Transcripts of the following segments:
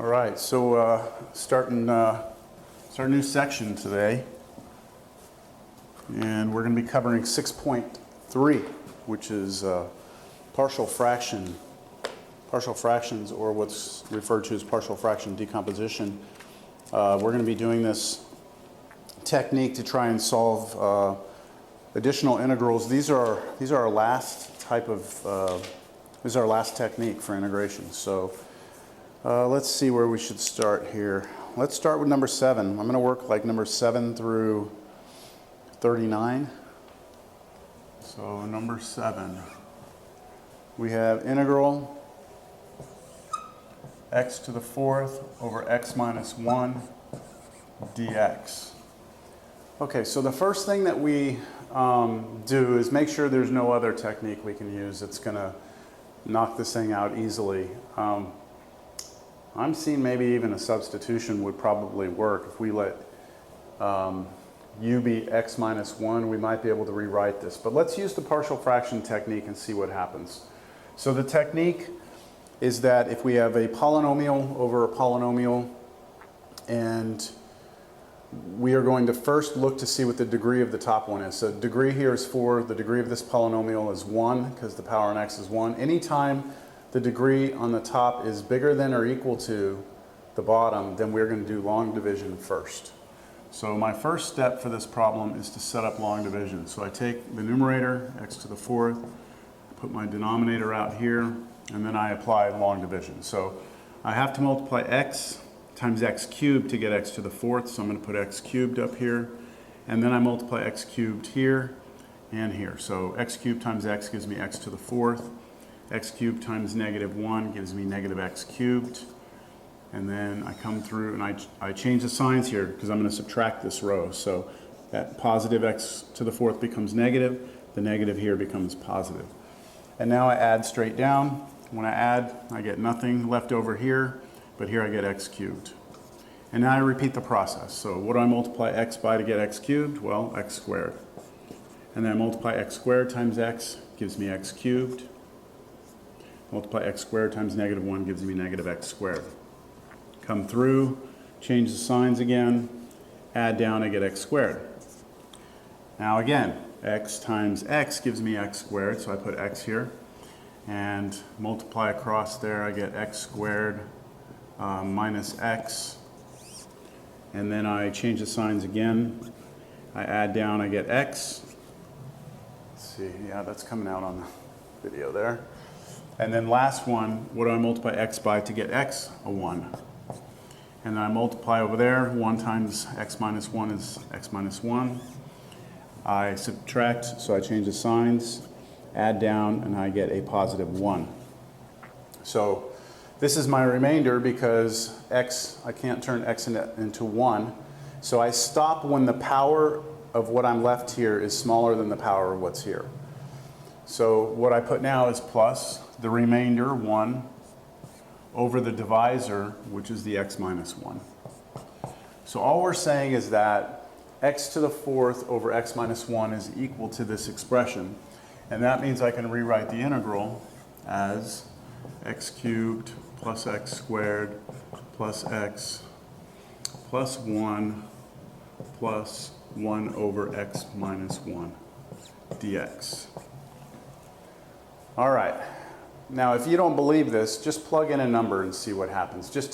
All right, so starting a new section today, and we're going to be covering 6.3, which is partial fractions, or what's referred to as partial fraction decomposition. We're going to be doing this technique to try and solve additional integrals. These are our last type of this is our last technique for integration. So let's see where we should start here. Let's start with number 7. I'm going to work like number 7 through 39. So number 7, we have integral x to the 4th over x minus 1 dx. Okay, so the first thing that we do is make sure there's no other technique we can use that's going to knock this thing out easily. I'm seeing maybe even a substitution would probably work. If we let u be x minus 1, we might be able to rewrite this. But let's use the partial fraction technique and see what happens. So the technique is that if we have a polynomial over a polynomial, and we are going to first look to see what the degree of the top one is. So degree here is 4. The degree of this polynomial is 1 because the power on x is 1. Anytime the degree on the top is bigger than or equal to the bottom, then we're going to do long division first. So my first step for this problem is to set up long division. So I take the numerator, x to the 4th, put my denominator out here, and then I apply long division. So I have to multiply x times x cubed to get x to the 4th, so I'm going to put x cubed up here, and then I multiply x cubed here and here. So x cubed times x gives me x to the 4th, x cubed times negative 1 gives me negative x cubed, and then I come through and I change the signs here because I'm going to subtract this row. So that positive x to the 4th becomes negative, the negative here becomes positive. And now I add straight down. When I add, I get nothing left over here, but here I get x cubed. And now I repeat the process. So what do I multiply x by to get x cubed? Well, x squared. And then I multiply x squared times x gives me x cubed. Multiply x squared times negative 1 gives me negative x squared. Come through, change the signs again, add down, I get x squared. Now again, x times x gives me x squared, so I put x here. And multiply across there, I get x squared minus x. And then I change the signs again. I add down, I get x. Let's see, yeah, that's coming out on the video there. And then last one, what do I multiply x by to get x? A 1. And then I multiply over there, 1 times x minus 1 is x minus 1. I subtract, so I change the signs, add down, and I get a positive 1. So this is my remainder because x, I can't turn x into 1. So I stop when the power of what I'm left here is smaller than the power of what's here. So what I put now is plus the remainder, 1, over the divisor, which is the x minus 1. So all we're saying is that x to the 4th over x minus 1 is equal to this expression. And that means I can rewrite the integral as x cubed plus x squared plus x plus 1 plus 1 over x minus 1 dx. All right. Now, if you don't believe this, just plug in a number and see what happens, just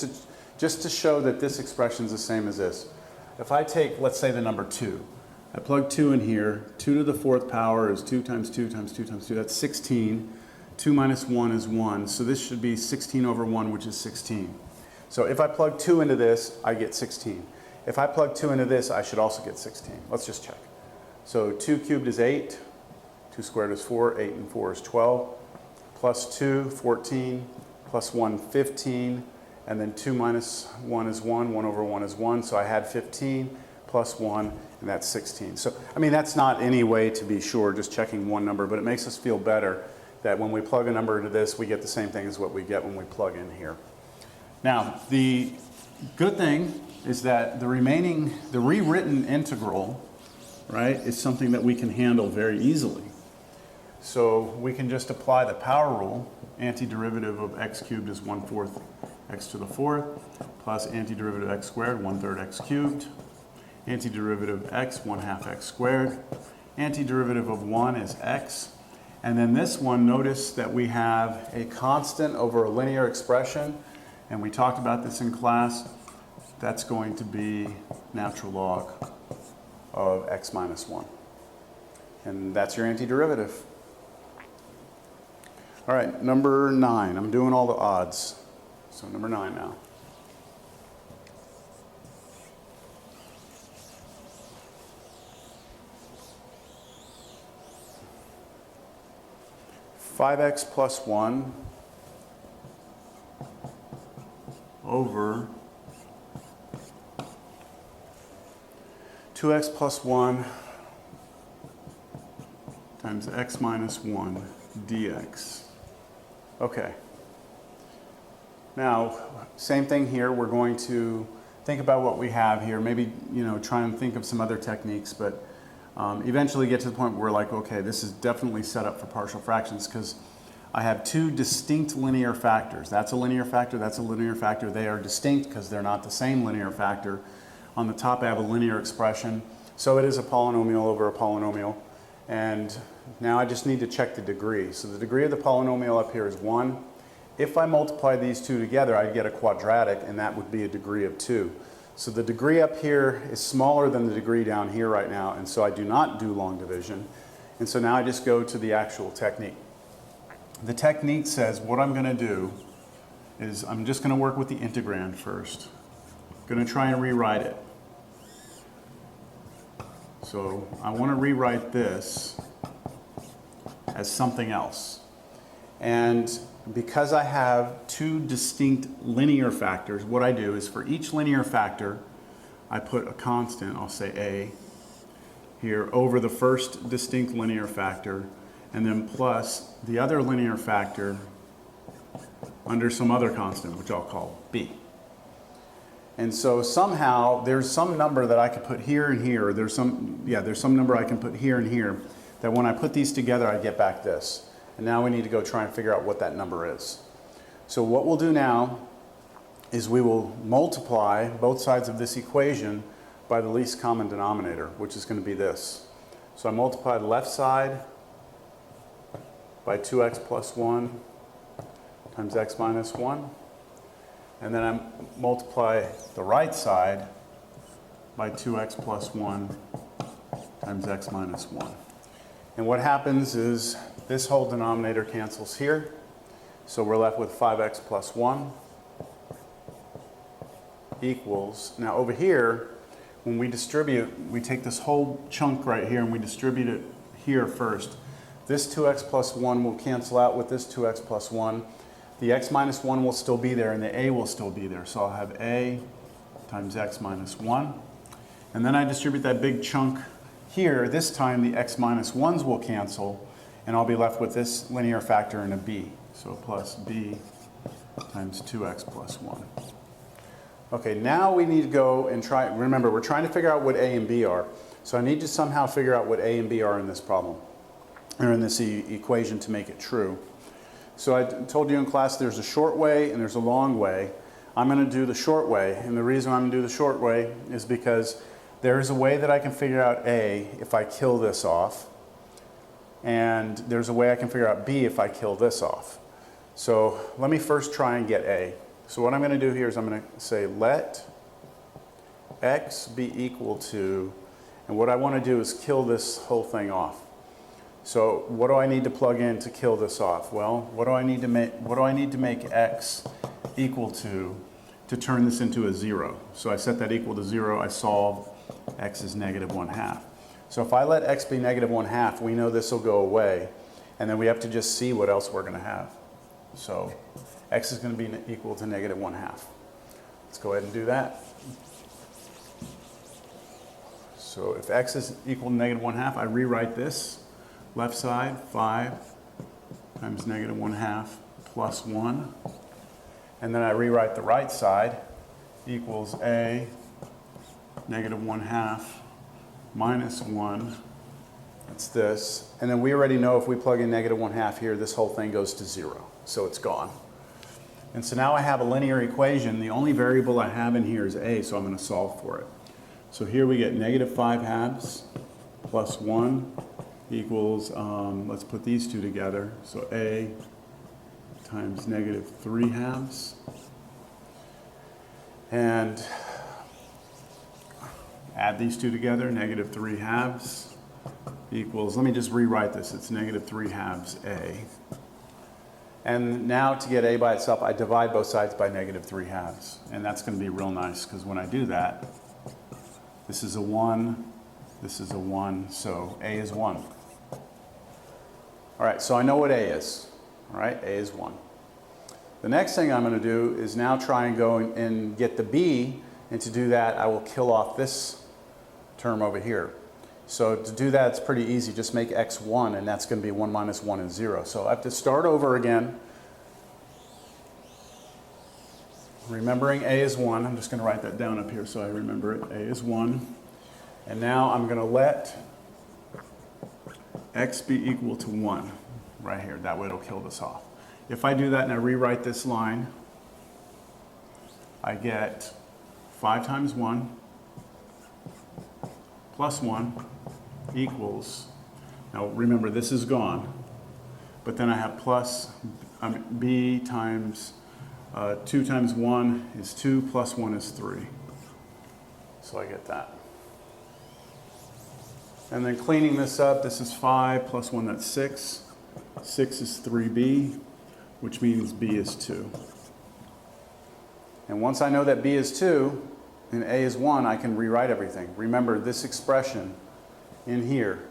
to show that this expression is the same as this. If I take, let's say, the number 2, I plug 2 in here. 2 to the 4th power is 2 times 2 times 2 times 2. That's 16. 2 minus 1 is 1. So this should be 16 over 1, which is 16. So if I plug 2 into this, I get 16. If I plug 2 into this, I should also get 16. Let's just check. So 2 cubed is 8. 2 squared is 4. 8 and 4 is 12. Plus 2, 14. Plus 1, 15. And then 2 minus 1 is 1. 1 over 1 is 1. So I had 15 plus 1, and that's 16. So, I mean, that's not any way to be sure, just checking one number, but it makes us feel better that when we plug a number into this, we get the same thing as what we get when we plug in here. Now, the good thing is that the rewritten integral, right, is something that we can handle very easily. So we can just apply the power rule. Antiderivative of x cubed is 1/4 x to the fourth, plus antiderivative of x squared, 1/3 x cubed. Antiderivative of x, 1/2 x squared. Antiderivative of 1 is x. And then this one, notice that we have a constant over a linear expression, and we talked about this in class. That's going to be natural log of x minus 1. And that's your antiderivative. All right, number 9. I'm doing all the odds. So number 9 now. Five x plus 1 over 2x plus 1 times x minus 1 dx. Okay. Now, same thing here. We're going to think about what we have here. Maybe, try and think of some other techniques, but eventually get to the point where we're like, okay, this is definitely set up for partial fractions because I have two distinct linear factors. That's a linear factor, that's a linear factor. They are distinct because they're not the same linear factor. On the top, I have a linear expression. So it is a polynomial over a polynomial. And now I just need to check the degree. So the degree of the polynomial up here is 1. If I multiply these two together, I'd get a quadratic, and that would be a degree of 2. So the degree up here is smaller than the degree down here right now, and so I do not do long division. And so now I just go to the actual technique. The technique says what I'm going to do is I'm just going to work with the integrand first. I'm going to try and rewrite it. So I want to rewrite this as something else. And because I have two distinct linear factors, what I do is for each linear factor, I put a constant, I'll say a, here over the first distinct linear factor, and then plus the other linear factor under some other constant, which I'll call b. And so somehow there's some number that I can put here and here, there's some number I can put here and here, that when I put these together, I get back this. And now we need to go try and figure out what that number is. So what we'll do now is we will multiply both sides of this equation by the least common denominator, which is going to be this. So I multiply the left side by 2x plus 1 times x minus 1. And then I multiply the right side by 2x plus 1 times x minus 1. And what happens is this whole denominator cancels here. So we're left with 5x plus 1 equals, now over here, when we distribute, we take this whole chunk right here and we distribute it here first. This 2x plus 1 will cancel out with this 2x plus 1. The x minus 1 will still be there and the a will still be there. So I'll have a times x minus 1. And then I distribute that big chunk here. This time the x minus 1s will cancel and I'll be left with this linear factor and a b. So plus b times 2x plus 1. Okay, now we need to go and try, remember we're trying to figure out what a and b are. So I need to somehow figure out what a and b are in this problem, or in this equation to make it true. So I told you in class there's a short way and there's a long way. I'm going to do the short way, and the reason I'm going to do the short way is because there's a way that I can figure out a if I kill this off, and there's a way I can figure out b if I kill this off. So let me first try and get a. So what I'm going to do here is I'm going to say let x be equal to, and what I want to do is kill this whole thing off. So what do I need to plug in to kill this off? Well, what do I need to make x equal to turn this into a 0? So I set that equal to 0, I solve x is negative 1/2. So if I let x be negative 1/2, we know this will go away, and then we have to just see what else we're going to have. So x is going to be equal to negative 1/2. Let's go ahead and do that. So if x is equal to negative 1/2, I rewrite this. Left side, 5 times negative 1/2 plus 1. And then I rewrite the right side equals a negative 1/2 minus 1. That's this. And then we already know if we plug in negative 1/2 here, this whole thing goes to 0. So it's gone. And so now I have a linear equation. The only variable I have in here is a, so I'm going to solve for it. So here we get negative 5 halves plus 1 equals, let's put these two together. So a times negative 3 halves. And add these two together, negative 3 halves equals, let me just rewrite this, it's negative 3 halves a. And now to get a by itself, I divide both sides by negative 3 halves. And that's going to be real nice, because when I do that, this is a 1, this is a 1, so a is 1. All right, so I know what a is. All right, a is 1. The next thing I'm going to do is now try and go and get the b, and to do that, I will kill off this term over here. So to do that, it's pretty easy. Just make x 1, and that's going to be 1 minus 1 is 0. So I have to start over again. Remembering a is 1. I'm just going to write that down up here so I remember it. A is 1. And now I'm going to let x be equal to 1 right here. That way it'll kill this off. If I do that and I rewrite this line, I get 5 times 1 plus 1 equals, now remember this is gone, but then I have plus b times 2 times 1 is 2 plus 1 is 3. So I get that. And then cleaning this up, this is 5 plus 1, that's 6. 6 is 3b, which means b is 2. And once I know that b is 2 and a is 1, I can rewrite everything. Remember, this expression in here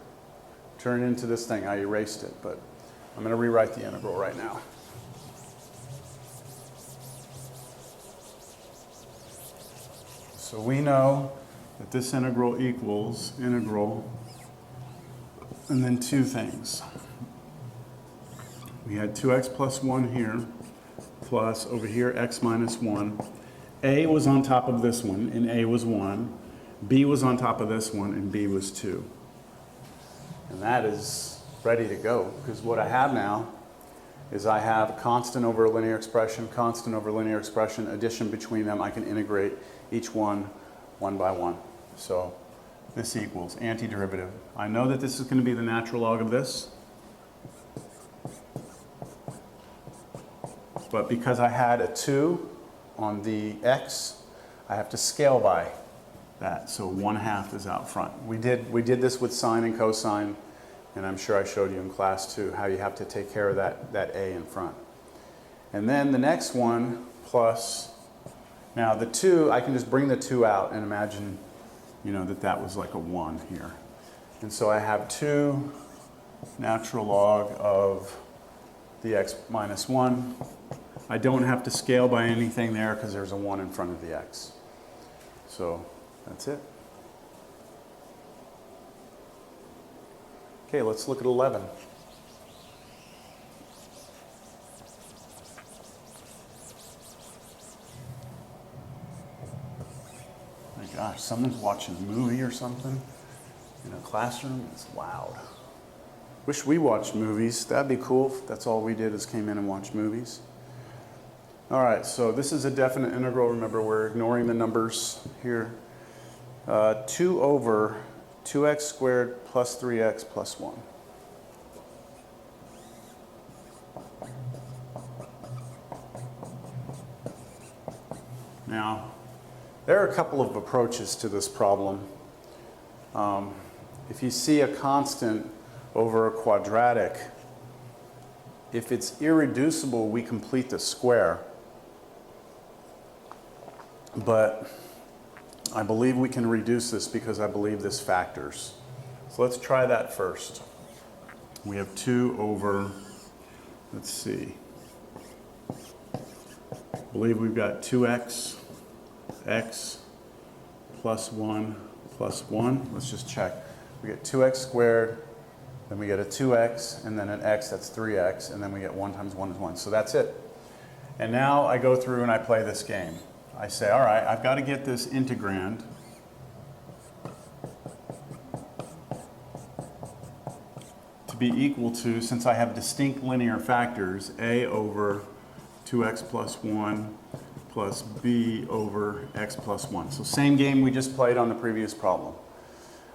turned into this thing. I erased it, but I'm going to rewrite the integral right now. So we know that this integral equals integral, and then two things. We had 2x plus 1 here, plus over here x minus 1. A was on top of this one, and a was 1. B was on top of this one, and b was 2. And that is ready to go, because what I have now is I have constant over a linear expression, constant over linear expression, addition between them. I can integrate each one by one. So this equals antiderivative. I know that this is going to be the natural log of this. But because I had a 2 on the x, I have to scale by that. So 1/2 is out front. We did this with sine and cosine, and I'm sure I showed you in class too how you have to take care of that a in front. And then the next one plus, now the 2, I can just bring the 2 out and imagine, you know, that was like a 1 here. And so I have 2 natural log of the x minus 1. I don't have to scale by anything there because there's a 1 in front of the x. So that's it. Okay, let's look at 11. My gosh, someone's watching a movie or something in a classroom. It's loud. Wish we watched movies. That'd be cool if that's all we did is came in and watched movies. All right, so this is a definite integral. Remember, we're ignoring the numbers here. 2 over 2x squared plus 3x plus 1. Now, there are a couple of approaches to this problem. If you see a constant over a quadratic, if it's irreducible, we complete the square. But I believe we can reduce this because I believe this factors. So let's try that first. We have 2 over, let's see, I believe we've got 2x, x, plus 1, plus 1. Let's just check. We get 2x squared, then we get a 2x, and then an x, that's 3x, and then we get 1 times 1 is 1. So that's it. And now I go through and I play this game. I say, all right, I've got to get this integrand to be equal to, since I have distinct linear factors, a over 2x plus 1 plus b over x plus 1. So same game we just played on the previous problem.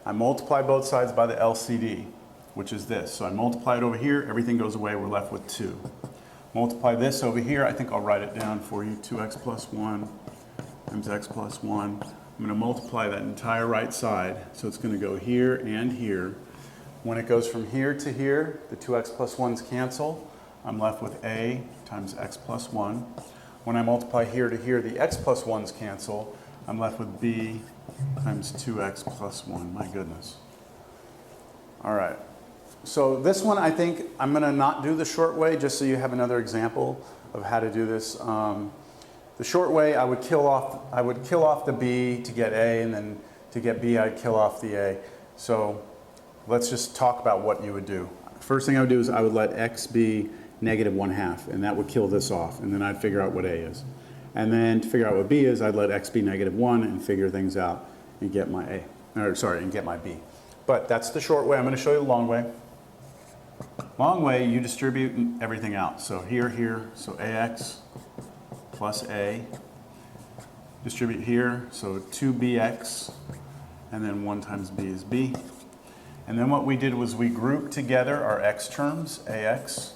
I multiply both sides by the LCD, which is this. So I multiply it over here, everything goes away, we're left with 2. Multiply this over here, I think I'll write it down for you, 2x plus 1 times x plus 1. I'm going to multiply that entire right side, so it's going to go here and here. When it goes from here to here, the 2x plus 1's cancel. I'm left with a times x plus 1. When I multiply here to here, the x plus 1's cancel. I'm left with b times 2x plus 1. My goodness. All right. So this one, I think I'm going to not do the short way, just so you have another example of how to do this. The short way, I would kill off the b to get a, and then to get b, I'd kill off the a. So let's just talk about what you would do. First thing I would do is I would let x be negative 1/2, and that would kill this off, and then I'd figure out what a is. And then to figure out what b is, I'd let x be negative 1 and figure things out and get my a, and get my b. But that's the short way. I'm going to show you the long way. Long way, you distribute everything out. So here, so ax plus a. Distribute here, so 2bx, and then 1 times b is b. And then what we did was we grouped together our x terms, ax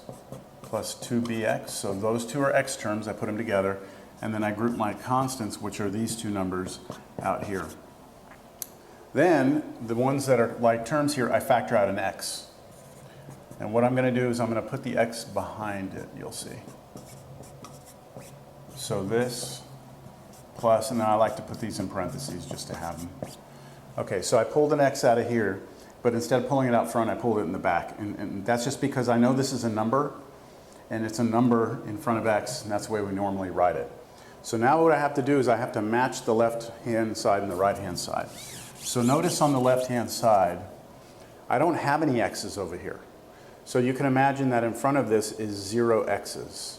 plus 2bx. So those two are x terms, I put them together. And then I group my constants, which are these two numbers out here. Then the ones that are like terms here, I factor out an x. And what I'm going to do is I'm going to put the x behind it, you'll see. So this plus, and then I like to put these in parentheses just to have them. Okay, so I pulled an x out of here, but instead of pulling it out front, I pulled it in the back. And that's just because I know this is a number, and it's a number in front of x, and that's the way we normally write it. So now what I have to do is I have to match the left-hand side and the right-hand side. So notice on the left-hand side, I don't have any x's over here. So you can imagine that in front of this is 0 x's.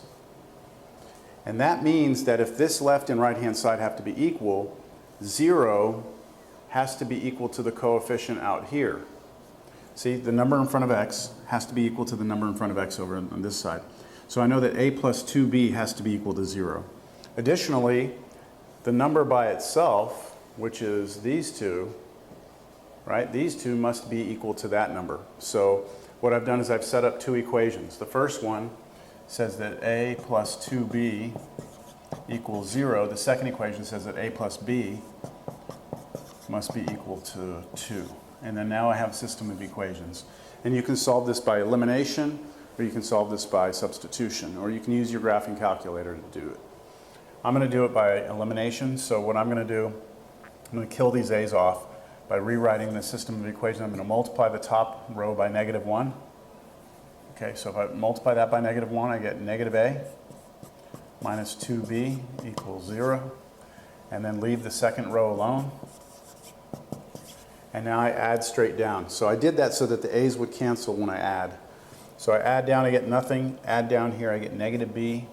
And that means that if this left and right-hand side have to be equal, 0 has to be equal to the coefficient out here. See, the number in front of x has to be equal to the number in front of x over on this side. So I know that a plus 2b has to be equal to 0. Additionally, the number by itself, which is these two, right? These two must be equal to that number. So what I've done is I've set up two equations. The first one says that a plus 2b equals 0. The second equation says that a plus b must be equal to 2. And then now I have a system of equations. And you can solve this by elimination, or you can solve this by substitution, or you can use your graphing calculator to do it. I'm going to do it by elimination. So what I'm going to do, I'm going to kill these a's off by rewriting the system of equations. I'm going to multiply the top row by negative 1. Okay, so if I multiply that by negative 1, I get negative a minus 2b equals 0. And then leave the second row alone. And now I add straight down. So I did that so that the a's would cancel when I add. So I add down, I get nothing. Add down here, I get negative b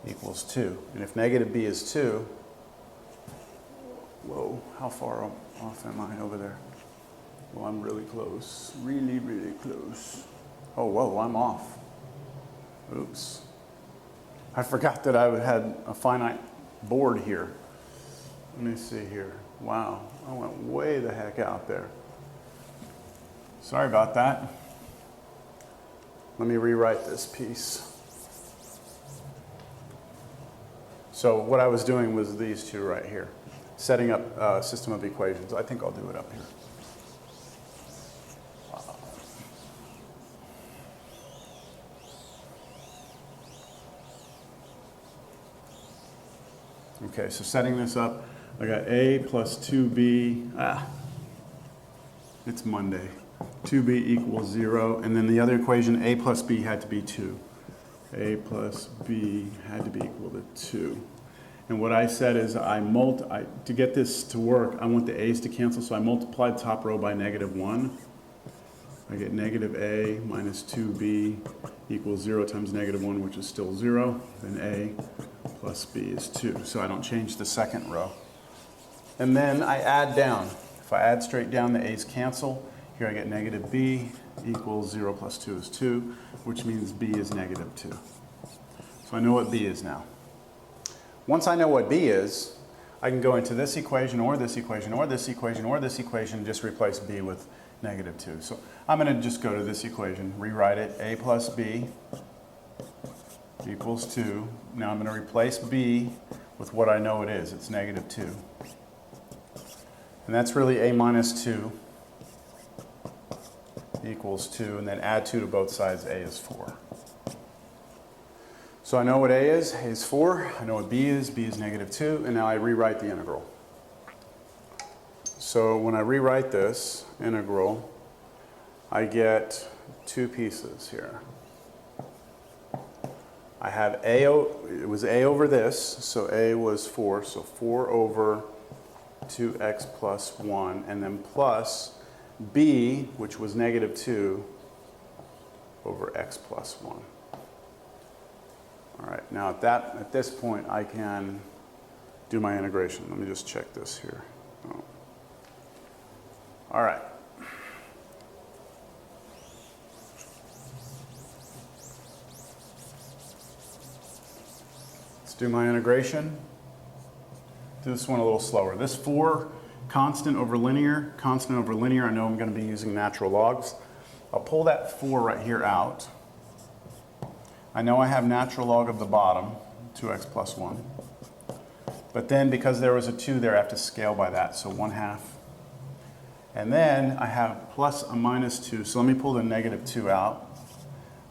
equals 2. And if negative b is 2, whoa, how far off am I over there? Well, I'm really close. Really, really close. Oh, whoa, I'm off. Oops. I forgot that I had a finite board here. Let me see here. Wow, I went way the heck out there. Sorry about that. Let me rewrite this piece. So what I was doing was these two right here, setting up a system of equations. I think I'll do it up here. Okay, so setting this up, I got a plus 2b, it's Monday. 2b equals 0, and then the other equation, a plus b had to be 2. A plus b had to be equal to 2. And what I said is to get this to work, I want the a's to cancel, so I multiplied the top row by negative 1. I get negative a minus 2b equals 0 times negative 1, which is still 0. Then a plus b is 2. So I don't change the second row. And then I add down. If I add straight down, the a's cancel. Here I get negative b equals 0 plus 2 is 2, which means b is negative 2. So I know what b is now. Once I know what b is, I can go into this equation or this equation or this equation or this equation and just replace b with -2. So I'm going to just go to this equation, rewrite it, a plus b equals 2. Now I'm going to replace b with what I know it is. It's -2. And that's really a minus 2 equals 2, and then add 2 to both sides, a is 4. So I know what a is 4. I know what b is -2, and now I rewrite the integral. So when I rewrite this integral, I get two pieces here. I have a, it was a over this, so a was 4, so 4 over 2x plus 1, and then plus b, which was -2, over x plus 1. All right, now at this point I can do my integration. Let me just check this here. Oh. All right. Let's do my integration. Do this one a little slower. This 4 constant over linear, I know I'm going to be using natural logs. I'll pull that 4 right here out. I know I have natural log of the bottom, 2x plus 1. But then because there was a 2 there, I have to scale by that, so 1/2. And then I have plus a minus 2, so let me pull the -2 out.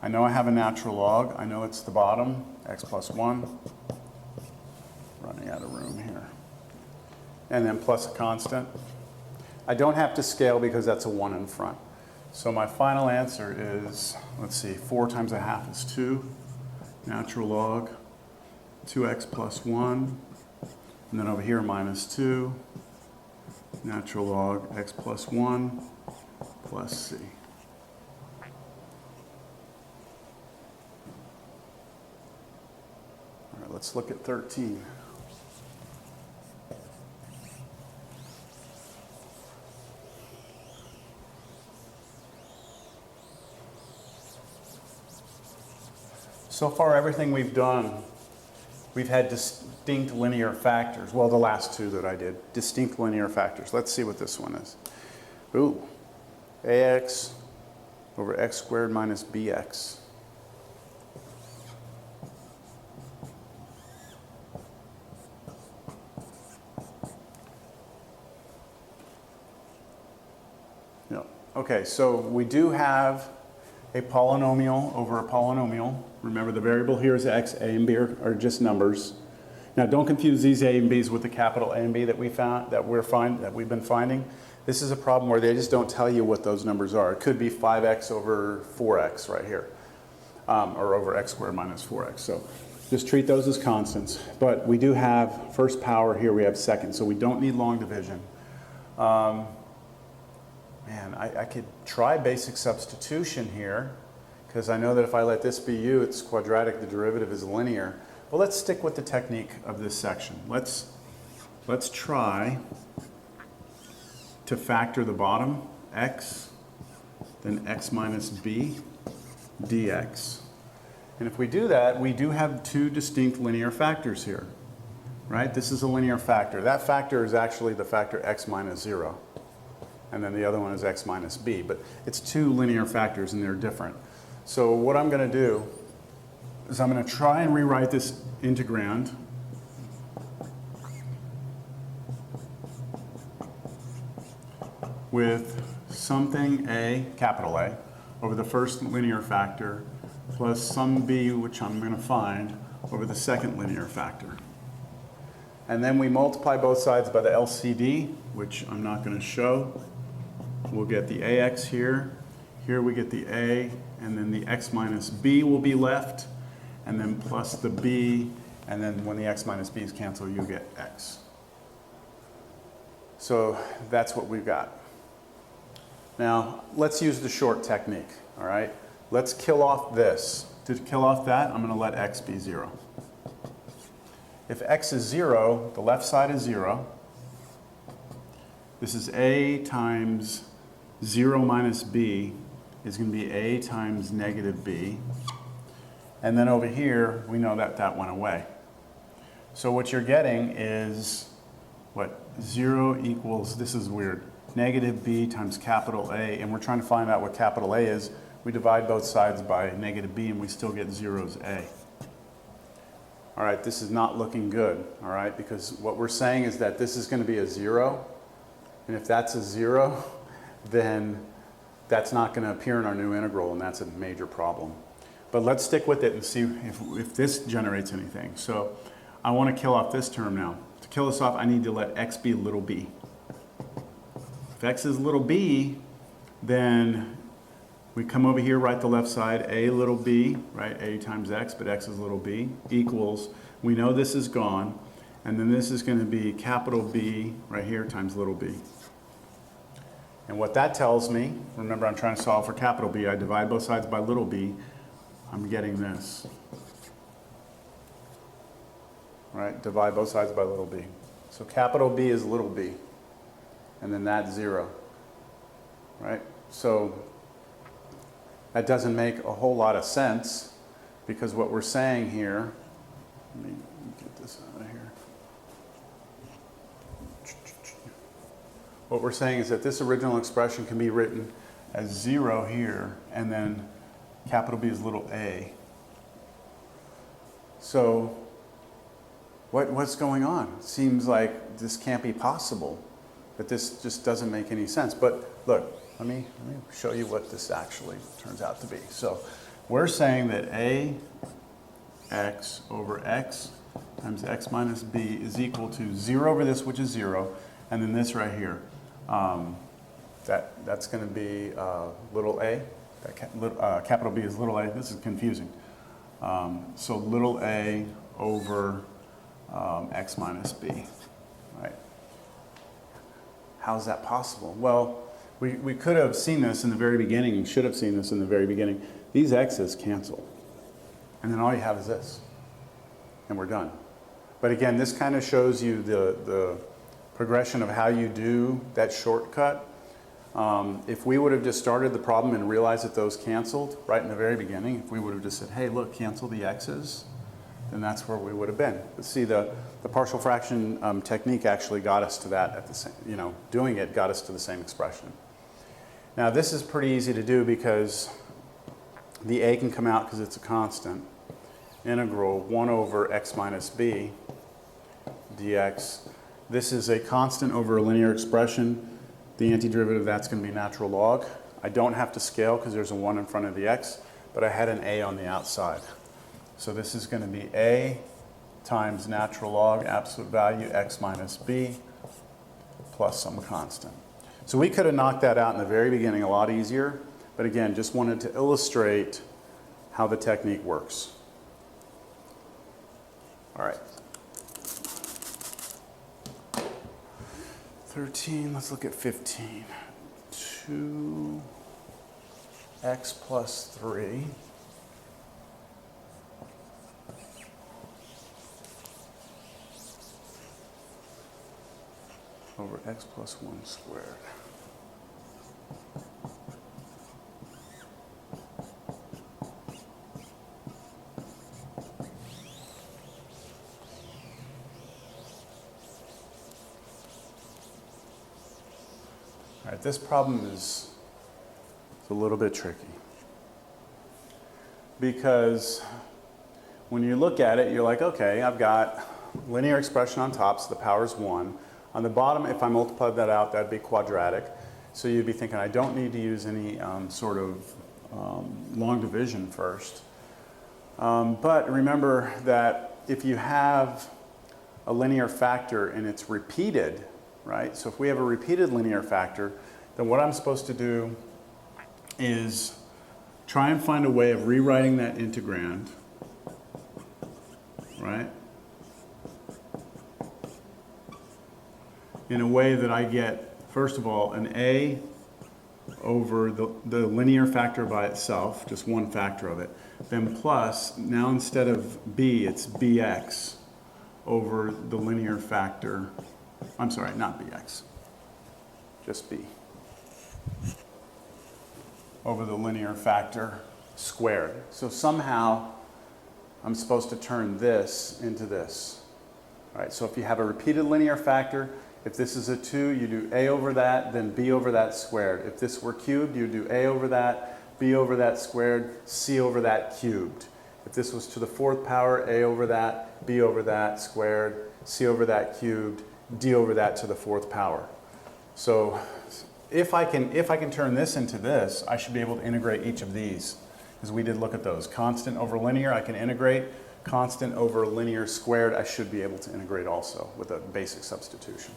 I know I have a natural log. I know it's the bottom, x plus 1. Running out of room here. And then plus a constant. I don't have to scale because that's a 1 in front. So my final answer is, let's see, 4 times 1/2 is 2. Natural log, 2x plus 1. And then over here, minus 2. Natural log, x plus 1 plus c. All right, let's look at 13. So far, everything we've done, we've had distinct linear factors. Well, the last two that I did, distinct linear factors. Let's see what this one is. Ooh, ax over x squared minus bx. Yeah. Okay, so we do have a polynomial over a polynomial. Remember, the variable here is x. A and b are just numbers. Now, don't confuse these a and b's with the capital A and b that we've been finding. This is a problem where they just don't tell you what those numbers are. It could be 5x over 4x right here, or over x squared minus 4x. So just treat those as constants. But we do have first power here. We have second, so we don't need long division. Man, I could try basic substitution here, because I know that if I let this be u, it's quadratic, the derivative is linear. But let's stick with the technique of this section. Let's try to factor the bottom, x, then x minus b dx. And if we do that, we do have two distinct linear factors here, right? This is a linear factor. That factor is actually the factor x minus 0. And then the other one is x minus b. But it's two linear factors, and they're different. So what I'm going to do is I'm going to try and rewrite this integrand with something a, capital A, over the first linear factor, plus some b, which I'm going to find, over the second linear factor. And then we multiply both sides by the LCD, which I'm not going to show. We'll get the ax here. Here we get the a, and then the x minus b will be left, and then plus the b, and then when the x minus b's cancel, you get x. So that's what we've got. Now, let's use the short technique, all right? Let's kill off this. To kill off that, I'm going to let x be 0. If x is 0, the left side is 0. This is a times 0 minus b is going to be a times negative b. And then over here, we know that that went away. So what you're getting is, what, 0 equals, this is weird, negative b times capital A, and we're trying to find out what capital A is. We divide both sides by negative b, and we still get zeros A. All right, this is not looking good, all right, because what we're saying is that this is going to be a 0, and if that's a 0, then that's not going to appear in our new integral, and that's a major problem. But let's stick with it and see if this generates anything. So I want to kill off this term now. To kill this off, I need to let x be little b. If x is little b, then we come over here, write the left side, a little b, right, a times x, but x is little b, equals, we know this is gone, and then this is going to be capital B right here times little b. And what that tells me, remember I'm trying to solve for capital B, I divide both sides by little b, I'm getting this. Right, divide both sides by little b. So capital B is little b, and then that's 0, right? So that doesn't make a whole lot of sense, because what we're saying here, let me get this out of here. What we're saying is that this original expression can be written as 0 here, and then capital B is little a. So what's going on? It seems like this can't be possible, that this just doesn't make any sense. But look, let me show you what this actually turns out to be. So we're saying that ax over x times x minus b is equal to 0 over this, which is 0, and then this right here. That's going to be little a. Capital B is little a. This is confusing. So little a over x minus b, right? How's that possible? Well, we could have seen this in the very beginning, and should have seen this in the very beginning. These x's cancel, and then all you have is this, and we're done. But again, this kind of shows you the progression of how you do that shortcut. If we would have just started the problem and realized that those canceled right in the very beginning, if we would have just said, hey, look, cancel the x's, then that's where we would have been. But see, the partial fraction technique actually got us to that at the same, doing it got us to the same expression. Now this is pretty easy to do because the a can come out because it's a constant. Integral 1 over x minus b dx. This is a constant over a linear expression. The antiderivative of that's going to be natural log. I don't have to scale because there's a 1 in front of the x, but I had an a on the outside. So this is going to be a times natural log absolute value x minus b plus some constant. So we could have knocked that out in the very beginning a lot easier, but again, just wanted to illustrate how the technique works. All right. 13, let's look at 15. 2x plus 3 over x plus 1 squared. All right, this problem is a little bit tricky because when you look at it, you're like, okay, I've got linear expression on top, so the power is 1. On the bottom, if I multiplied that out, that'd be quadratic. So you'd be thinking, I don't need to use any sort of long division first. But remember that if you have a linear factor and it's repeated, right? So if we have a repeated linear factor, then what I'm supposed to do is try and find a way of rewriting that integrand, right? In a way that I get, first of all, an a over the linear factor by itself, just one factor of it, then plus, now instead of b, it's bx over the linear factor, I'm sorry, not bx, just b, over the linear factor squared. So somehow I'm supposed to turn this into this. All right, so if you have a repeated linear factor, if this is a 2, you do a over that, then b over that squared. If this were cubed, you do a over that, b over that squared, c over that cubed. If this was to the 4th power, a over that, b over that squared, c over that cubed, d over that to the 4th power. So if I can turn this into this, I should be able to integrate each of these, because we did look at those. Constant over linear, I can integrate. Constant over linear squared, I should be able to integrate also with a basic substitution.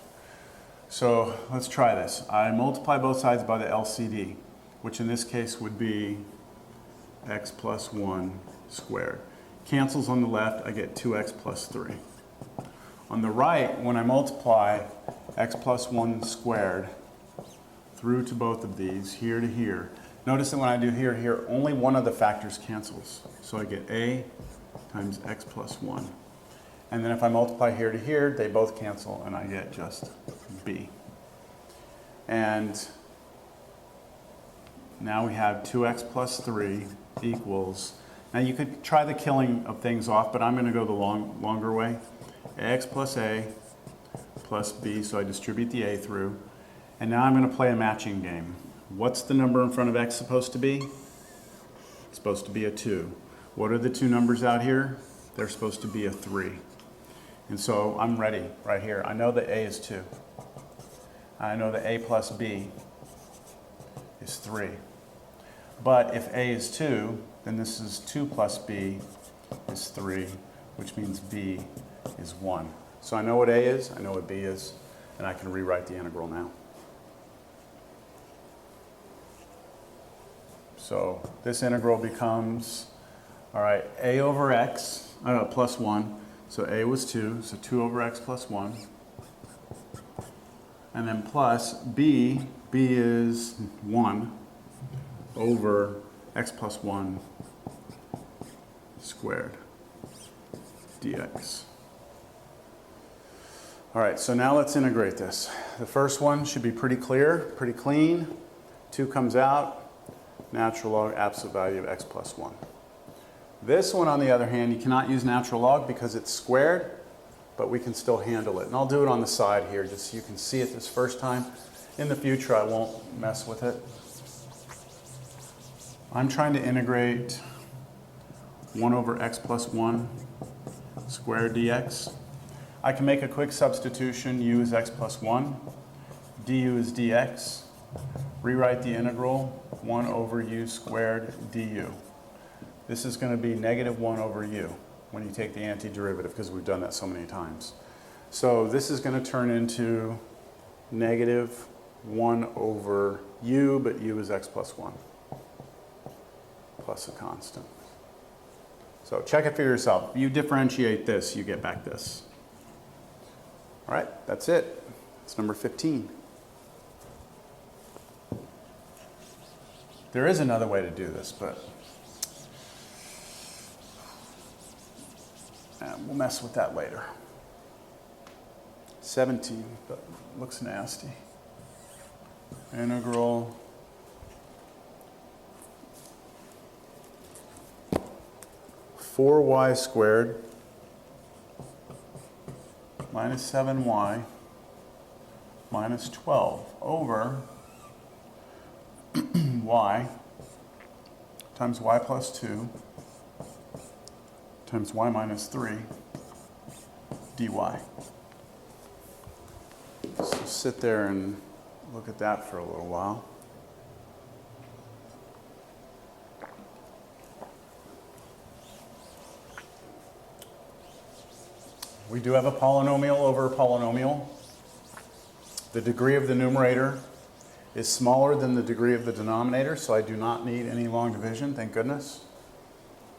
So let's try this. I multiply both sides by the LCD, which in this case would be x plus 1 squared. Cancels on the left, I get 2x plus 3. On the right, when I multiply x plus 1 squared through to both of these, here to here, notice that when I do here to here, only one of the factors cancels. So I get a times x plus 1. And then if I multiply here to here, they both cancel, and I get just b. And now we have 2x plus 3 equals, now you could try the killing of things off, but I'm going to go the longer way. Ax plus a plus b, so I distribute the a through. And now I'm going to play a matching game. What's the number in front of x supposed to be? It's supposed to be a 2. What are the two numbers out here? They're supposed to be a 3. And so I'm ready right here. I know that a is 2. I know that a plus b is 3. But if a is 2, then this is 2 plus b is 3, which means b is 1. So I know what a is, I know what b is, and I can rewrite the integral now. So this integral becomes, all right, a over x plus 1. So a was 2, so 2 over x plus 1. And then plus b is 1 over x plus 1 squared dx. All right, so now let's integrate this. The first one should be pretty clear, pretty clean. 2 comes out, natural log absolute value of x plus 1. This one, on the other hand, you cannot use natural log because it's squared, but we can still handle it. And I'll do it on the side here just so you can see it this first time. In the future, I won't mess with it. I'm trying to integrate 1 over x plus 1 squared dx. I can make a quick substitution. U is x plus 1. Du is dx. Rewrite the integral 1 over u squared du. This is going to be negative 1 over u when you take the antiderivative, because we've done that so many times. So this is going to turn into negative 1 over u, but u is x plus 1 plus a constant. So check it for yourself. You differentiate this, you get back this. All right, that's it. It's number 15. There is another way to do this, but we'll mess with that later. 17, but looks nasty. Integral four y squared minus 7y minus 12 over y times y plus 2 times y minus 3 dy. So sit there and look at that for a little while. We do have a polynomial over a polynomial. The degree of the numerator is smaller than the degree of the denominator, so I do not need any long division, thank goodness.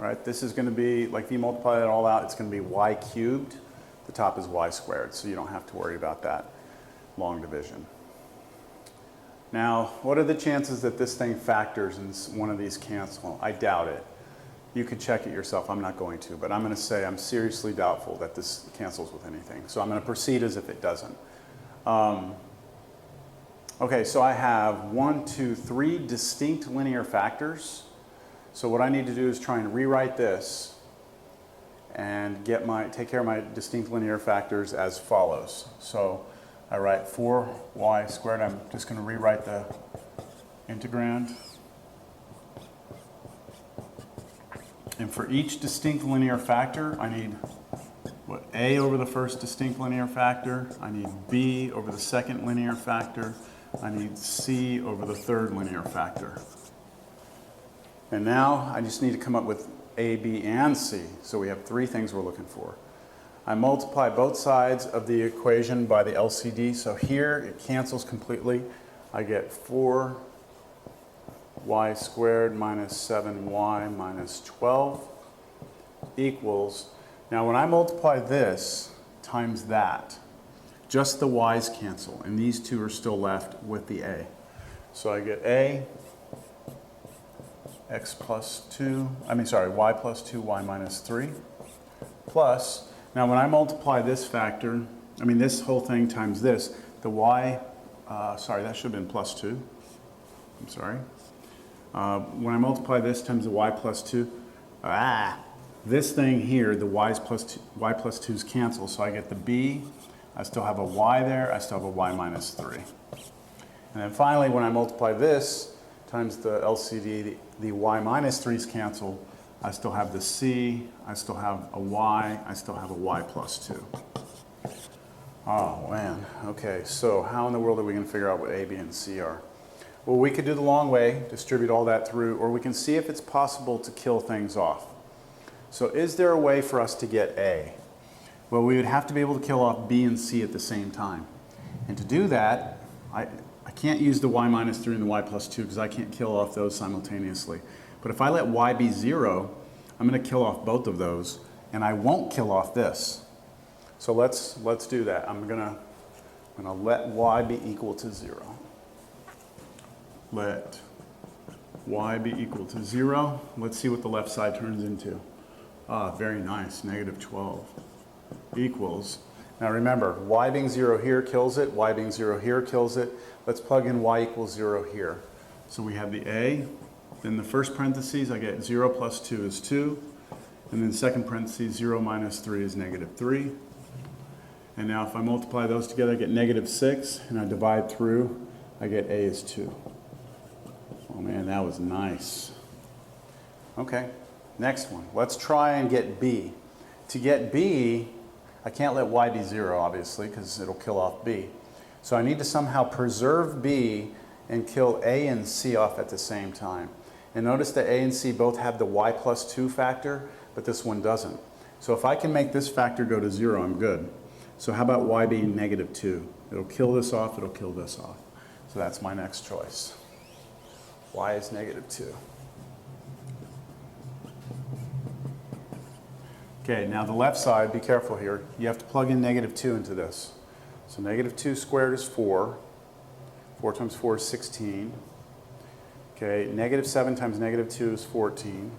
All right, this is going to be, like if you multiply it all out, it's going to be y cubed. The top is y squared, so you don't have to worry about that long division. Now, what are the chances that this thing factors and one of these cancel? I doubt it. You could check it yourself. I'm not going to, but I'm going to say I'm seriously doubtful that this cancels with anything. So I'm going to proceed as if it doesn't. Okay, so I have 1, 2, 3 distinct linear factors. So what I need to do is try and rewrite this and take care of my distinct linear factors as follows. So I write 4y squared. I'm just going to rewrite the integrand. And for each distinct linear factor, I need what, a over the first distinct linear factor. I need b over the second linear factor. I need c over the third linear factor. And now I just need to come up with a, b, and c. So we have three things we're looking for. I multiply both sides of the equation by the LCD. So here it cancels completely. I get 4y squared minus 7y minus 12 equals, now when I multiply this times that, just the y's cancel, and these two are still left with the a. So I get a, y plus 2, y minus 3, plus, now when I multiply this factor, this whole thing times this, the y, that should have been plus 2, I'm sorry. When I multiply this times the y plus 2, this thing here, the y plus 2's cancel, so I get the b, I still have a y there, I still have a y minus 3. And then finally, when I multiply this times the LCD, the y minus 3's cancel, I still have the c, I still have a y, I still have a y plus 2. Oh man, okay, so how in the world are we going to figure out what a, b, and c are? Well, we could do the long way, distribute all that through, or we can see if it's possible to kill things off. So is there a way for us to get a? Well, we would have to be able to kill off b and c at the same time. And to do that, I can't use the y minus 3 and the y plus 2 because I can't kill off those simultaneously. But if I let y be 0, I'm going to kill off both of those, and I won't kill off this. So let's do that. I'm going to let y be equal to 0. Let y be equal to 0. Let's see what the left side turns into. Very nice, negative 12 equals. Now remember, y being 0 here kills it, y being 0 here kills it. Let's plug in y equals 0 here. So we have the a, then the first parentheses, I get 0 plus 2 is 2, and then second parentheses, 0 minus 3 is negative 3. And now if I multiply those together, I get negative 6, and I divide through, I get a is 2. Oh man, that was nice. Okay, next one. Let's try and get b. To get b, I can't let y be 0, obviously, because it'll kill off b. So I need to somehow preserve b and kill a and c off at the same time. And notice that a and c both have the y plus 2 factor, but this one doesn't. So if I can make this factor go to 0, I'm good. So how about y being negative 2? It'll kill this off, it'll kill this off. So that's my next choice. Y is negative 2. Okay, now the left side, be careful here. You have to plug in negative 2 into this. So negative 2 squared is 4. 4 times 4 is 16. Okay, negative 7 times negative 2 is 14.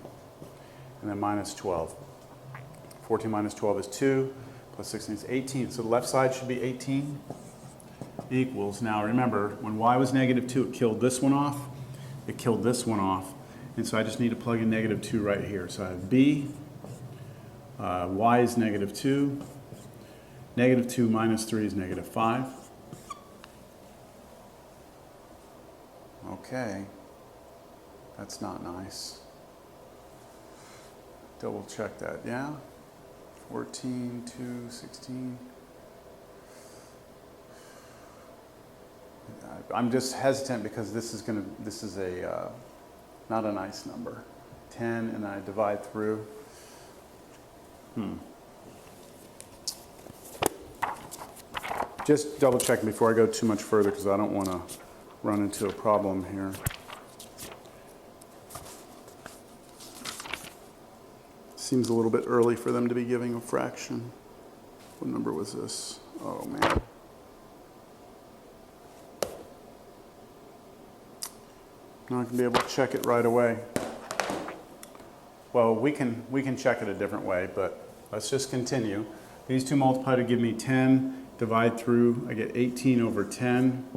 And then minus 12. 14 minus 12 is 2. Plus 16 is 18. So the left side should be 18 equals. Now remember, when y was negative 2, it killed this one off. It killed this one off. And so I just need to plug in negative 2 right here. So I have b. Y is negative 2. Negative 2 minus 3 is negative 5. Okay. That's not nice. Double check that, yeah? 14, 2, 16. I'm just hesitant because this is not a nice number. 10 and I divide through. Just double check before I go too much further because I don't want to run into a problem here. Seems a little bit early for them to be giving a fraction. What number was this? Oh man. Not gonna be able to check it right away. Well, we can check it a different way, but let's just continue. These two multiply to give me 10. Divide through, I get 18 over 10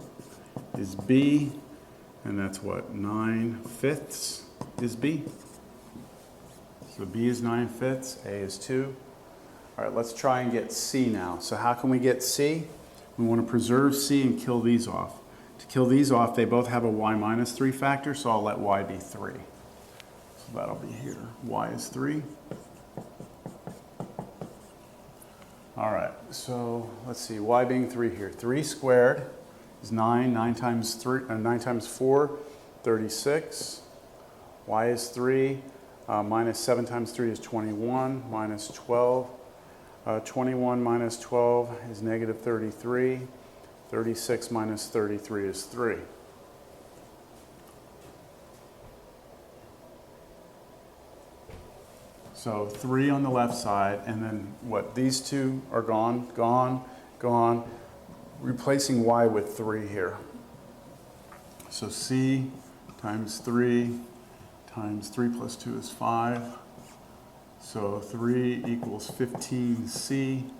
is b, and that's what, 9/5 is b. So b is 9/5, a is 2. All right, let's try and get C now. So how can we get C? We want to preserve C and kill these off. To kill these off, they both have a y minus 3 factor, so I'll let y be 3. So that'll be here. Y is 3. All right, so let's see, y being 3 here. 3 squared is 9. 9 times 4, 36. Y is 3. Minus 7 times 3 is 21. Minus 12. 21 minus 12 is negative 33. 36 minus 33 is 3. So 3 on the left side, and then what? These two are gone, gone, gone. Replacing y with 3 here. So C times 3 times 3 plus 2 is 5. So 3 equals 15C,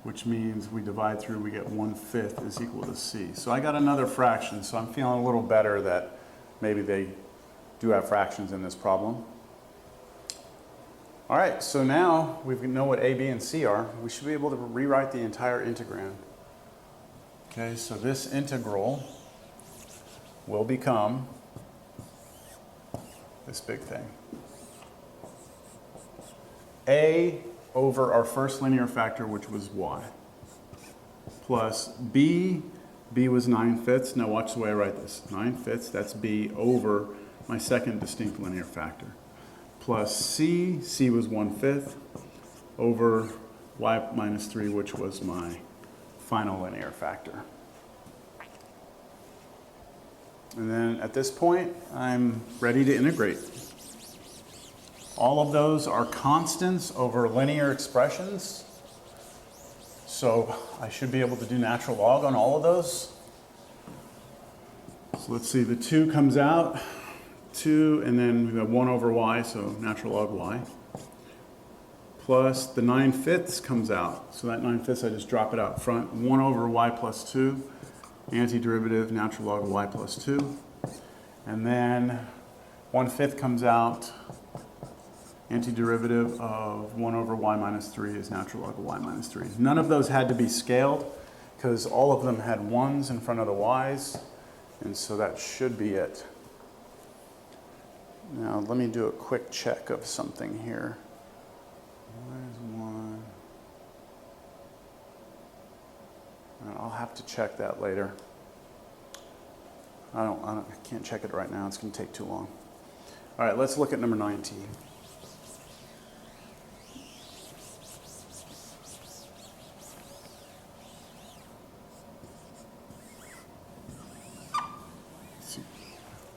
which means we divide through, we get 1/5 is equal to C. So I got another fraction, so I'm feeling a little better that maybe they do have fractions in this problem. All right, so now we know what A, B, and C are. We should be able to rewrite the entire integrand. Okay, so this integral will become this big thing. A over our first linear factor, which was y, plus B, B was 9/5. Now watch the way I write this. 9/5, that's B over my second distinct linear factor. Plus C, C was 1/5 over y minus 3, which was my final linear factor. And then at this point, I'm ready to integrate. All of those are constants over linear expressions. So I should be able to do natural log on all of those. So let's see, the 2 comes out, 2, and then we've got 1 over y, so natural log y. Plus the 9/5 comes out. So that 9/5, I just drop it out front. 1 over y plus 2, antiderivative, natural log of y plus 2. And then 1/5 comes out. Antiderivative of 1 over y minus 3 is natural log of y minus 3. None of those had to be scaled because all of them had 1s in front of the y's, and so that should be it. Now let me do a quick check of something here. Where's 1? I'll have to check that later. I can't check it right now. It's going to take too long. All right, let's look at number 19.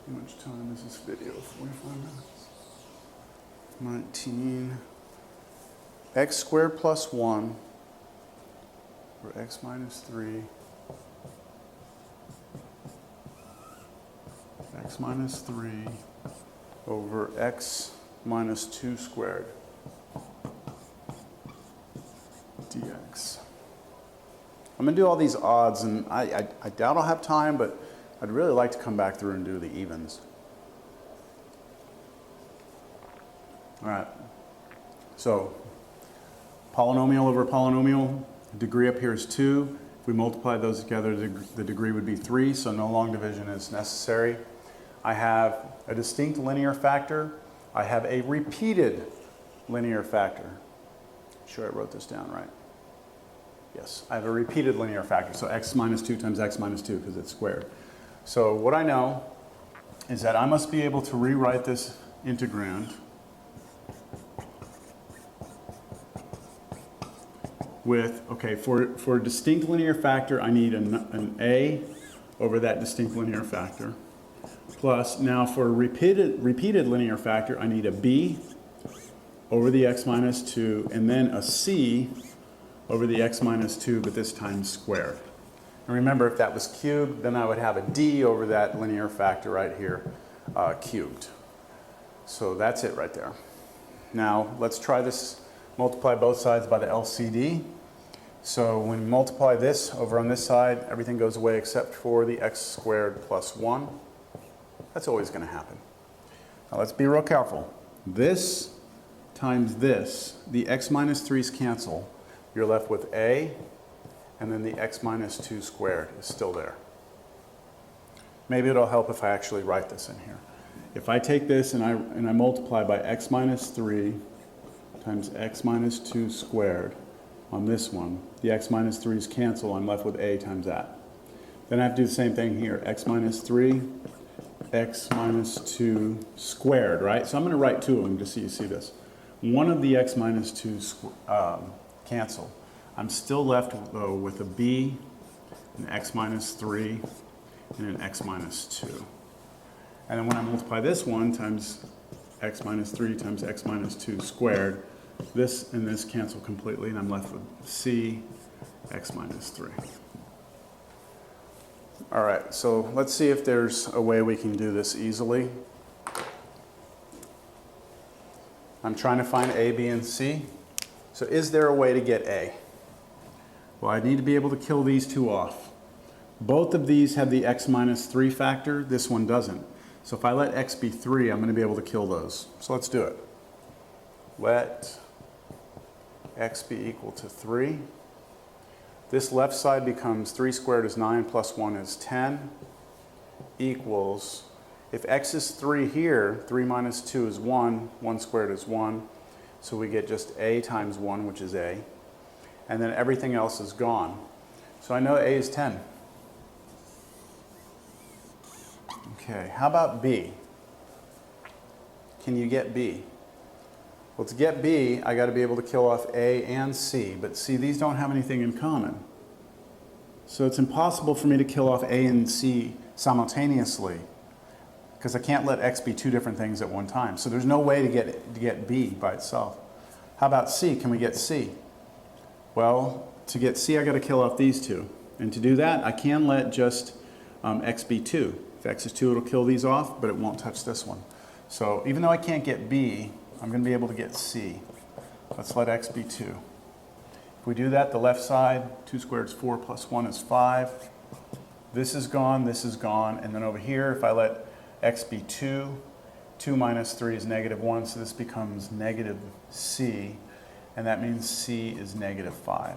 How much time is this video? 45 minutes. 19. X squared plus 1 over x minus 3. X minus 3 over x minus 2 squared dx. I'm going to do all these odds, and I doubt I'll have time, but I'd really like to come back through and do the evens. All right, so polynomial over polynomial, degree up here is 2. If we multiply those together, the degree would be 3, so no long division is necessary. I have a distinct linear factor. I have a repeated linear factor. Sure, I wrote this down right. Yes, I have a repeated linear factor, so x minus 2 times x minus 2 because it's squared. So what I know is that I must be able to rewrite this integrand with, okay, for a distinct linear factor, I need an a over that distinct linear factor. Plus, now for a repeated linear factor, I need a b over the x minus 2, and then a c over the x minus 2, but this time squared. And remember, if that was cubed, then I would have a d over that linear factor right here, cubed. So that's it right there. Now, let's try this, multiply both sides by the LCD. So when we multiply this over on this side, everything goes away except for the x squared plus 1. That's always going to happen. Now let's be real careful. This times this, the x minus 3's cancel. you're left with a, and then the x minus 2 squared is still there. Maybe it'll help if I actually write this in here. If I take this and I multiply by x minus 3 times x minus 2 squared on this one, the x minus 3's cancel, I'm left with a times that. Then I have to do the same thing here, x minus 3, x minus 2 squared, right? So I'm going to write two of them just so you see this. One of the x minus 2 cancel. I'm still left, though, with a b, an x minus 3, and an x minus 2. And then when I multiply this one times x minus 3 times x minus 2 squared, this and this cancel completely, and I'm left with c, x minus 3. All right, so let's see if there's a way we can do this easily. I'm trying to find a, b, and c. So is there a way to get a? Well, I need to be able to kill these two off. Both of these have the x minus 3 factor. This one doesn't. So if I let x be 3, I'm going to be able to kill those. So let's do it. Let x be equal to 3. This left side becomes 3 squared is 9 plus 1 is 10 equals, if x is 3 here, 3 minus 2 is 1, 1 squared is 1. So we get just a times 1, which is a. And then everything else is gone. So I know a is 10. Okay, how about b? Can you get b? Well, to get b, I got to be able to kill off a and c, but see, these don't have anything in common. So it's impossible for me to kill off a and c simultaneously, because I can't let x be two different things at one time. So there's no way to get b by itself. How about c? Can we get c? Well, to get c, I got to kill off these two. And to do that, I can let just x be 2. If x is 2, it'll kill these off, but it won't touch this one. So even though I can't get b, I'm going to be able to get c. Let's let x be 2. If we do that, the left side, 2 squared is 4 plus 1 is 5. This is gone, and then over here, if I let x be 2, 2 minus 3 is negative 1, so this becomes negative c, and that means c is negative 5.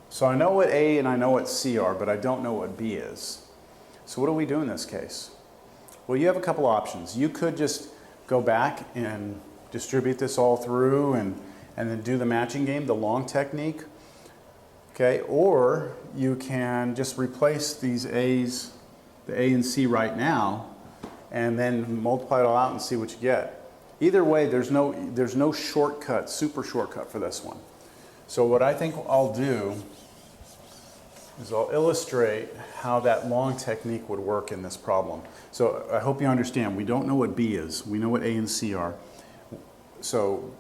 So I know what a and I know what c are, but I don't know what b is. So what do we do in this case? Well, you have a couple options. You could just go back and distribute this all through and then do the matching game, the long technique. Okay, or you can just replace these a's, the a and c right now, and then multiply it all out and see what you get. Either way, there's no shortcut, super shortcut for this one. So what I think I'll do is I'll illustrate how that long technique would work in this problem. So I hope you understand, we don't know what b is. We know what a and c are. So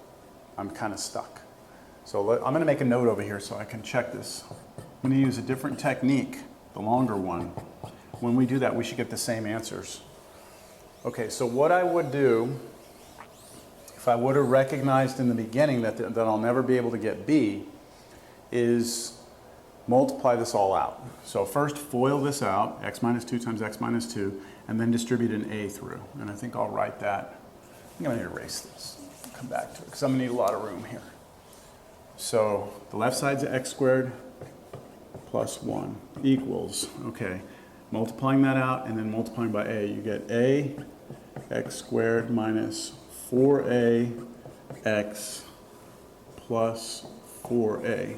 I'm kind of stuck. So I'm going to make a note over here so I can check this. I'm going to use a different technique, the longer one. When we do that, we should get the same answers. Okay, so what I would do, if I would have recognized in the beginning that I'll never be able to get b, is multiply this all out. So first FOIL this out, x minus 2 times x minus 2, and then distribute an a through. And I think I'll write that. I think I'm going to erase this. I'll come back to it because I'm going to need a lot of room here. So the left side's x squared plus 1 equals, okay, multiplying that out and then multiplying by a, you get a x squared minus 4a x plus 4a.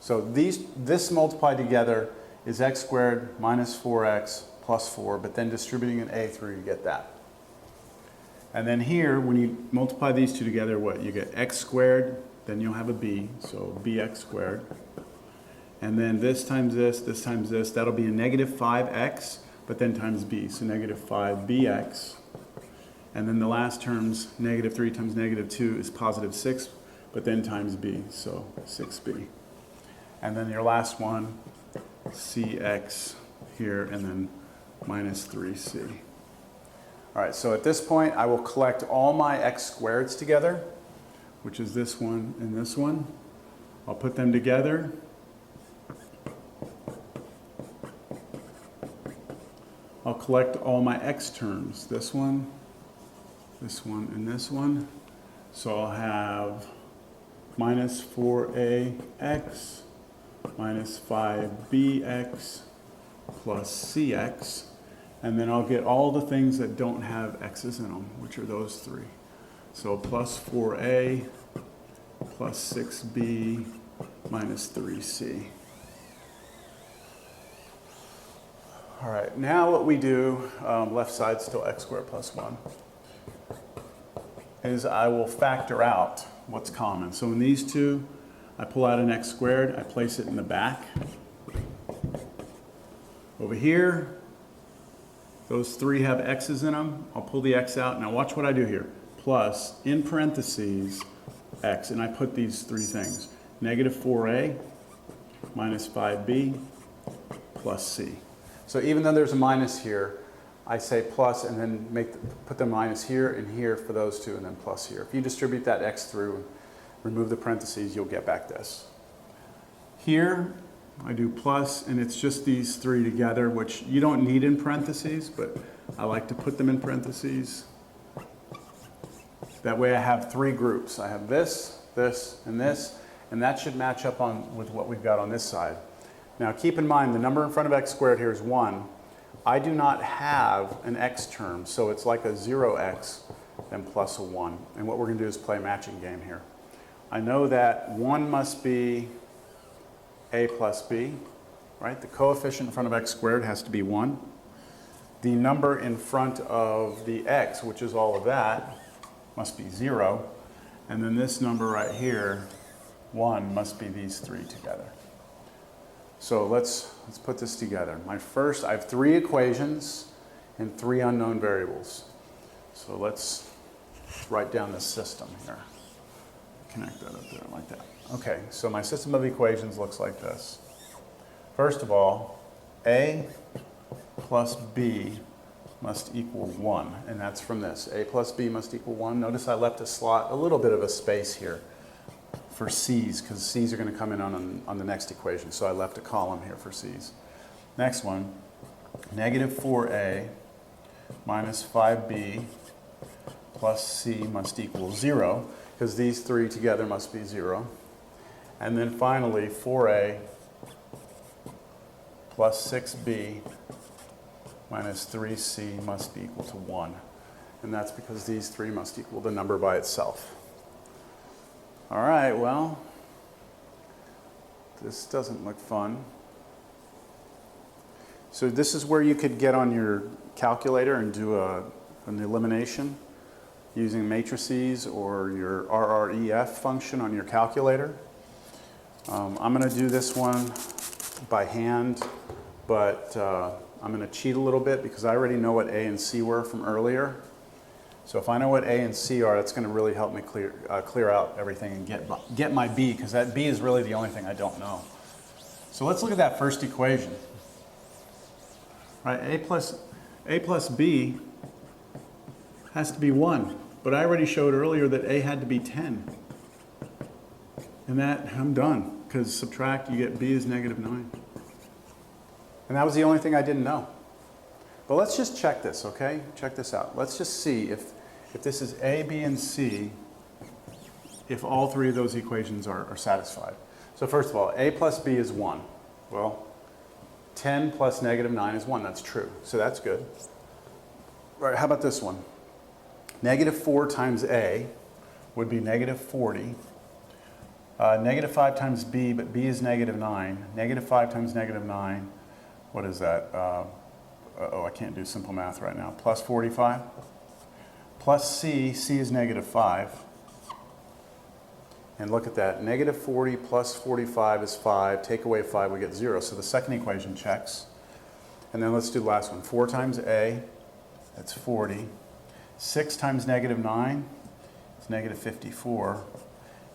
So this multiplied together is x squared minus 4x plus 4, but then distributing an a through, you get that. And then here, when you multiply these two together, what? You get x squared, then you'll have a b, so bx squared. And then this times this times this, that'll be a negative 5x, but then times b, so negative 5bx. And then the last term's negative 3 times negative 2 is positive 6, but then times b, so 6b. And then your last one, cx here, and then minus 3c. All right, so at this point, I will collect all my x squareds together, which is this one and this one. I'll put them together. I'll collect all my x terms, this one, and this one. So I'll have minus 4ax minus 5bx plus cx. And then I'll get all the things that don't have x's in them, which are those three. So plus 4a plus 6b minus 3c. All right, now what we do, left side still x squared plus 1, is I will factor out what's common. So in these two, I pull out an x squared, I place it in the back. Over here, those three have x's in them. I'll pull the x out. Now watch what I do here. Plus, in parentheses, x. And I put these three things. Negative 4a minus 5b plus c. So even though there's a minus here, I say plus and then put the minus here and here for those two and then plus here. If you distribute that x through and remove the parentheses, you'll get back this. Here, I do plus, and it's just these three together, which you don't need in parentheses, but I like to put them in parentheses. That way I have three groups. I have this, this, and this, and that should match up with what we've got on this side. Now keep in mind, the number in front of x squared here is 1. I do not have an x term, so it's like a 0x, then plus a 1. And what we're going to do is play a matching game here. I know that 1 must be a plus b, right? The coefficient in front of x squared has to be 1. The number in front of the x, which is all of that, must be 0. And then this number right here, 1, must be these three together. So let's put this together. I have three equations and three unknown variables. So let's write down the system here. Connect that up there like that. Okay, so my system of equations looks like this. First of all, a plus b must equal 1, and that's from this. A plus b must equal 1. Notice I left a little bit of a space here for c's, because c's are going to come in on the next equation, so I left a column here for c's. Next one, negative 4a minus 5b plus c must equal 0, because these three together must be 0. And then finally, 4a plus 6b minus 3c must be equal to 1. And that's because these three must equal the number by itself. All right, well, this doesn't look fun. So this is where you could get on your calculator and do an elimination using matrices or your RREF function on your calculator. I'm going to do this one by hand, but I'm going to cheat a little bit because I already know what A and C were from earlier. So if I know what A and C are, that's going to really help me clear out everything and get my B, because that B is really the only thing I don't know. So let's look at that first equation. Right, A plus B has to be 1, but I already showed earlier that A had to be 10. And that, I'm done, because subtract, you get B is negative 9. And that was the only thing I didn't know. But let's just check this, okay? Check this out. Let's just see if this is A, B, and C, if all three of those equations are satisfied. So first of all, A plus B is 1. Well, 10 plus negative 9 is 1. That's true. So that's good. Right, how about this one? Negative 4 times A would be negative 40. Negative 5 times B, but B is negative 9. Negative 5 times negative 9, what is that? Oh, I can't do simple math right now. Plus 45. Plus C, C is negative 5. And look at that. Negative 40 plus 45 is 5. Take away 5, we get 0. So the second equation checks. And then let's do the last one. 4 times A, that's 40. 6 times negative 9 is negative 54.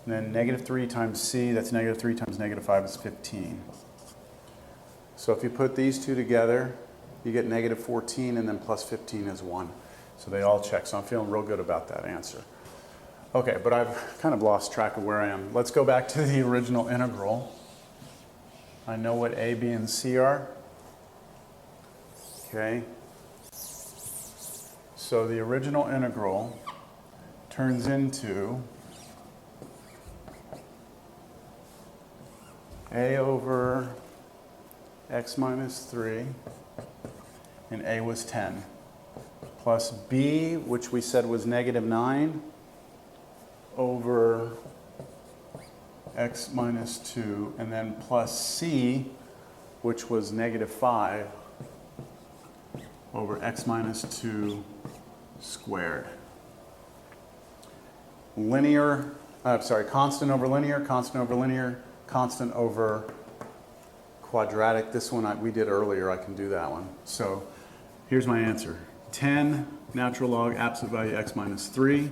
And then negative 3 times C, that's negative 3 times negative 5 is 15. So if you put these two together, you get negative 14, and then plus 15 is 1. So they all check. So I'm feeling real good about that answer. Okay, but I've kind of lost track of where I am. Let's go back to the original integral. I know what A, B, and C are. Okay. So the original integral turns into a over x minus 3, and a was 10, plus b, which we said was negative 9, over x minus 2, and then plus c, which was negative 5, over x minus 2 squared. Constant over linear, constant over linear, constant over quadratic. This one we did earlier, I can do that one. So here's my answer. 10 natural log absolute value x minus 3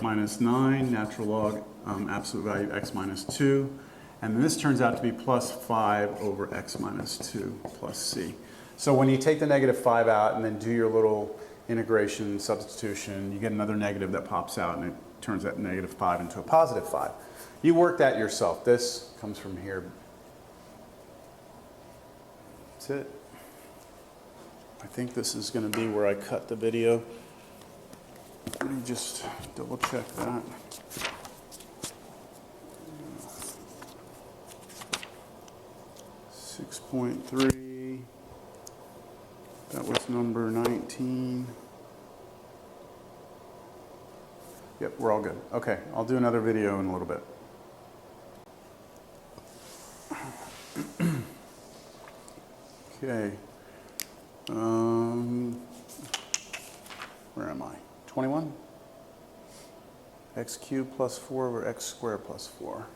minus 9 natural log absolute value x minus 2. And this turns out to be plus 5 over x minus 2 plus c. So when you take the negative 5 out and then do your little integration substitution, you get another negative that pops out, and it turns that negative 5 into a positive 5. You work that yourself. This comes from here. That's it. I think this is going to be where I cut the video. Let me just double check that. .3. That was number 19. Yep, we're all good. Okay, I'll do another video in a little bit. Okay. Where am I? 21? X cubed plus 4 over x squared plus 4.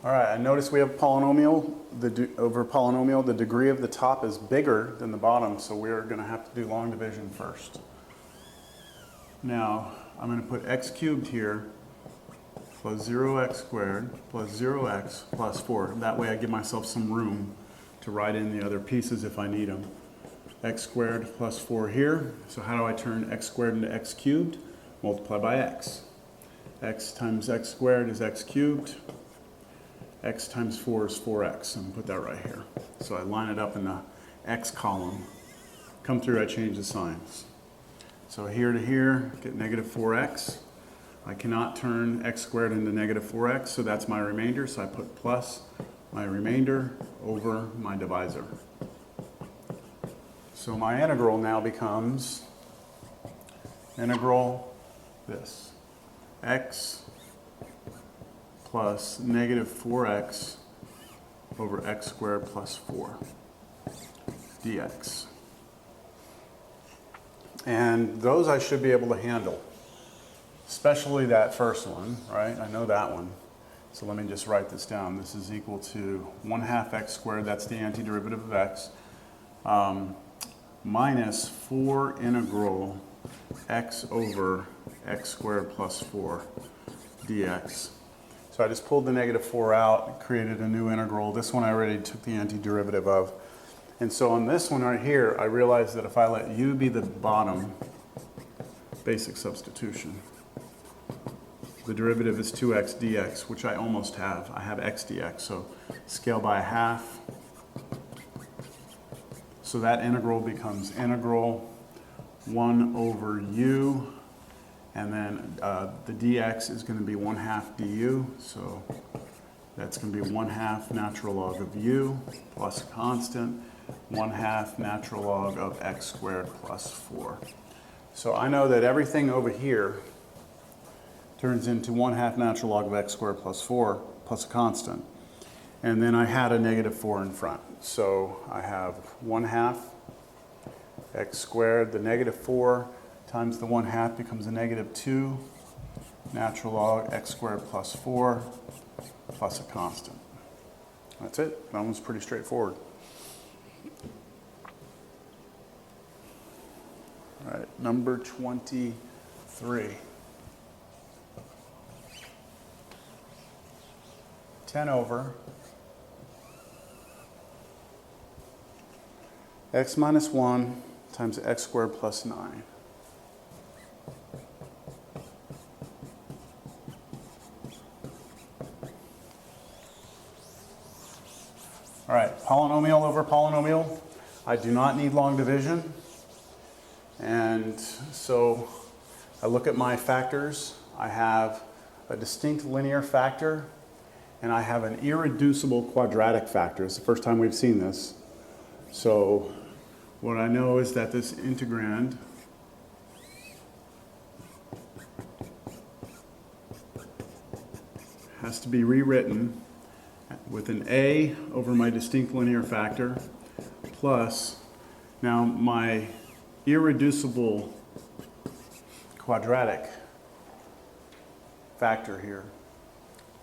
All right, I notice we have polynomial. Over polynomial, the degree of the top is bigger than the bottom, so we're going to have to do long division first. Now, I'm going to put x cubed here plus 0x squared plus 0x plus 4. That way I give myself some room to write in the other pieces if I need them. X squared plus 4 here. So how do I turn x squared into x cubed? Multiply by x. X times x squared is x cubed. X times 4 is 4x. I'm going to put that right here. So I line it up in the x column. Come through, I change the signs. So here to here, get negative 4x. I cannot turn x squared into negative 4x, so that's my remainder. So I put plus my remainder over my divisor. So my integral now becomes integral this. X plus negative 4x over x squared plus 4 dx. And those I should be able to handle, especially that first one, right? I know that one. So let me just write this down. This is equal to 1/2 x squared, that's the antiderivative of x, minus 4 integral x over x squared plus 4 dx. So I just pulled the negative 4 out, created a new integral. This one I already took the antiderivative of. And so on this one right here, I realized that if I let u be the bottom, basic substitution, the derivative is 2x dx, which I almost have. I have x dx, so scale by 1/2. So that integral becomes integral 1 over u, and then the dx is going to be 1/2 du, so that's going to be 1/2 natural log of u plus a constant, 1/2 natural log of x squared plus 4. So I know that everything over here turns into 1/2 natural log of x squared plus 4 plus a constant. And then I had a negative 4 in front. So I have 1/2 x squared, the negative 4 times the 1/2 becomes a negative 2 natural log x squared plus 4 plus a constant. That's it. That one's pretty straightforward. All right, number 23. 10 over x minus 1 times x squared plus 9. All right, polynomial over polynomial. I do not need long division. And so I look at my factors. I have a distinct linear factor, and I have an irreducible quadratic factor. It's the first time we've seen this. So what I know is that this integrand has to be rewritten with an a over my distinct linear factor plus, now my irreducible quadratic factor here.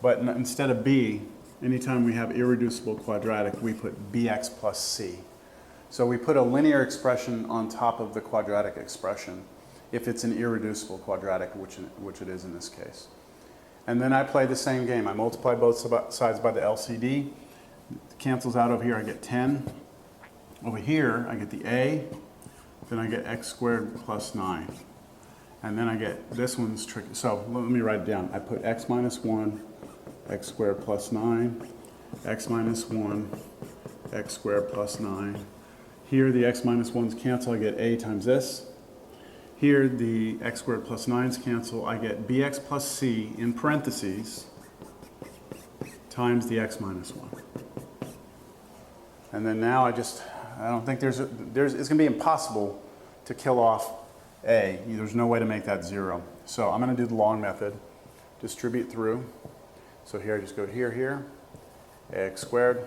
But instead of b, anytime we have irreducible quadratic, we put bx plus c. So we put a linear expression on top of the quadratic expression if it's an irreducible quadratic, which it is in this case. And then I play the same game. I multiply both sides by the LCD. It cancels out over here, I get 10. Over here, I get the a. Then I get x squared plus 9. And then I get, this one's tricky. So let me write it down. I put x minus 1, x squared plus 9, x minus 1, x squared plus 9. Here the x minus 1's cancel, I get a times this. Here the x squared plus 9's cancel, I get bx plus c in parentheses times the x minus 1. And then now I don't think it's going to be impossible to kill off a. There's no way to make that 0. So I'm going to do the long method, distribute through. So here I just go here, ax squared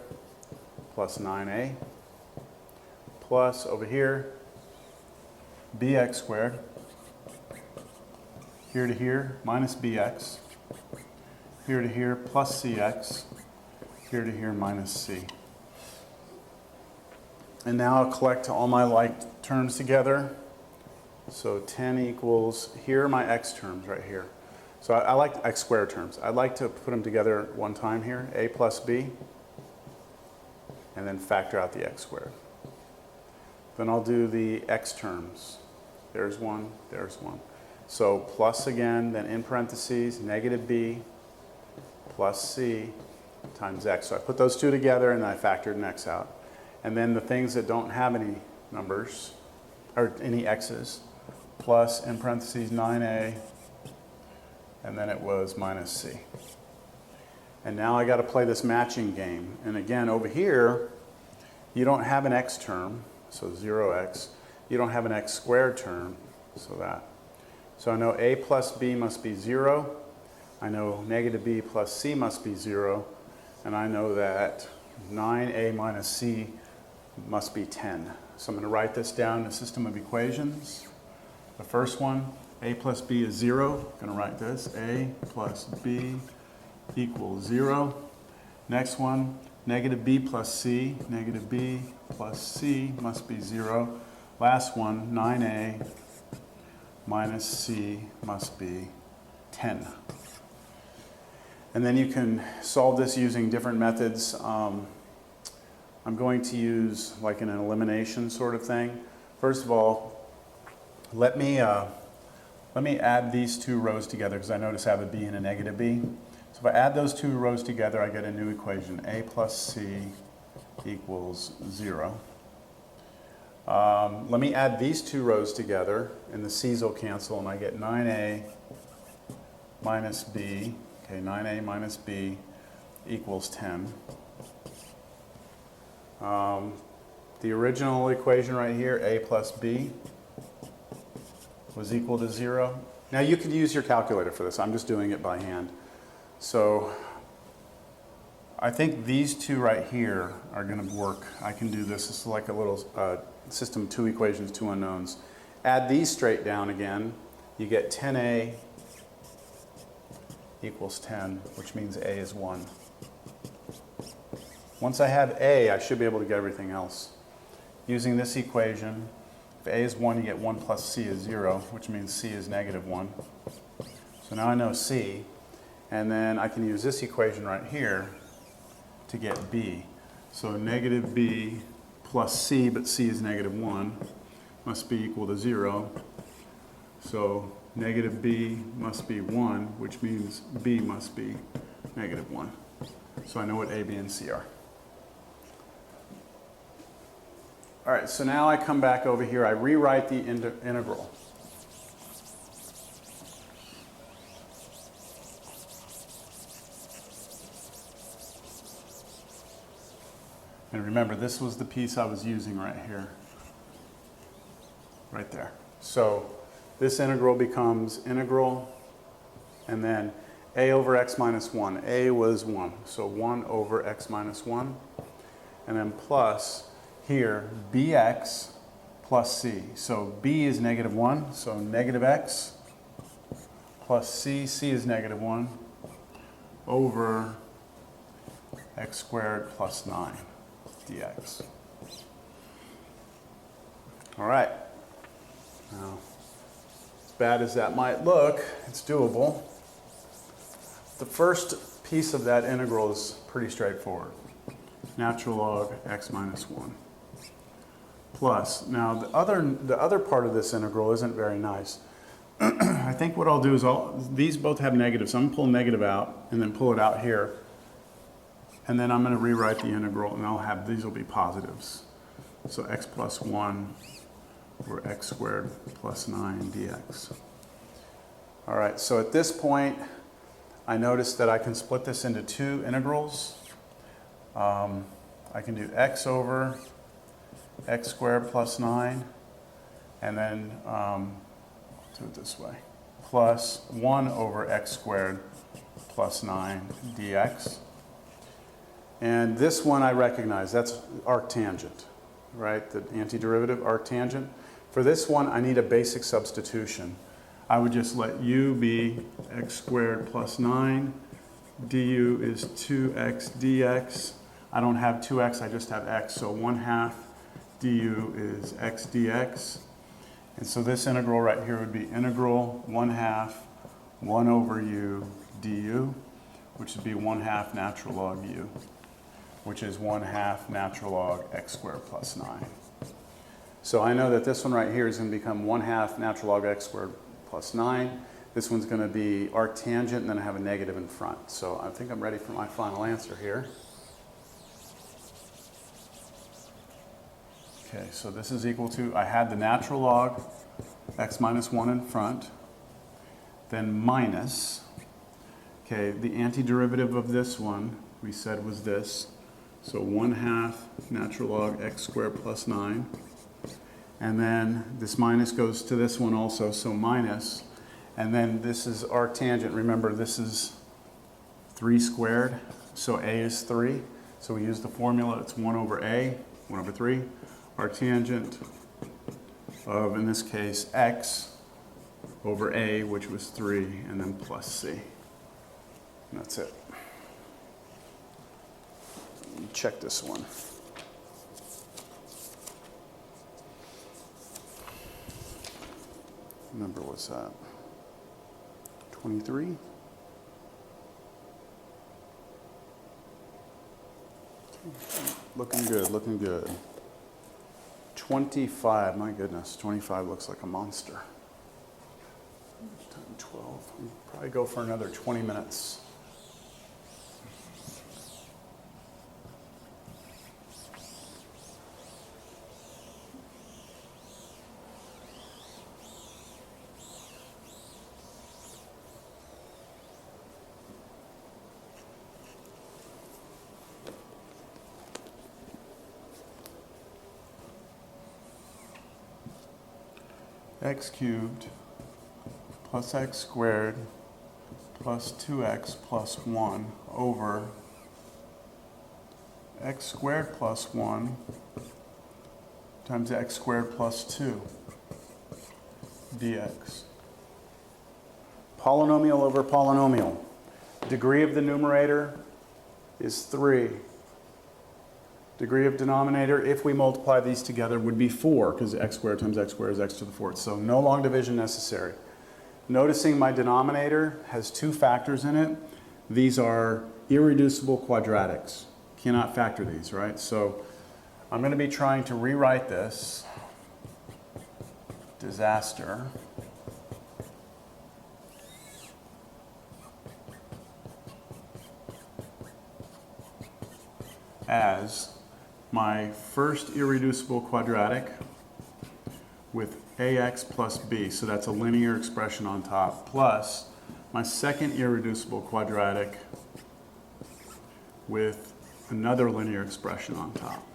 plus 9a plus over here, bx squared, here to here, minus bx, here to here, plus cx, here to here, minus c. And now I'll collect all my like terms together. So 10 equals, here are my x terms right here. So I like x squared terms. I'd like to put them together one time here, a plus b, and then factor out the x squared. Then I'll do the x terms. There's one, there's one. So plus again, then in parentheses, negative b plus c times x. So I put those two together and I factored an x out. And then the things that don't have any numbers, or any x's, plus in parentheses 9a, and then it was minus c. And now I got to play this matching game. And again, over here, you don't have an x term, so 0x. You don't have an x squared term, so that. So I know a plus b must be 0. I know negative b plus c must be 0. And I know that 9a minus c must be 10. So I'm going to write this down in a system of equations. The first one, a plus b is 0. I'm going to write this, a plus b equals 0. Next one, negative b plus c, negative b plus c must be 0. Last one, 9a minus c must be 10. And then you can solve this using different methods. I'm going to use like an elimination sort of thing. First of all, let me add these two rows together because I notice I have a b and a negative b. So if I add those two rows together, I get a new equation. A plus c equals 0. Let me add these two rows together, and the c's will cancel, and I get 9a minus b. Okay, 9a minus b equals 10. The original equation right here, a plus b, was equal to 0. Now you could use your calculator for this. I'm just doing it by hand. So I think these two right here are going to work. I can do this. This is like a little system, 2 equations, 2 unknowns. Add these straight down again. You get 10a equals 10, which means a is 1. Once I have a, I should be able to get everything else. Using this equation, if a is 1, you get 1 plus c is 0, which means c is negative 1. So now I know c, and then I can use this equation right here to get b. So negative b plus c, but c is negative 1, must be equal to 0. So negative b must be 1, which means b must be negative 1. So I know what a, b, and c are. All right, so now I come back over here. I rewrite the integral. And remember, this was the piece I was using right here. Right there. So this integral becomes integral, and then a over x minus 1. A was 1, so 1 over x minus 1. And then plus, here, bx plus c. So b is negative 1, so negative x plus c. C is negative 1 over x squared plus 9 dx. All right. Now, as bad as that might look, it's doable. The first piece of that integral is pretty straightforward. Natural log x minus 1 plus. Now, the other part of this integral isn't very nice. I think what I'll do is these both have negatives. So I'm going to pull negative out and then pull it out here. And then I'm going to rewrite the integral, and I'll have, these will be positives. So x plus 1 over x squared plus 9 dx. All right, so at this point, I notice that I can split this into two integrals. I can do x over x squared plus 9, and then do it this way, plus 1 over x squared plus 9 dx. And this one I recognize, that's arctangent, right? The antiderivative arctangent. For this one, I need a basic substitution. I would just let u be x squared plus 9. du is 2x dx. I don't have 2x, I just have x, so 1/2 du is x dx. And so this integral right here would be integral 1/2 1 over u du, which would be 1/2 natural log u, which is 1/2 natural log x squared plus 9. So I know that this one right here is going to become 1/2 natural log x squared plus 9. This one's going to be arctangent, and then I have a negative in front. So I think I'm ready for my final answer here. Okay, so this is equal to, I had the natural log x minus 1 in front, then minus, okay, the antiderivative of this one we said was this, so 1/2 natural log x squared plus 9. And then this minus goes to this one also, so minus. And then this is arctangent. Remember, this is 3 squared, so a is 3. So we use the formula, it's 1 over a, 1 over 3. Arctangent of, in this case, x over a, which was 3, and then plus c. And that's it. Let me check this one. Number what's that? 23? Looking good, looking good. 25, my goodness, 25 looks like a monster. 10, 12, we'll probably go for another 20 minutes. X cubed plus x squared plus 2x plus 1 over x squared plus 1 times x squared plus 2 dx. Polynomial over polynomial. Degree of the numerator is 3. Degree of denominator, if we multiply these together, would be 4, because x squared times x squared is x to the 4th. So no long division necessary. Noticing my denominator has 2 factors in it. These are irreducible quadratics. Cannot factor these, right? So I'm going to be trying to rewrite this. Disaster. As my first irreducible quadratic with ax plus b, so that's a linear expression on top, plus my second irreducible quadratic with another linear expression on top.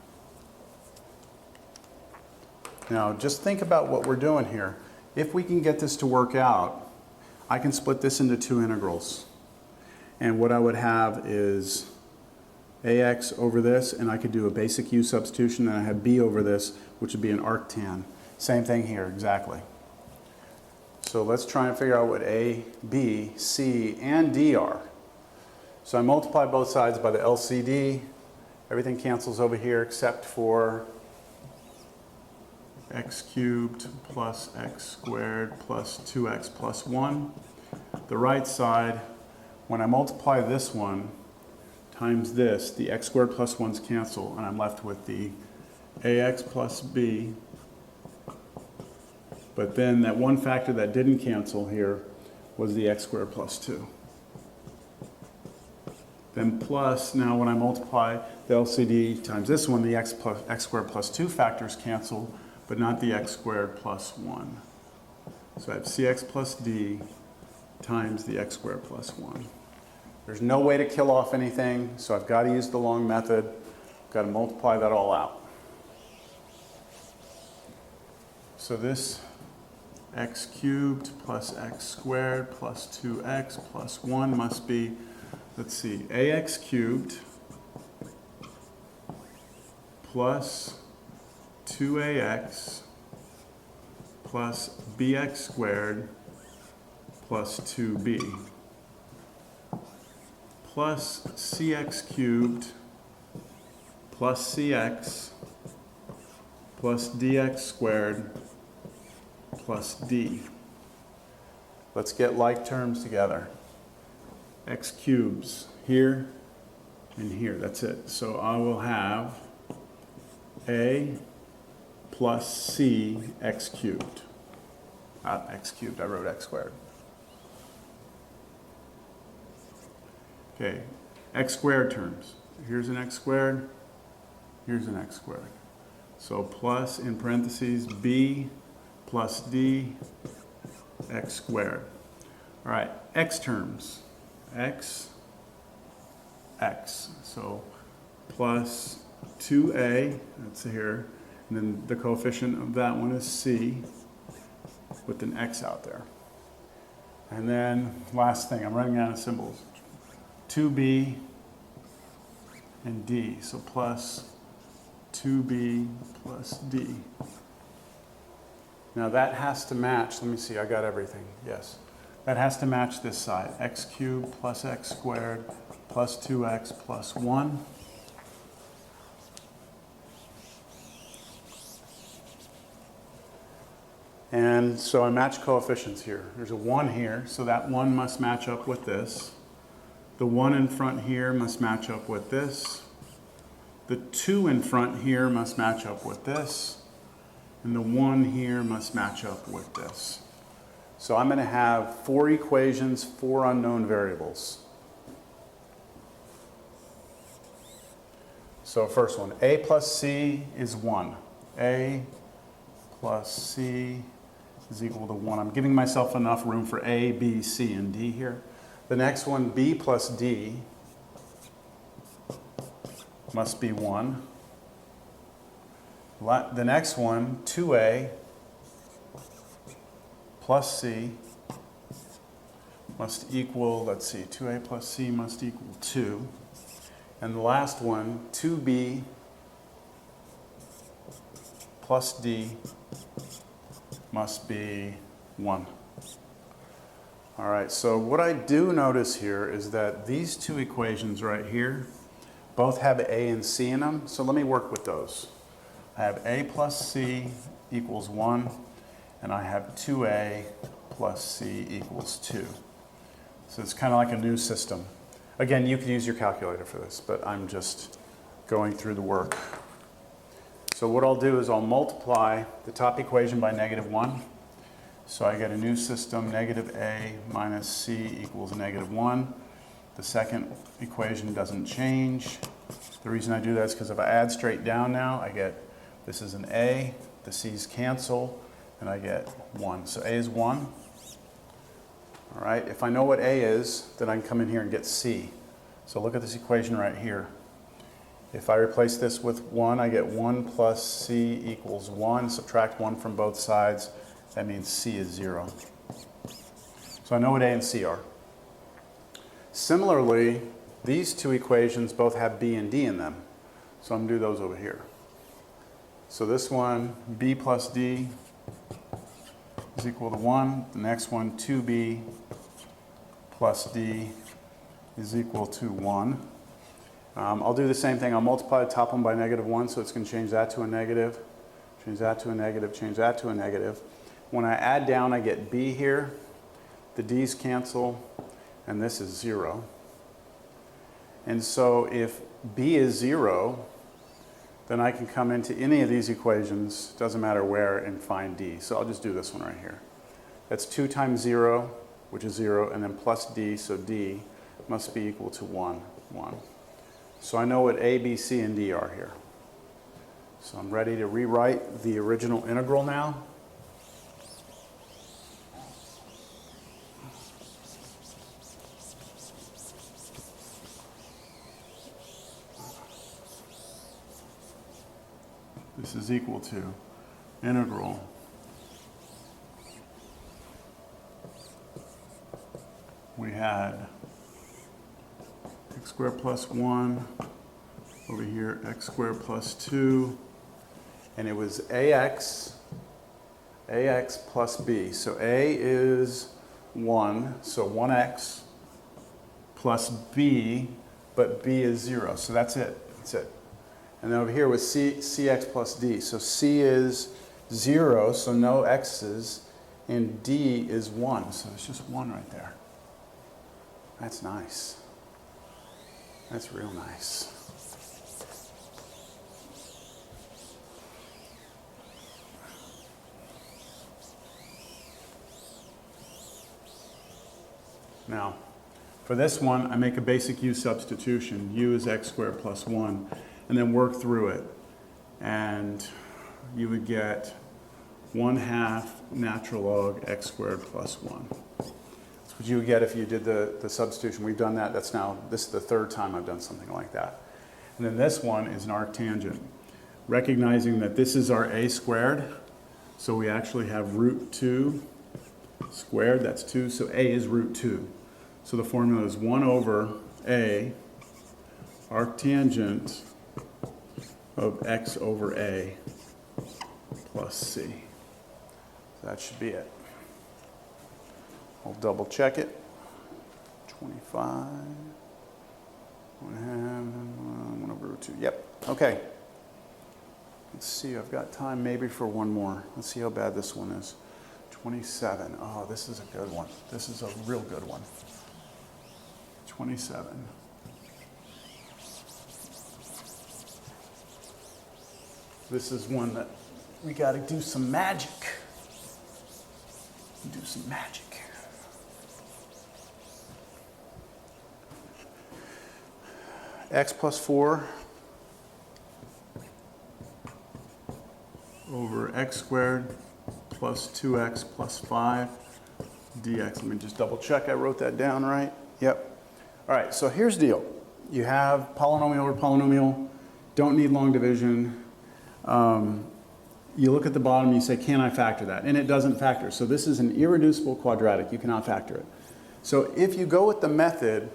Now, just think about what we're doing here. If we can get this to work out, I can split this into two integrals. And what I would have is ax over this, and I could do a basic u substitution, and I have b over this, which would be an arctan. Same thing here, exactly. So let's try and figure out what a, b, c, and d are. So I multiply both sides by the LCD. Everything cancels over here except for x cubed plus x squared plus 2x plus 1. The right side, when I multiply this one times this, the x squared plus 1's cancel, and I'm left with the ax plus b. But then that one factor that didn't cancel here was the x squared plus 2. Then plus, now when I multiply the LCD times this one, the x squared plus 2 factors cancel, but not the x squared plus 1. So I have cx plus d times the x squared plus 1. There's no way to kill off anything, so I've got to use the long method. I've got to multiply that all out. So this x cubed plus x squared plus 2x plus 1 must be, let's see, ax cubed plus 2ax plus bx squared plus 2b plus cx cubed plus cx plus dx squared plus d. Let's get like terms together. X cubes here and here, that's it. So I will have a plus c x cubed. Not x cubed, I wrote x squared. Okay, x squared terms. Here's an x squared, here's an x squared. So plus, in parentheses, b plus d x squared. All right, x terms. X, x. So plus 2a, that's here, and then the coefficient of that one is c with an x out there. And then last thing, I'm running out of symbols. 2b and d, so plus 2b plus d. Now that has to match, let me see, I got everything, yes. That has to match this side, x cubed plus x squared plus 2x plus 1. And so I match coefficients here. There's a 1 here, so that 1 must match up with this. The 1 in front here must match up with this. The 2 in front here must match up with this. And the 1 here must match up with this. So I'm going to have 4 equations, 4 unknown variables. So first one, a plus c is 1. A plus c is equal to 1. I'm giving myself enough room for a, b, c, and d here. The next one, b plus d, must be 1. The next one, 2a plus c must equal, let's see, 2a plus c must equal 2. And the last one, 2b plus d must be 1. All right, so what I do notice here is that these two equations right here both have a and c in them, so let me work with those. I have a plus c equals 1, and I have 2a plus c equals 2. So it's kind of like a new system. Again, you could use your calculator for this, but I'm just going through the work. So what I'll do is I'll multiply the top equation by -1. So I get a new system, negative a minus c equals -1. The second equation doesn't change. The reason I do that is because if I add straight down now, I get, this is an A, the C's cancel, and I get 1. So A is 1. All right, if I know what A is, then I can come in here and get C. So look at this equation right here. If I replace this with 1, I get 1 plus C equals 1. Subtract 1 from both sides. That means C is 0. So I know what A and C are. Similarly, these two equations both have B and D in them. So I'm going to do those over here. So this one, B plus D is equal to 1. The next one, 2B plus D is equal to 1. I'll do the same thing. I'll multiply the top one by -1, so it's going to change that to a negative, change that to a negative, change that to a negative. When I add down, I get B here. The D's cancel, and this is 0. And so if B is 0, then I can come into any of these equations, doesn't matter where, and find D. So I'll just do this one right here. That's 2 times 0, which is 0, and then plus D, so D must be equal to 1. So I know what A, B, C, and D are here. So I'm ready to rewrite the original integral now. This is equal to integral we had x squared plus 1 over here, x squared plus 2, and it was ax plus b. So a is 1, so 1x plus b, but b is 0. So that's it. That's it. And then over here was cx plus d. So c is 0, so no x's, and d is 1. So it's just 1 right there. That's nice. That's real nice. Now, for this one, I make a basic u substitution. U is x squared plus 1, and then work through it. And you would get 1/2 natural log x squared plus 1. That's what you would get if you did the substitution. We've done that. This is the third time I've done something like that. And then this one is an arctangent. Recognizing that this is our a squared, so we actually have root 2 squared, that's 2, so a is root 2. So the formula is 1 over a arctangent of x over a plus c. So that should be it. I'll double check it. 25, 1 over root 2. Yep, okay. Let's see, I've got time maybe for one more. Let's see how bad this one is. 27. Oh, this is a good one. This is a real good one. 27. This is one that we got to do some magic. Do some magic. X plus 4 over x squared plus 2x plus 5 dx. Let me just double check I wrote that down right. Yep. All right, so here's the deal. You have polynomial over polynomial, don't need long division. You look at the bottom, you say, can I factor that? And it doesn't factor. So this is an irreducible quadratic. You cannot factor it. So if you go with the method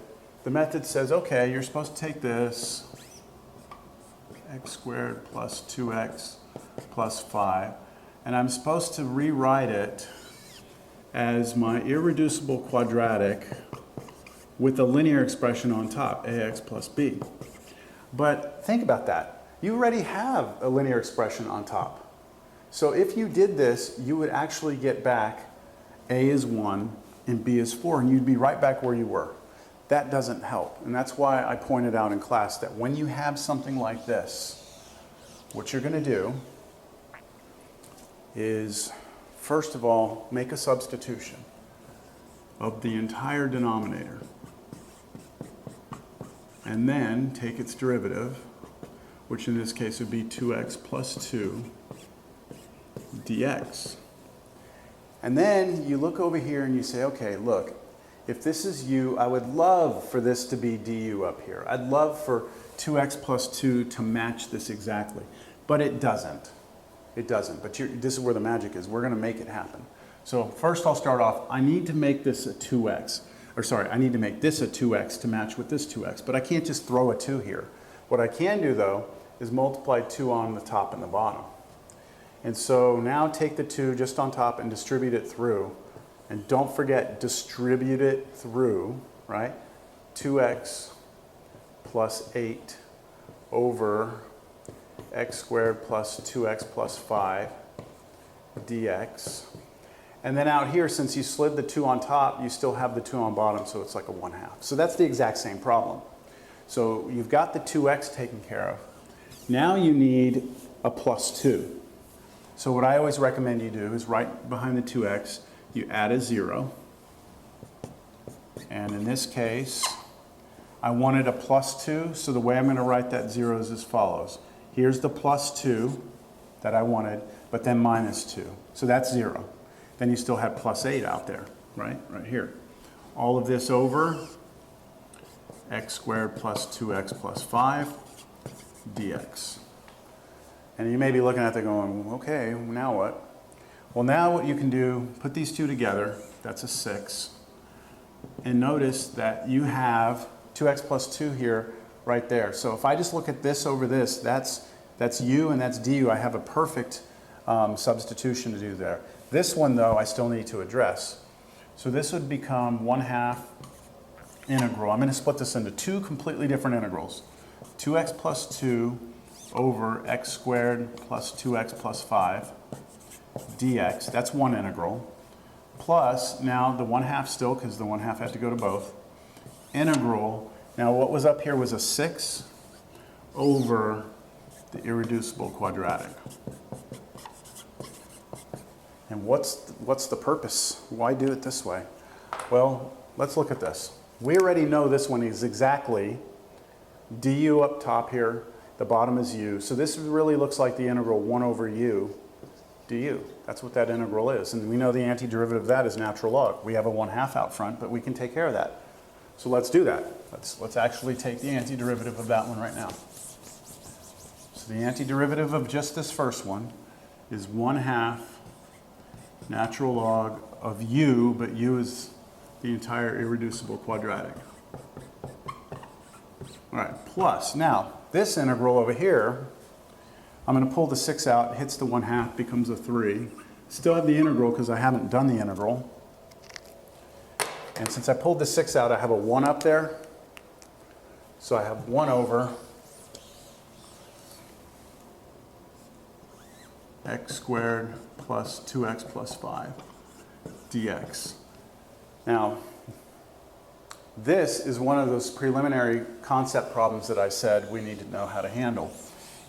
says, okay, you're supposed to take this, x squared plus 2x plus 5, and I'm supposed to rewrite it as my irreducible quadratic with a linear expression on top, ax plus b. But think about that. You already have a linear expression on top. So if you did this, you would actually get back a is 1 and b is 4, and you'd be right back where you were. That doesn't help. And that's why I pointed out in class that when you have something like this, what you're going to do is, first of all, make a substitution of the entire denominator. and then take its derivative, which in this case would be 2x plus 2 dx. And then you look over here and you say, okay, look, if this is u, I would love for this to be du up here. I'd love for 2x plus 2 to match this exactly, but it doesn't. It doesn't, but this is where the magic is. We're going to make it happen. So first I'll start off, I need to make this a 2x, or sorry, I need to make this a 2x to match with this 2x, but I can't just throw a 2 here. What I can do though is multiply 2 on the top and the bottom. And so now take the 2 just on top and distribute it through. And don't forget, distribute it through, right? 2x plus 8 over x squared plus 2x plus 5 dx. And then out here, since you slid the 2 on top, you still have the 2 on bottom, so it's like a 1/2. So that's the exact same problem. So you've got the 2x taken care of. Now you need a plus 2. So what I always recommend you do is right behind the 2x, you add a 0. And in this case, I wanted a plus 2, so the way I'm going to write that 0 is as follows. Here's the plus 2 that I wanted, but then minus 2. So that's 0. Then you still have plus 8 out there, right? Right here. All of this over x squared plus 2x plus 5 dx. And you may be looking at that going, okay, now what? Well, now what you can do, put these two together, that's a 6. And notice that you have 2x plus 2 here, right there. So if I just look at this over this, that's u and that's du. I have a perfect substitution to do there. This one, though, I still need to address. So this would become 1/2 integral. I'm going to split this into two completely different integrals. 2x plus 2 over x squared plus 2x plus 5 dx. That's one integral. Plus, now the 1/2 still, because the 1/2 had to go to both. Integral. Now what was up here was a 6 over the irreducible quadratic. And what's the purpose? Why do it this way? Well, let's look at this. We already know this one is exactly du up top here, the bottom is u. So this really looks like the integral 1 over u du. That's what that integral is. And we know the antiderivative of that is natural log. We have a 1/2 out front, but we can take care of that. So let's do that. Let's actually take the antiderivative of that one right now. So the antiderivative of just this first one is 1/2 natural log of u, but u is the entire irreducible quadratic. All right, plus, now, this integral over here, I'm going to pull the 6 out, it hits the 1/2, becomes a 3. Still have the integral because I haven't done the integral. And since I pulled the 6 out, I have a 1 up there. So I have 1 over x squared plus 2x plus 5 dx. Now, this is one of those preliminary concept problems that I said we need to know how to handle.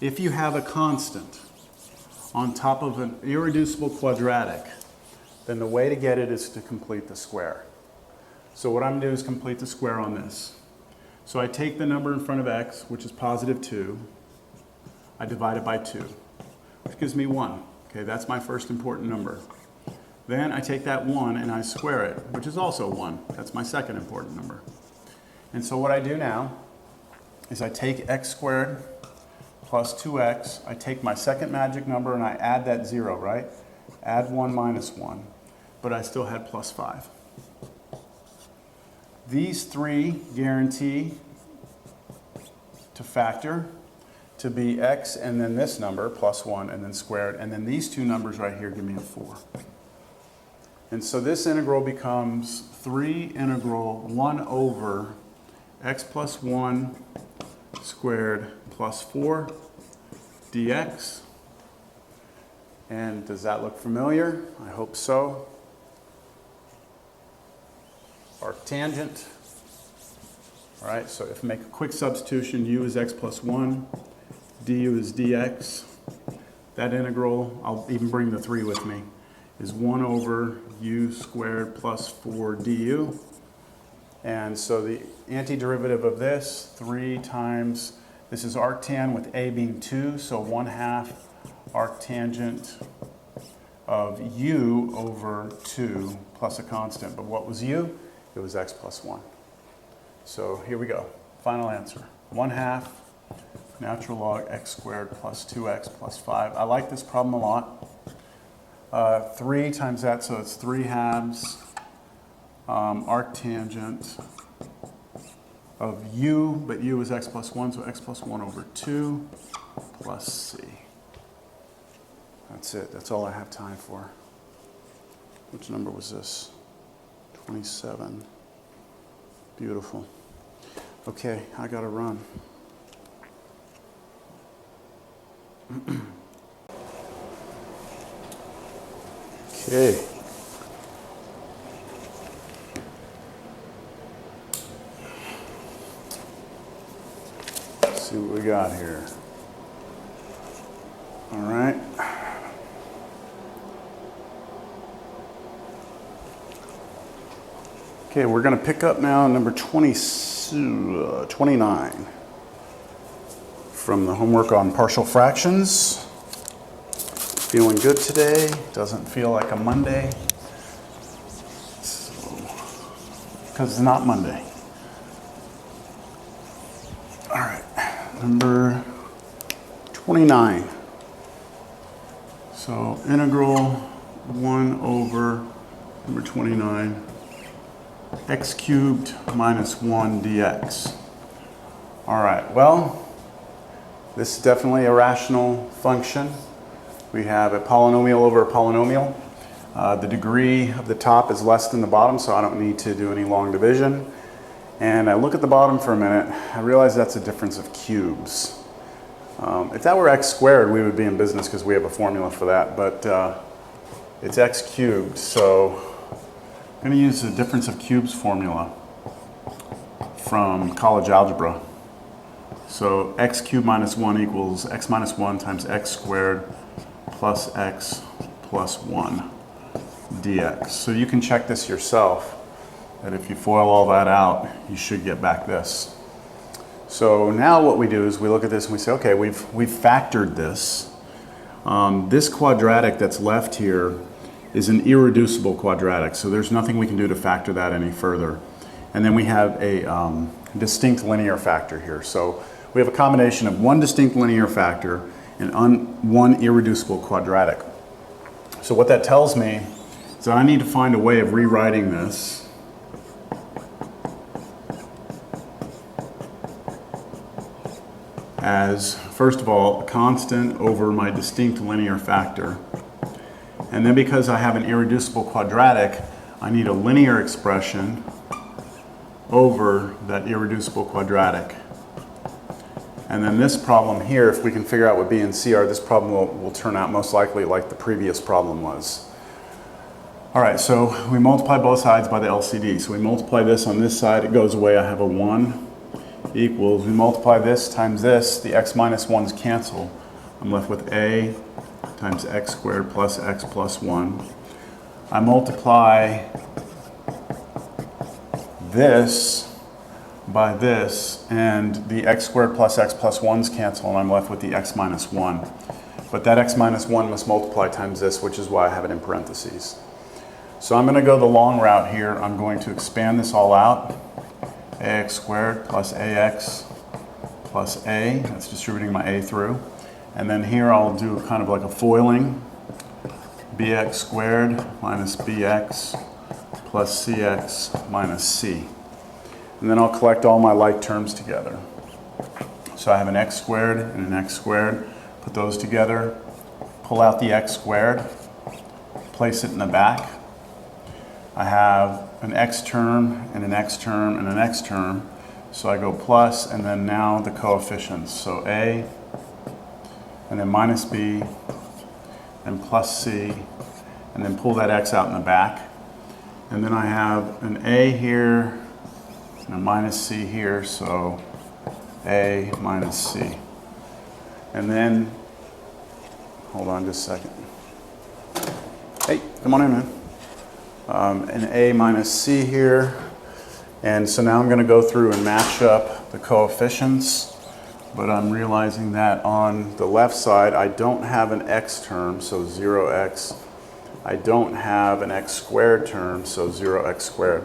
If you have a constant on top of an irreducible quadratic, then the way to get it is to complete the square. So what I'm going to do is complete the square on this. So I take the number in front of x, which is positive 2. I divide it by 2, which gives me 1. Okay, that's my first important number. Then I take that 1 and I square it, which is also 1. That's my second important number. And so what I do now is I take x squared plus 2x. I take my second magic number and I add that 0, right? Add 1 minus 1. But I still had plus 5. These three guarantee to factor to be x and then this number, plus 1, and then squared. And then these two numbers right here give me a 4. And so this integral becomes 3 integral 1 over x plus 1 squared plus 4 dx. And does that look familiar? I hope so. Arctangent. All right, so if I make a quick substitution, u is x plus 1, du is dx. That integral, I'll even bring the 3 with me, is 1 over u squared plus 4 du. And so the antiderivative of this, 3 times, this is arctan with a being 2, so 1/2 arctangent of u over 2 plus a constant. But what was u? It was x plus 1. So here we go. Final answer. 1/2 natural log x squared plus 2x plus 5. I like this problem a lot. 3 times that, so it's 3/2 arctangent of u, but u is x plus 1, so x plus 1 over 2 plus c. That's it. That's all I have time for. Which number was this? 27. Beautiful. Okay, I gotta run. Okay. Let's see what we got here. All right. Okay, we're going to pick up now number 29 from the homework on partial fractions. Feeling good today. Doesn't feel like a Monday. Because it's not Monday. All right, number 29. So integral 1 over number 29. X cubed minus 1 dx. All right, well, this is definitely a rational function. We have a polynomial over a polynomial. The degree of the top is less than the bottom, so I don't need to do any long division. And I look at the bottom for a minute, I realize that's a difference of cubes. If that were x squared, we would be in business because we have a formula for that, but it's x cubed, so I'm going to use the difference of cubes formula from college algebra. So x cubed minus 1 equals x minus 1 times x squared plus x plus 1 dx. So you can check this yourself, that if you FOIL all that out, you should get back this. So now what we do is we look at this and we say, okay, we've factored this. This quadratic that's left here is an irreducible quadratic, so there's nothing we can do to factor that any further. And then we have a distinct linear factor here. So we have a combination of one distinct linear factor and one irreducible quadratic. So what that tells me is that I need to find a way of rewriting this as, first of all, a constant over my distinct linear factor. And then because I have an irreducible quadratic, I need a linear expression over that irreducible quadratic. And then this problem here, if we can figure out what B and C are, this problem will turn out most likely like the previous problem was. All right, so we multiply both sides by the LCD. So we multiply this on this side, it goes away, I have a 1 equals, we multiply this times this, the x minus 1's cancel. I'm left with a times x squared plus x plus 1. I multiply this by this, and the x squared plus x plus 1's cancel, and I'm left with the x minus 1. But that x minus 1 must multiply times this, which is why I have it in parentheses. So I'm going to go the long route here. I'm going to expand this all out. Ax squared plus ax plus a, that's distributing my a through. And then here I'll do kind of like a foiling. Bx squared minus bx plus cx minus c. And then I'll collect all my like terms together. So I have an x squared and an x squared. Put those together. Pull out the x squared. Place it in the back. I have an x term and an x term and an x term. So I go plus, and then now the coefficients. So a, and then minus b, and plus c, and then pull that x out in the back. And then I have an a here, and a minus c here, so a minus c. And then, hold on just a second. Hey, come on in, man. An a minus c here, And so now I'm going to go through and match up the coefficients, but I'm realizing that on the left side I don't have an x term, so 0x. I don't have an x squared term, so 0x squared.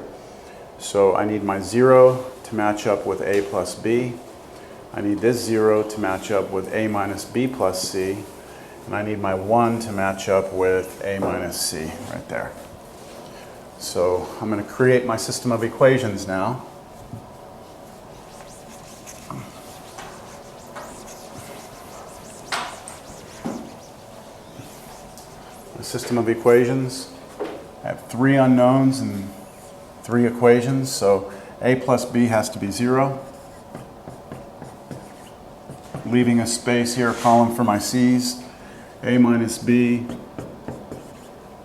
So I need my 0 to match up with a plus b. I need this 0 to match up with a minus b plus c. And I need my 1 to match up with a minus c right there. So I'm going to create my system of equations now. The system of equations, I have 3 unknowns and 3 equations, so a plus b has to be 0. Leaving a space here, a column for my c's. A minus b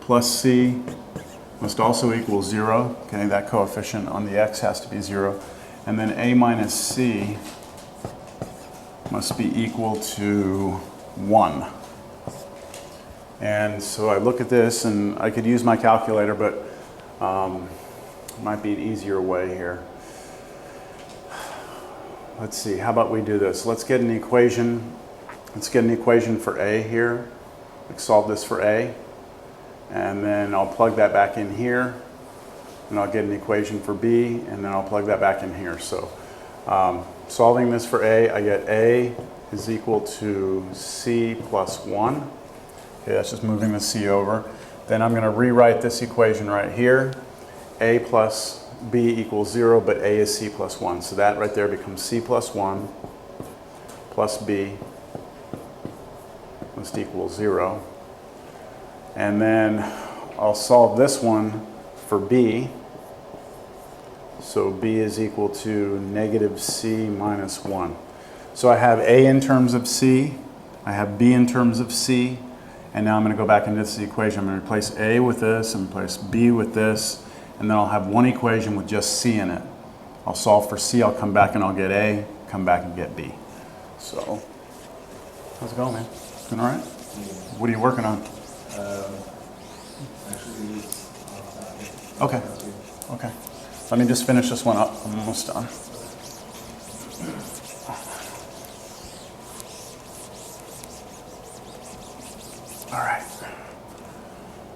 plus c must also equal 0. Okay, that coefficient on the x has to be 0. And then a minus c must be equal to 1. And so I look at this, and I could use my calculator, but might be an easier way here. Let's see, how about we do this? Let's get an equation. Let's get an equation for a here. Let's solve this for a. And then I'll plug that back in here. And I'll get an equation for b, and then I'll plug that back in here. So solving this for a, I get a is equal to c plus 1. Okay, that's just moving the c over. Then I'm going to rewrite this equation right here. A plus b equals 0, but a is c plus 1. So that right there becomes c plus 1 plus b must equal 0. And then I'll solve this one for b. So b is equal to negative c minus 1. So I have a in terms of c, I have b in terms of c, and now I'm going to go back into this equation. I'm going to replace a with this, and replace b with this, and then I'll have one equation with just c in it. I'll solve for c, I'll come back and I'll get a, come back and get b. So, how's it going, man? Doing all right? What are you working on? Okay. Okay. Let me just finish this one up. I'm almost done.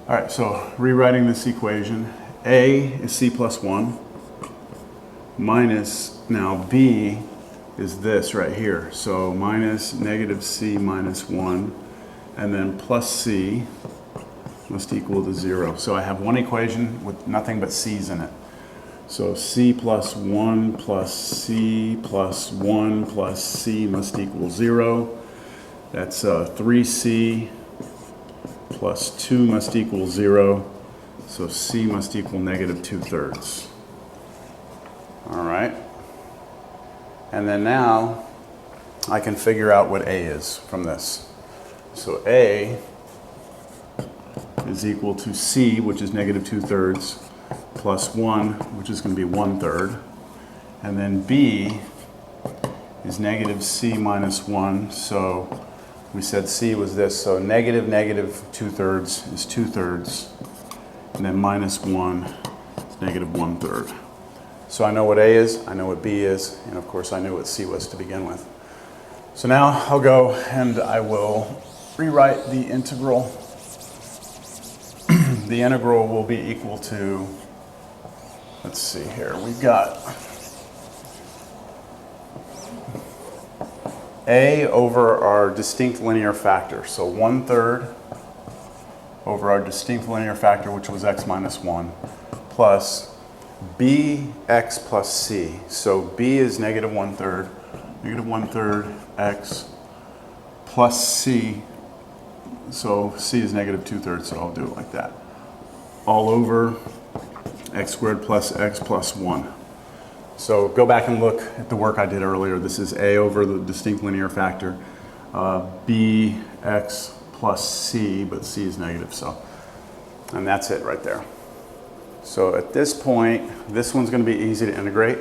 All right, so rewriting this equation, a is c plus 1 minus, now b is this right here. So minus negative c minus 1, and then plus c must equal to 0. So I have one equation with nothing but c's in it. So c plus 1 plus c plus 1 plus c must equal 0. That's 3c plus 2 must equal 0. So c must equal negative 2/3. All right. And then now I can figure out what a is from this. So a is equal to c, which is negative 2/3, plus 1, which is going to be 1/3. And then b is negative c minus 1. So we said c was this. So negative 2/3 is 2/3. And then minus 1 is negative 1/3. So I know what a is, I know what b is, and of course I knew what c was to begin with. So now I'll go and I will rewrite the integral. The integral will be equal to, let's see here, we've got a over our distinct linear factor, so 1/3 over our distinct linear factor, which was x minus 1, plus bx plus c. So b is negative 1/3, negative 1/3 x plus c. So c is negative 2/3, so I'll do it like that. All over x squared plus x plus 1. So go back and look at the work I did earlier. This is a over the distinct linear factor, bx plus c, but c is negative, so. And that's it right there. So at this point, this one's going to be easy to integrate.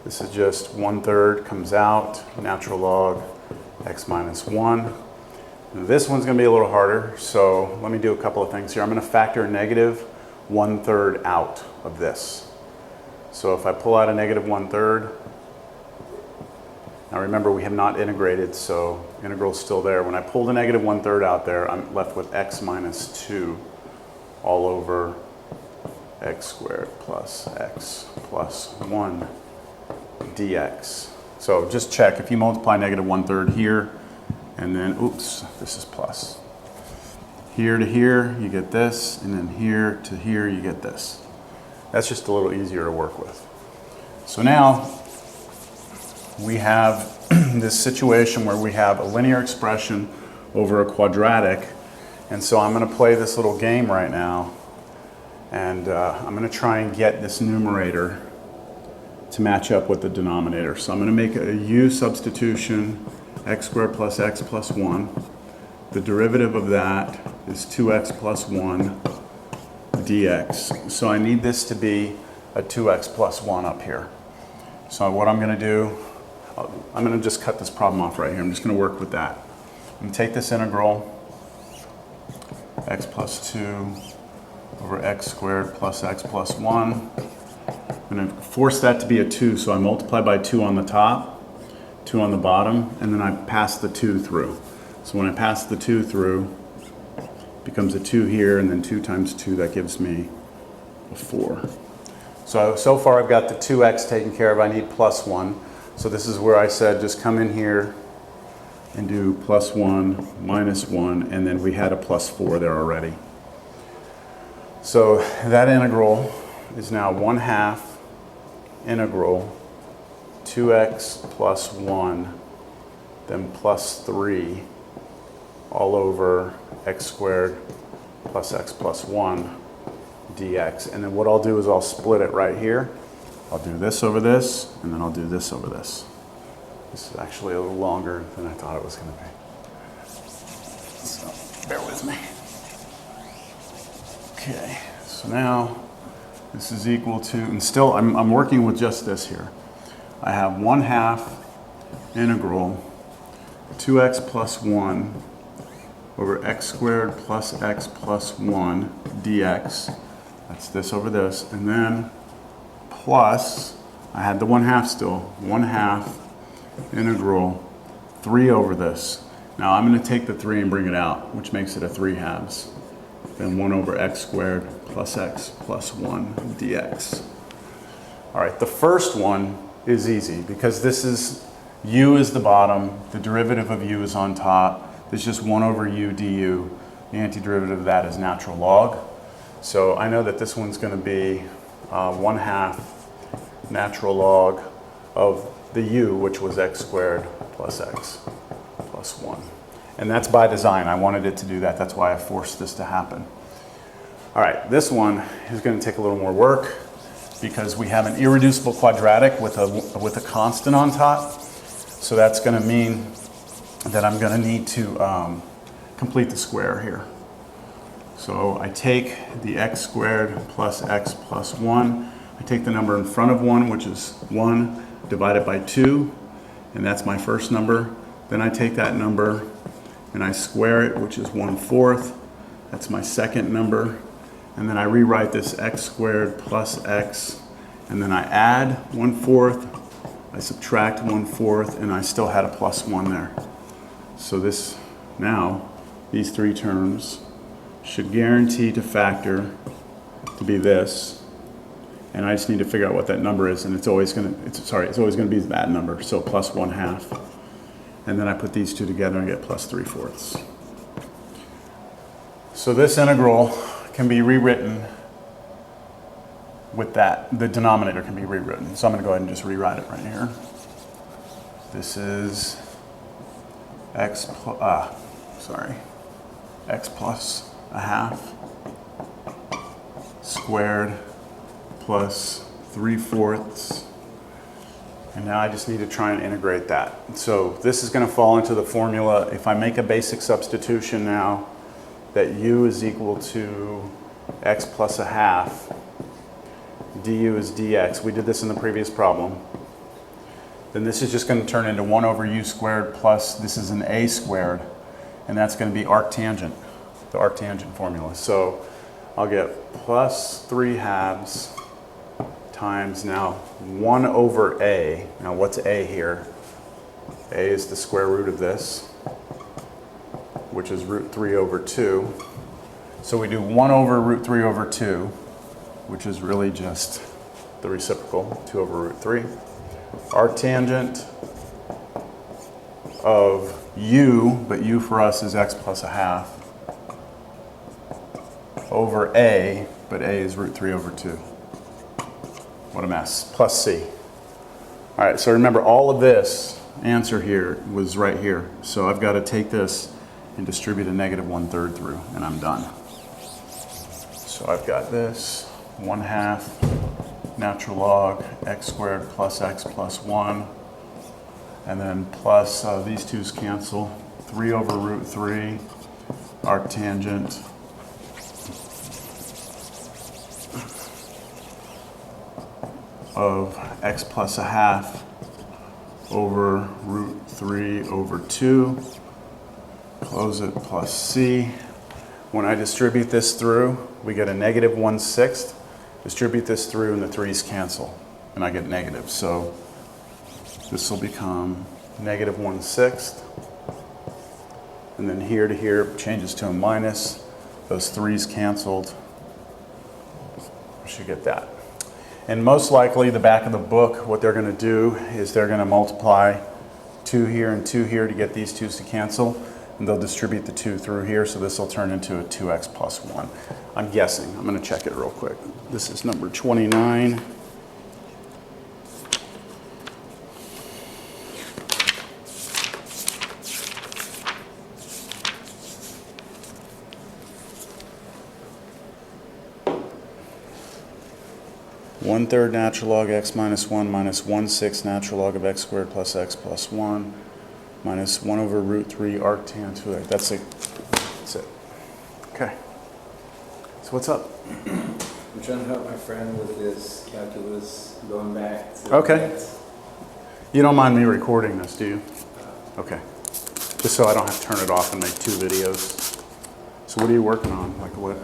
This is just 1/3 comes out, natural log x minus 1. This one's going to be a little harder, so let me do a couple of things here. I'm going to factor negative 1/3 out of this. So if I pull out a negative 1/3, now remember we have not integrated, so integral's still there. When I pull the negative 1/3 out there, I'm left with x minus 2 all over x squared plus x plus 1 dx. So just check, if you multiply negative 1/3 here, and then, oops, this is plus. Here to here, you get this, and then here to here, you get this. That's just a little easier to work with. So now we have this situation where we have a linear expression over a quadratic, and so I'm going to play this little game right now, and I'm going to try and get this numerator to match up with the denominator. So I'm going to make a u substitution, x squared plus x plus 1. The derivative of that is 2x plus 1 dx. So I need this to be a 2x plus 1 up here. So what I'm going to do, I'm going to just cut this problem off right here. I'm just going to work with that. I'm going to take this integral, x plus 2 over x squared plus x plus 1. I'm going to force that to be a 2, so I multiply by 2 on the top, 2 on the bottom, and then I pass the 2 through. So when I pass the 2 through, it becomes a 2 here, and then 2 times 2, that gives me a 4. So far I've got the 2x taken care of. I need plus 1. So this is where I said just come in here and do plus 1, minus 1, and then we had a plus 4 there already. So that integral is now 1/2 integral 2x plus 1, then plus 3 all over x squared plus x plus 1 dx. And then what I'll do is I'll split it right here. I'll do this over this, and then I'll do this over this. This is actually a little longer than I thought it was going to be. So bear with me. Okay, so now this is equal to, and still I'm working with just this here. I have 1/2 integral 2x plus 1 over x squared plus x plus 1 dx. That's this over this. And then plus, I had the 1/2 still, 1/2 integral 3 over this. Now I'm going to take the 3 and bring it out, which makes it a 3/2. Then 1 over x squared plus x plus 1 dx. All right, the first one is easy because this is, u is the bottom, the derivative of u is on top. It's just 1 over u du. The antiderivative of that is natural log. So I know that this one's going to be 1/2 natural log of the u, which was x squared plus x plus 1. And that's by design. I wanted it to do that. That's why I forced this to happen. All right, this one is going to take a little more work because we have an irreducible quadratic with a constant on top. So that's going to mean that I'm going to need to complete the square here. So I take the x squared plus x plus 1. I take the number in front of 1, which is 1, divided by 2, and that's my first number. Then I take that number and I square it, which is 1/4. That's my second number. And then I rewrite this x squared plus x, and then I add 1/4, I subtract 1/4, and I still had a plus 1 there. So this, now, these three terms should guarantee to factor to be this, and I just need to figure out what that number is, and it's always going to be that number, so plus 1/2. And then I put these two together and get plus 3/4. So this integral can be rewritten with that. The denominator can be rewritten. So I'm going to go ahead and just rewrite it right here. This is x plus 1/2 squared plus 3/4. And now I just need to try and integrate that. So this is going to fall into the formula. If I make a basic substitution now, that u is equal to x plus 1/2, du is dx. We did this in the previous problem. Then this is just going to turn into 1 over u squared plus, this is an a squared, and that's going to be arctangent, the arctangent formula. So I'll get plus 3/2 times now 1 over a. Now what's a here? A is the square root of this, which is root 3 over 2. So we do 1 over root 3 over 2, which is really just the reciprocal, 2 over root 3. Arctangent of u, but u for us is x plus a half, over a, but a is root 3 over 2. What a mess. Plus c. All right, so remember all of this answer here was right here. So I've got to take this and distribute a negative 1/3 through, and I'm done. So I've got this 1/2 natural log x squared plus x plus 1, and then plus these twos cancel, 3 over root 3 arctangent of x plus a half over root 3 over 2, close it, plus c. When I distribute this through, we get a negative 1/6. Distribute this through and the 3's cancel, and I get negative. So this will become negative 1/6. And then here to here changes to a minus. Those 3's canceled. We should get that. And most likely the back of the book, what they're going to do is they're going to multiply 2 here and 2 here to get these 2's to cancel. And they'll distribute the 2 through here, so this will turn into a 2x plus 1. I'm guessing. I'm going to check it real quick. This is number 29. One-third natural log x minus 1 minus 1/6 natural log of x squared plus x plus 1 minus 1 over root 3 arctangent. That's it. That's it. Okay. So what's up? I'm trying to help my friend with his calculus going back to Okay. You don't mind me recording this, do you? Okay. Just so I don't have to turn it off and make 2 videos. So what are you working on? Like what?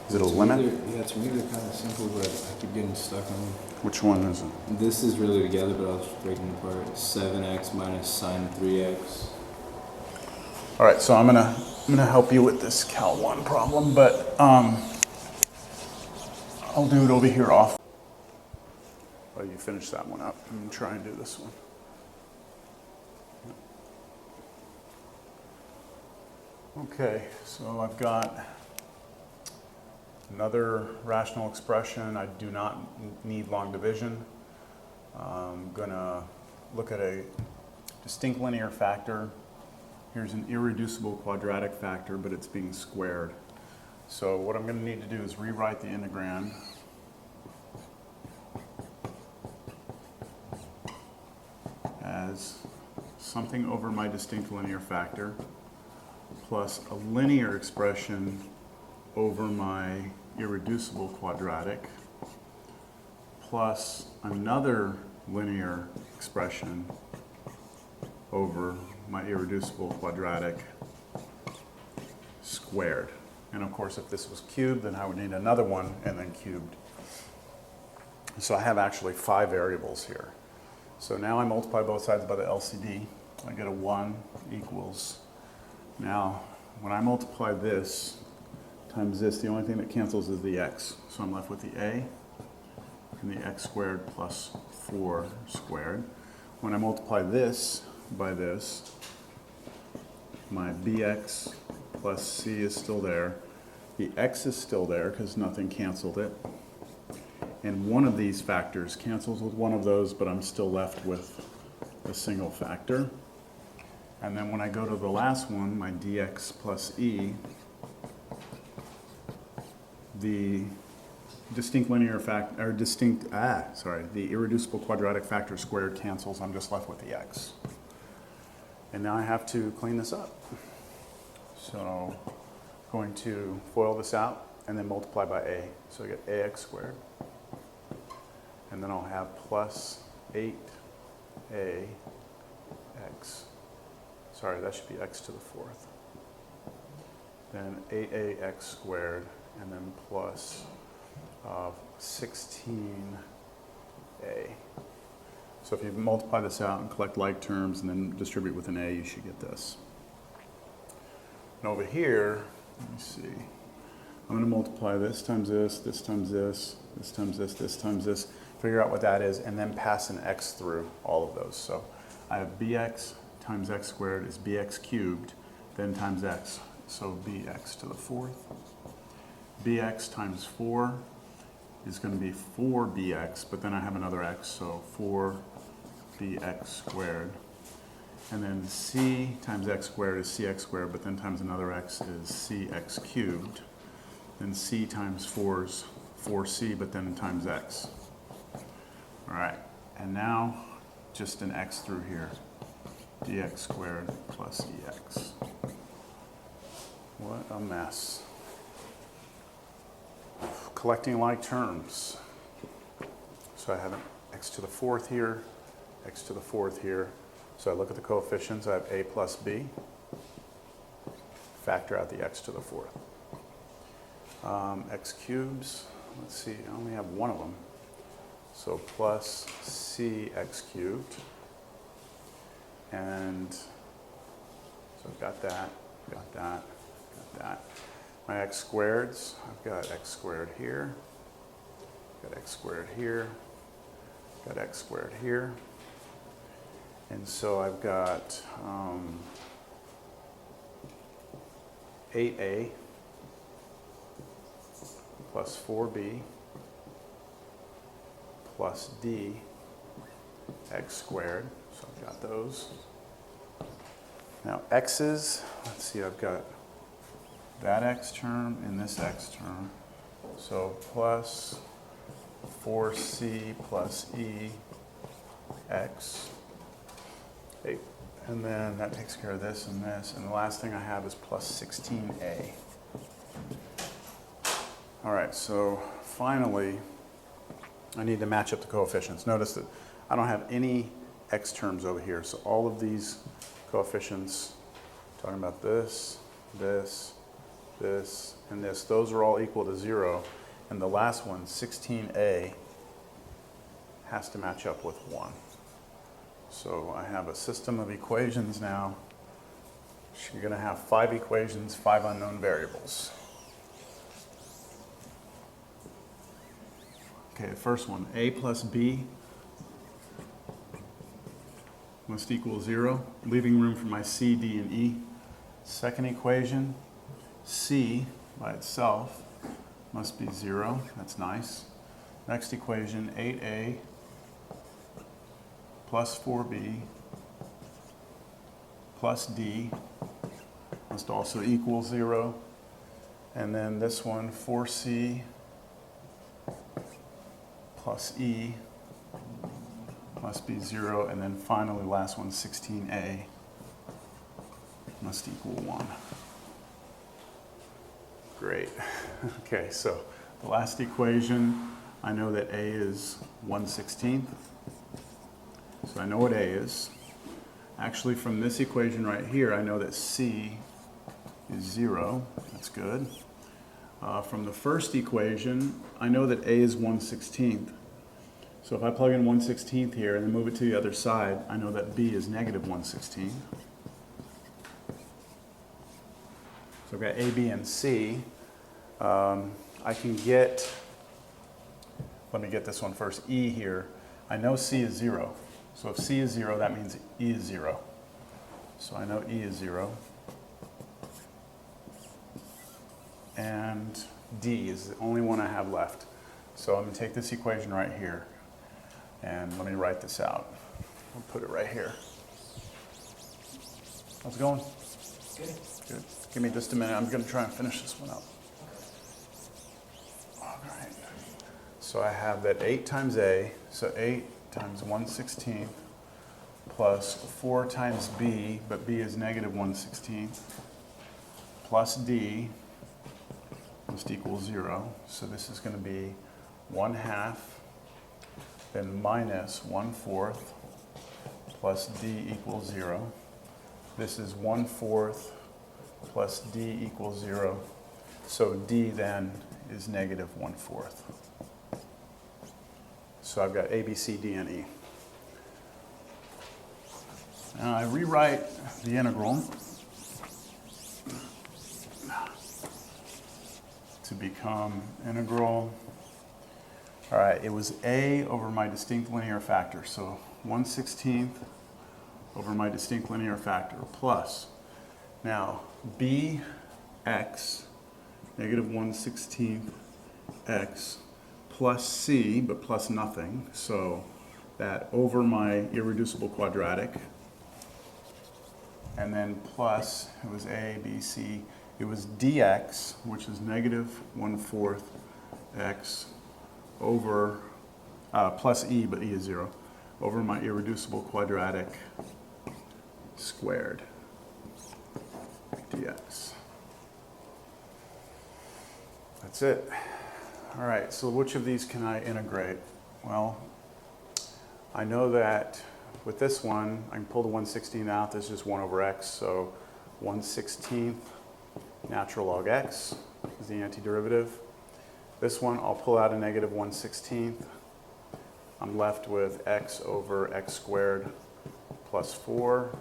Is it a limit? Yeah, to me they're kind of simple, but I keep getting stuck on them. Which one is it? This is really together, but I was breaking it apart. 7x minus sine 3x. All right, so I'm gonna help you with this Cal 1 problem, but I'll do it over here off. Oh, you finish that one up. I'm gonna try and do this one. Okay, so I've got another rational expression. I do not need long division. I'm gonna look at a distinct linear factor. Here's an irreducible quadratic factor, but it's being squared. So what I'm gonna need to do is rewrite the integrand as something over my distinct linear factor plus a linear expression over my irreducible quadratic plus another linear expression over my irreducible quadratic squared. And of course, if this was cubed, then I would need another one and then cubed. So I have actually 5 variables here. So now I multiply both sides by the LCD. I get a 1 equals. Now, when I multiply this times this, the only thing that cancels is the x. So I'm left with the a and the x squared plus 4 squared. When I multiply this by this, my bx plus c is still there. The x is still there because nothing canceled it. And one of these factors cancels with one of those, but I'm still left with a single factor. And then when I go to the last one, my dx plus e, the distinct linear factor, or the irreducible quadratic factor squared cancels. I'm just left with the x. And now I have to clean this up. So I'm going to FOIL this out and then multiply by a. So I get ax squared. And then I'll have plus 8ax. Sorry, that should be x to the 4th. Then 8ax squared, and then plus of 16a. So if you multiply this out and collect like terms and then distribute with an a, you should get this. And over here, let me see, I'm going to multiply this times this, this times this, this times this, this times this, figure out what that is, and then pass an x through all of those. So I have bx times x squared is bx cubed, then times x, so bx to the fourth. Bx times 4 is going to be 4bx, but then I have another x, so 4bx squared. And then c times x squared is cx squared, but then times another x is cx cubed. Then c times 4 is 4c, but then times x. All right, and now just an x through here. Dx squared plus ex. What a mess. Collecting like terms. So I have an x to the fourth here, x to the fourth here. So I look at the coefficients, I have a plus b. Factor out the x to the fourth. X cubes, let's see, I only have one of them. So plus cx cubed. And so I've got that, got that, got that. My x squareds, I've got x squared here, got x squared here, got x squared here. And so I've got 8a plus 4b plus d x squared. So I've got those. Now x's, let's see, I've got that x term and this x term. So plus 4c plus e x. And then that takes care of this and this. And the last thing I have is plus 16a. All right, so finally, I need to match up the coefficients. Notice that I don't have any x terms over here. So all of these coefficients, talking about this, this, this, and this, those are all equal to 0. And the last one, 16a, has to match up with 1. So I have a system of equations now. You're going to have 5 equations, 5 unknown variables. Okay, the first one, a plus b must equal 0, leaving room for my c, d, and e. Second equation, c by itself must be 0. That's nice. Next equation, 8a plus 4b plus d must also equal 0. And then this one, 4c plus e must be 0. And then finally, last one, 16a must equal 1. Great. Okay, so the last equation, I know that a is 1/16. So I know what a is. Actually, from this equation right here, I know that c is 0. That's good. From the first equation, I know that a is 1/16. So if I plug in 1/16 here and then move it to the other side, I know that b is negative 1/16. So I've got a, b, and c. I can get, let me get this one first, e here. I know c is 0. So if c is 0, that means e is 0. So I know e is 0. And d is the only one I have left. So I'm going to take this equation right here. And let me write this out. I'll put it right here. How's it going? Good. Good. Give me just a minute. I'm going to try and finish this one up. All right. So I have that 8 times a, so 8 times 1/16 plus 4 times b, but b is negative 1/16, plus d must equal 0. So this is going to be 1/2, then minus 1/4 plus d equals 0. This is 1/4 plus d equals 0. So d then is negative 1/4. So I've got A, B, C, D, and E. Now I rewrite the integral to become integral. All right, it was A over my distinct linear factor. So 1/16 over my distinct linear factor plus. Now bx, negative 1/16 x plus c, but plus nothing. So that over my irreducible quadratic. And then plus, it was a, b, c. It was dx, which is negative 1/4 x over, plus e, but e is 0, over my irreducible quadratic squared dx. That's it. All right, so which of these can I integrate? Well, I know that with this one, I can pull the 1/16 out. This is just 1 over x, so 1/16 natural log x is the antiderivative. This one, I'll pull out a negative 1/16. I'm left with x over x squared plus 4.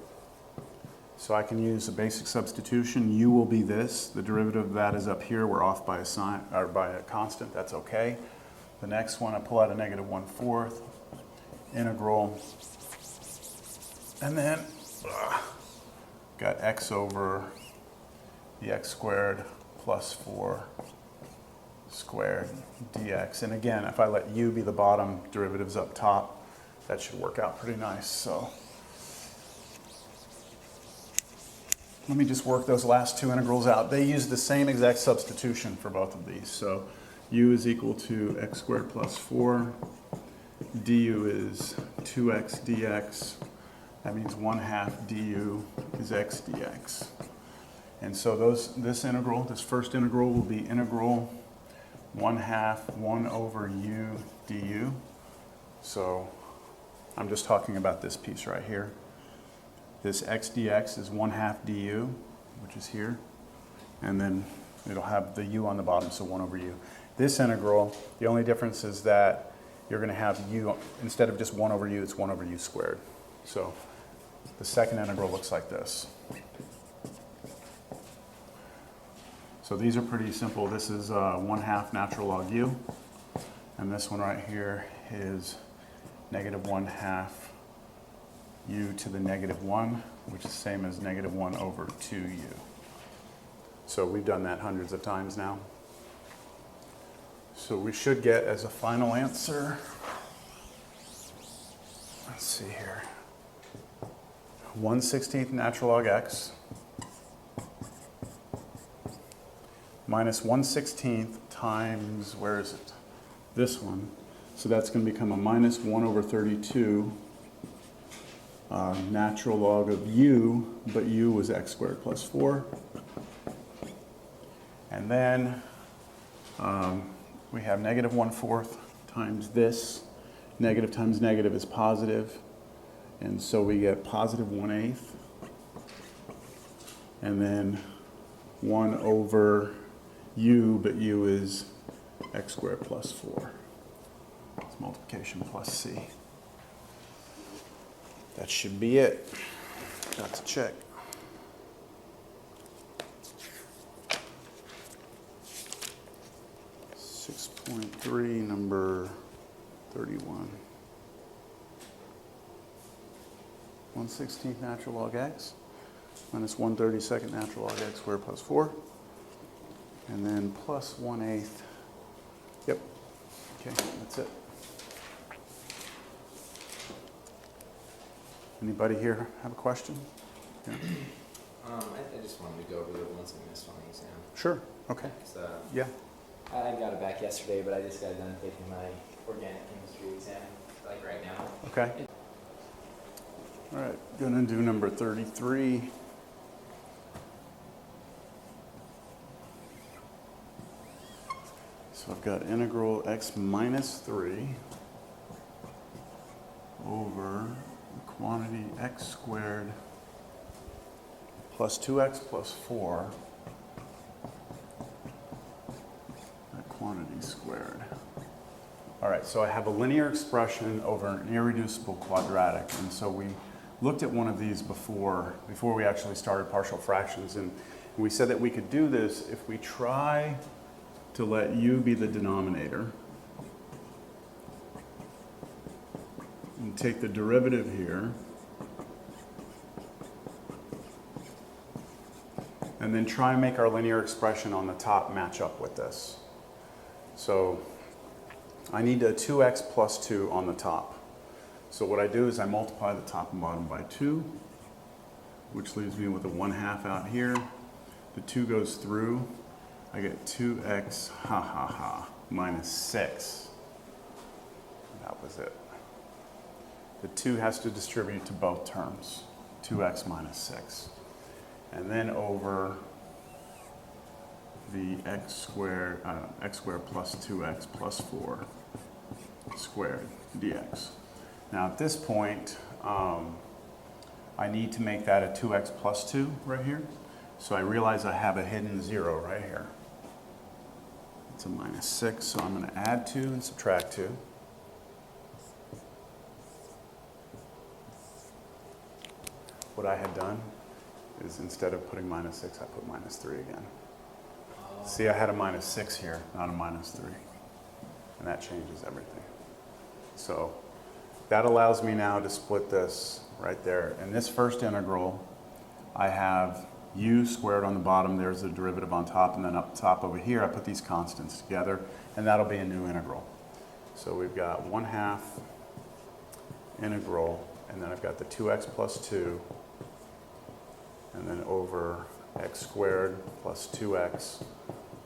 So I can use a basic substitution. U will be this. The derivative of that is up here. We're off by a sign or by a constant. That's okay. The next one, I pull out a negative 1/4 integral, and then got x over the x squared plus 4 squared dx. And again, if I let u be the bottom, derivatives up top, that should work out pretty nice. So let me just work those last two integrals out. They use the same exact substitution for both of these. So u is equal to x squared plus 4. Du is 2x dx. That means 1/2 du is x dx. And so this integral, this first integral, will be integral 1/2 1 over u du. So I'm just talking about this piece right here. This x dx is 1/2 du, which is here. And then it'll have the u on the bottom, so 1 over u. This integral, the only difference is that you're going to have u, instead of just 1 over u, it's 1 over u squared. So the second integral looks like this. So these are pretty simple. This is 1/2 natural log u. And this one right here is negative 1/2 u to the negative 1, which is the same as negative 1 over 2u. So we've done that hundreds of times now. So we should get as a final answer, let's see here, 1/16 natural log x minus 1/16 times, where is it? This one. So that's going to become a minus 1 over 32 natural log of u, but u was x squared plus 4. And then we have negative 1/4 times this. Negative times negative is positive. And so we get positive 1/8. And then 1 over u, but u is x squared plus 4. It's multiplication plus c. That should be it. Got to check. .3, number 31. 1/16 natural log x minus 1/32 natural log x squared plus 4. And then plus 1/8. Yep. Okay, that's it. Anybody here have a question? Yeah. I just wanted to go over the ones I missed on the exam. Sure. Okay. Yeah. I got it back yesterday, but I just got done taking my organic chemistry exam, like right now. Okay. All right, gonna do number 33. So I've got integral x minus 3 over the quantity x squared plus 2x plus 4. That quantity squared. All right, so I have a linear expression over an irreducible quadratic. And so we looked at one of these before we actually started partial fractions. And we said that we could do this if we try to let u be the denominator and take the derivative here and then try and make our linear expression on the top match up with this. So I need a 2x plus 2 on the top. So what I do is I multiply the top and bottom by 2, which leaves me with a 1/2 out here. The 2 goes through. I get 2x, minus 6. That was it. The 2 has to distribute to both terms, 2x minus 6. And then over the x squared plus 2x plus 4 squared dx. Now at this point, I need to make that a 2x plus 2 right here. So I realize I have a hidden 0 right here. It's a minus 6, so I'm going to add 2 and subtract 2. What I had done is instead of putting minus 6, I put minus 3 again. See, I had a minus 6 here, not a minus 3. And that changes everything. So that allows me now to split this right there. In this first integral, I have u squared on the bottom, there's the derivative on top, and then up top over here, I put these constants together, and that'll be a new integral. So we've got 1/2 integral, and then I've got the 2x plus 2, and then over x squared plus 2x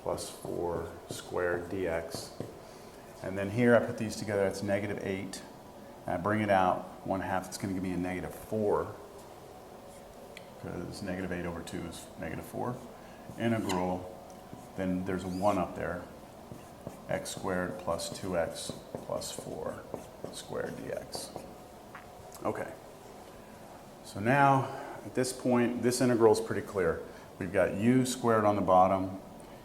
plus 4 squared dx. And then here I put these together, it's negative 8. And I bring it out, 1/2, it's going to give me a negative 4. Because negative 8 over 2 is negative 4. Integral, then there's a 1 up there. X squared plus 2x plus 4 squared dx. Okay. So now, at this point, this integral is pretty clear. We've got u squared on the bottom.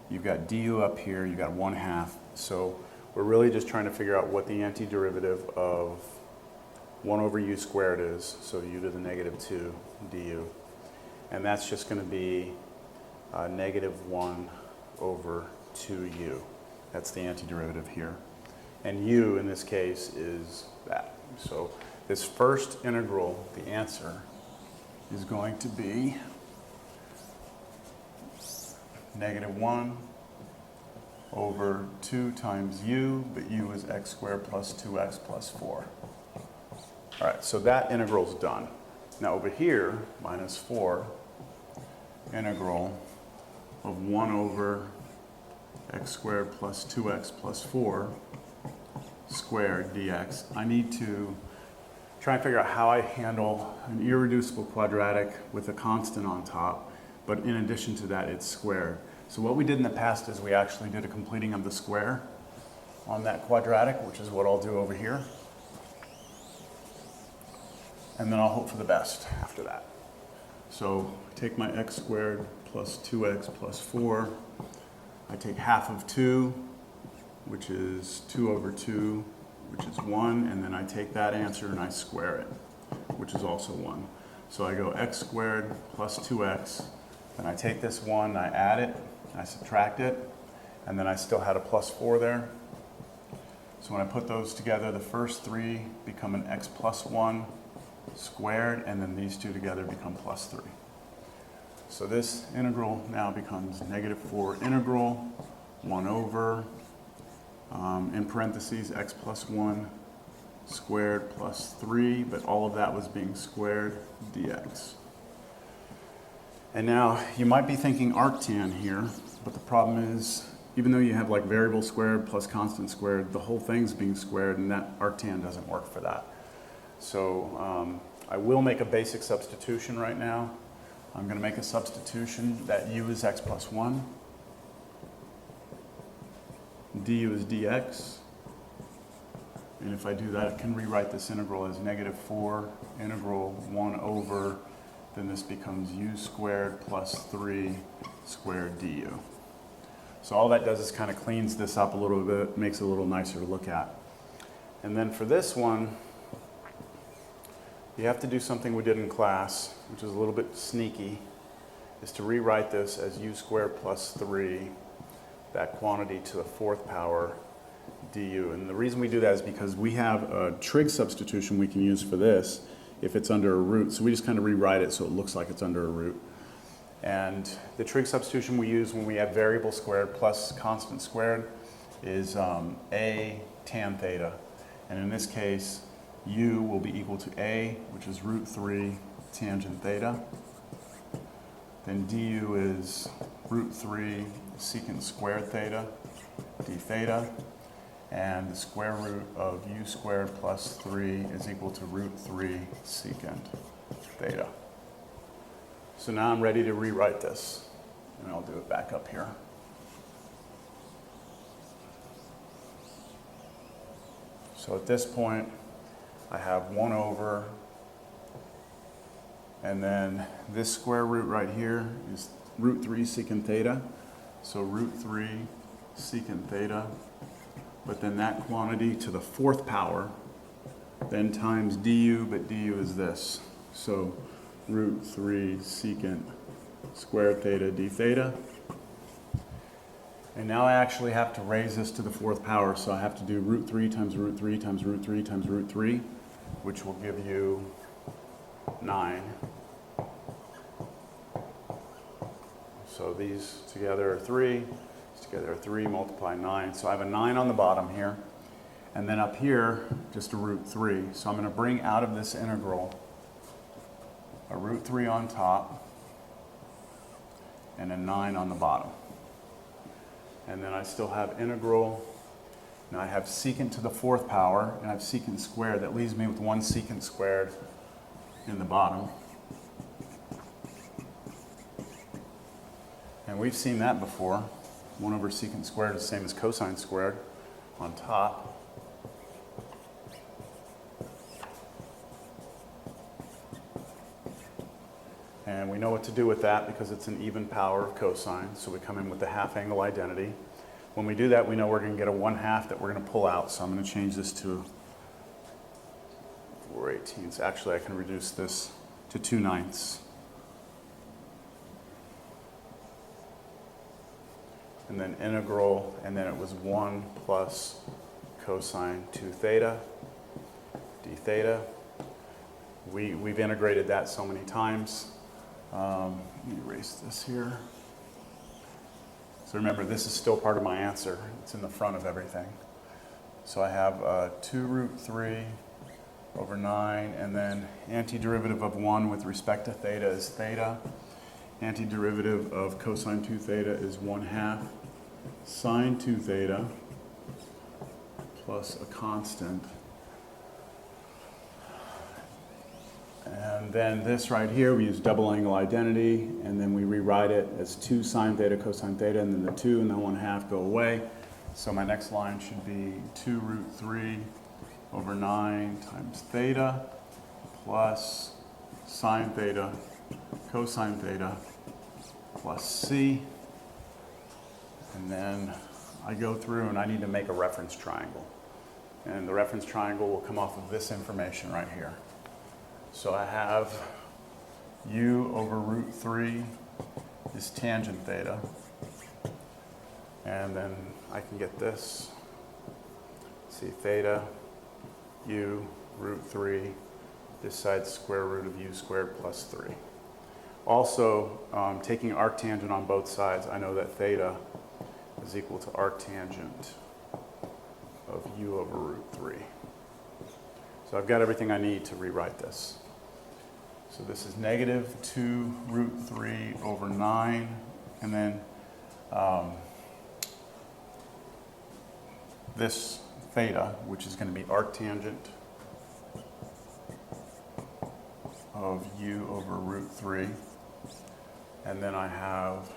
You've got du up here. You've got 1/2. So we're really just trying to figure out what the antiderivative of 1 over u squared is. So u to the negative 2 du. And that's just going to be negative 1 over 2u. That's the antiderivative here. And u, in this case, is that. So this first integral, the answer, is going to be negative 1 over 2 times u, but u is x squared plus 2x plus 4. All right, so that integral is done. Now over here, minus 4, integral of 1 over x squared plus 2x plus 4 squared dx. I need to try and figure out how I handle an irreducible quadratic with a constant on top, but in addition to that, it's squared. So what we did in the past is we actually did a completing of the square on that quadratic, which is what I'll do over here. And then I'll hope for the best after that. So take my x squared plus 2x plus 4. I take half of 2, which is 2 over 2, which is 1, and then I take that answer and I square it, which is also 1. So I go x squared plus 2x, then I take this 1, I add it, I subtract it, and then I still had a plus 4 there. So when I put those together, the first 3 become an x plus 1 squared, and then these two together become plus 3. So this integral now becomes negative 4 integral 1 over, in parentheses, x plus 1 squared plus 3, but all of that was being squared dx. And now you might be thinking arctan here, but the problem is, even though you have like variable squared plus constant squared, the whole thing's being squared, and that arctan doesn't work for that. So I will make a basic substitution right now. I'm going to make a substitution that u is x plus 1, du is dx, and if I do that, I can rewrite this integral as negative 4 integral 1 over, then this becomes u squared plus 3 squared du. So all that does is kind of cleans this up a little bit, makes it a little nicer to look at. And then for this one, you have to do something we did in class, which is a little bit sneaky, is to rewrite this as u squared plus 3, that quantity to the 4th power du. And the reason we do that is because we have a trig substitution we can use for this if it's under a root. So we just kind of rewrite it so it looks like it's under a root. And the trig substitution we use when we have variable squared plus constant squared is a tan theta. And in this case, u will be equal to a, which is root 3 tangent theta. Then du is root 3 secant squared theta, d theta. And the square root of u squared plus 3 is equal to root 3 secant theta. So now I'm ready to rewrite this. And I'll do it back up here. So at this point, I have 1 over, and then this square root right here is root 3 secant theta. So root 3 secant theta, but then that quantity to the 4th power, then times du, but du is this. So root 3 secant squared theta d theta. And now I actually have to raise this to the 4th power, so I have to do root 3 times root 3 times root 3 times root 3, which will give you 9. So these together are 3, these together are 3, multiply 9. So I have a 9 on the bottom here, and then up here, just a root 3. So I'm going to bring out of this integral a root 3 on top and a 9 on the bottom. And then I still have integral, and I have secant to the 4th power, and I have secant squared. That leaves me with 1 secant squared in the bottom. And we've seen that before. 1 over secant squared is the same as cosine squared on top. And we know what to do with that because it's an even power of cosine, so we come in with the half angle identity. When we do that, we know we're going to get a 1/2 that we're going to pull out, so I'm going to change this to 4/18. Actually, I can reduce this to 2/9. And then integral, and then it was 1 plus cosine 2 theta, d theta. We've integrated that so many times. Let me erase this here. So remember, this is still part of my answer. It's in the front of everything. So I have 2 root 3 over 9, and then antiderivative of 1 with respect to theta is theta. Antiderivative of cosine 2 theta is 1/2 sine 2 theta plus a constant. And then this right here, we use double angle identity, and then we rewrite it as 2 sine theta cosine theta, and then the 2 and the 1/2 go away. So my next line should be 2 root 3 over 9 times theta plus sine theta cosine theta plus c. And then I go through and I need to make a reference triangle. And the reference triangle will come off of this information right here. So I have u over root 3 is tangent theta. And then I can get this. See, theta, u, root 3. This side's square root of u squared plus 3. Also, taking arctangent on both sides, I know that theta is equal to arctangent of u over root 3. So I've got everything I need to rewrite this. So this is negative 2 root 3 over 9, and then this theta, which is going to be arctangent of u over root 3. And then I have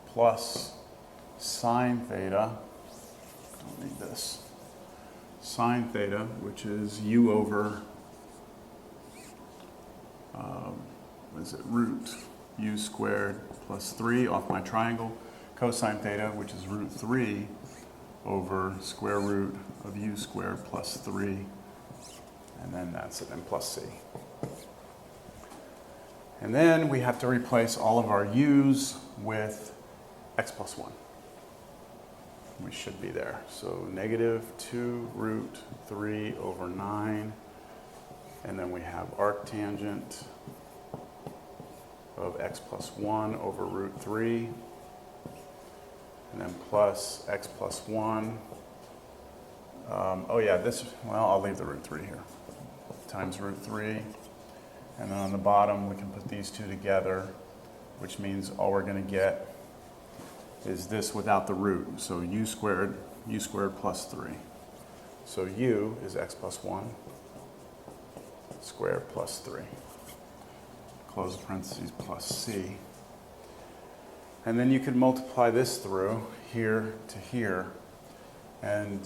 plus sine theta, don't need this, sine theta, which is u over, what is it, root u squared plus 3 off my triangle. cosine theta, which is root 3 over square root of u squared plus 3, and then that's it, and plus c. And then we have to replace all of our u's with x plus 1. We should be there. So negative 2 root 3 over 9. And then we have arctangent of x plus 1 over root 3. And then plus x plus 1. Oh yeah, well, I'll leave the root 3 here. Times root 3. And then on the bottom, we can put these two together, which means all we're going to get is this without the root. So u squared plus 3. So u is x plus 1 squared plus 3. Close parentheses plus c. And then you could multiply this through here to here and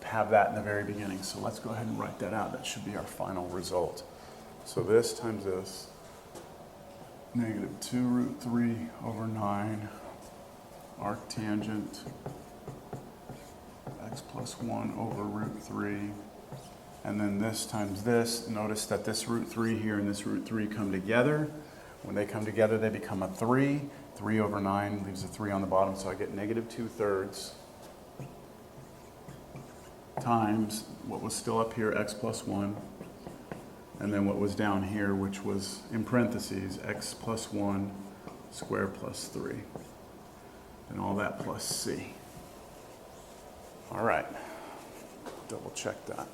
have that in the very beginning. So let's go ahead and write that out. That should be our final result. So this times this, negative 2 root 3 over 9, arctangent x plus 1 over root 3, and then this times this. Notice that this root 3 here and this root 3 come together. When they come together, they become a 3. 3 over 9 leaves a 3 on the bottom, so I get negative 2/3 times what was still up here, x plus 1, and then what was down here, which was in parentheses, x plus 1 squared plus 3. And all that plus c. All right, double check that.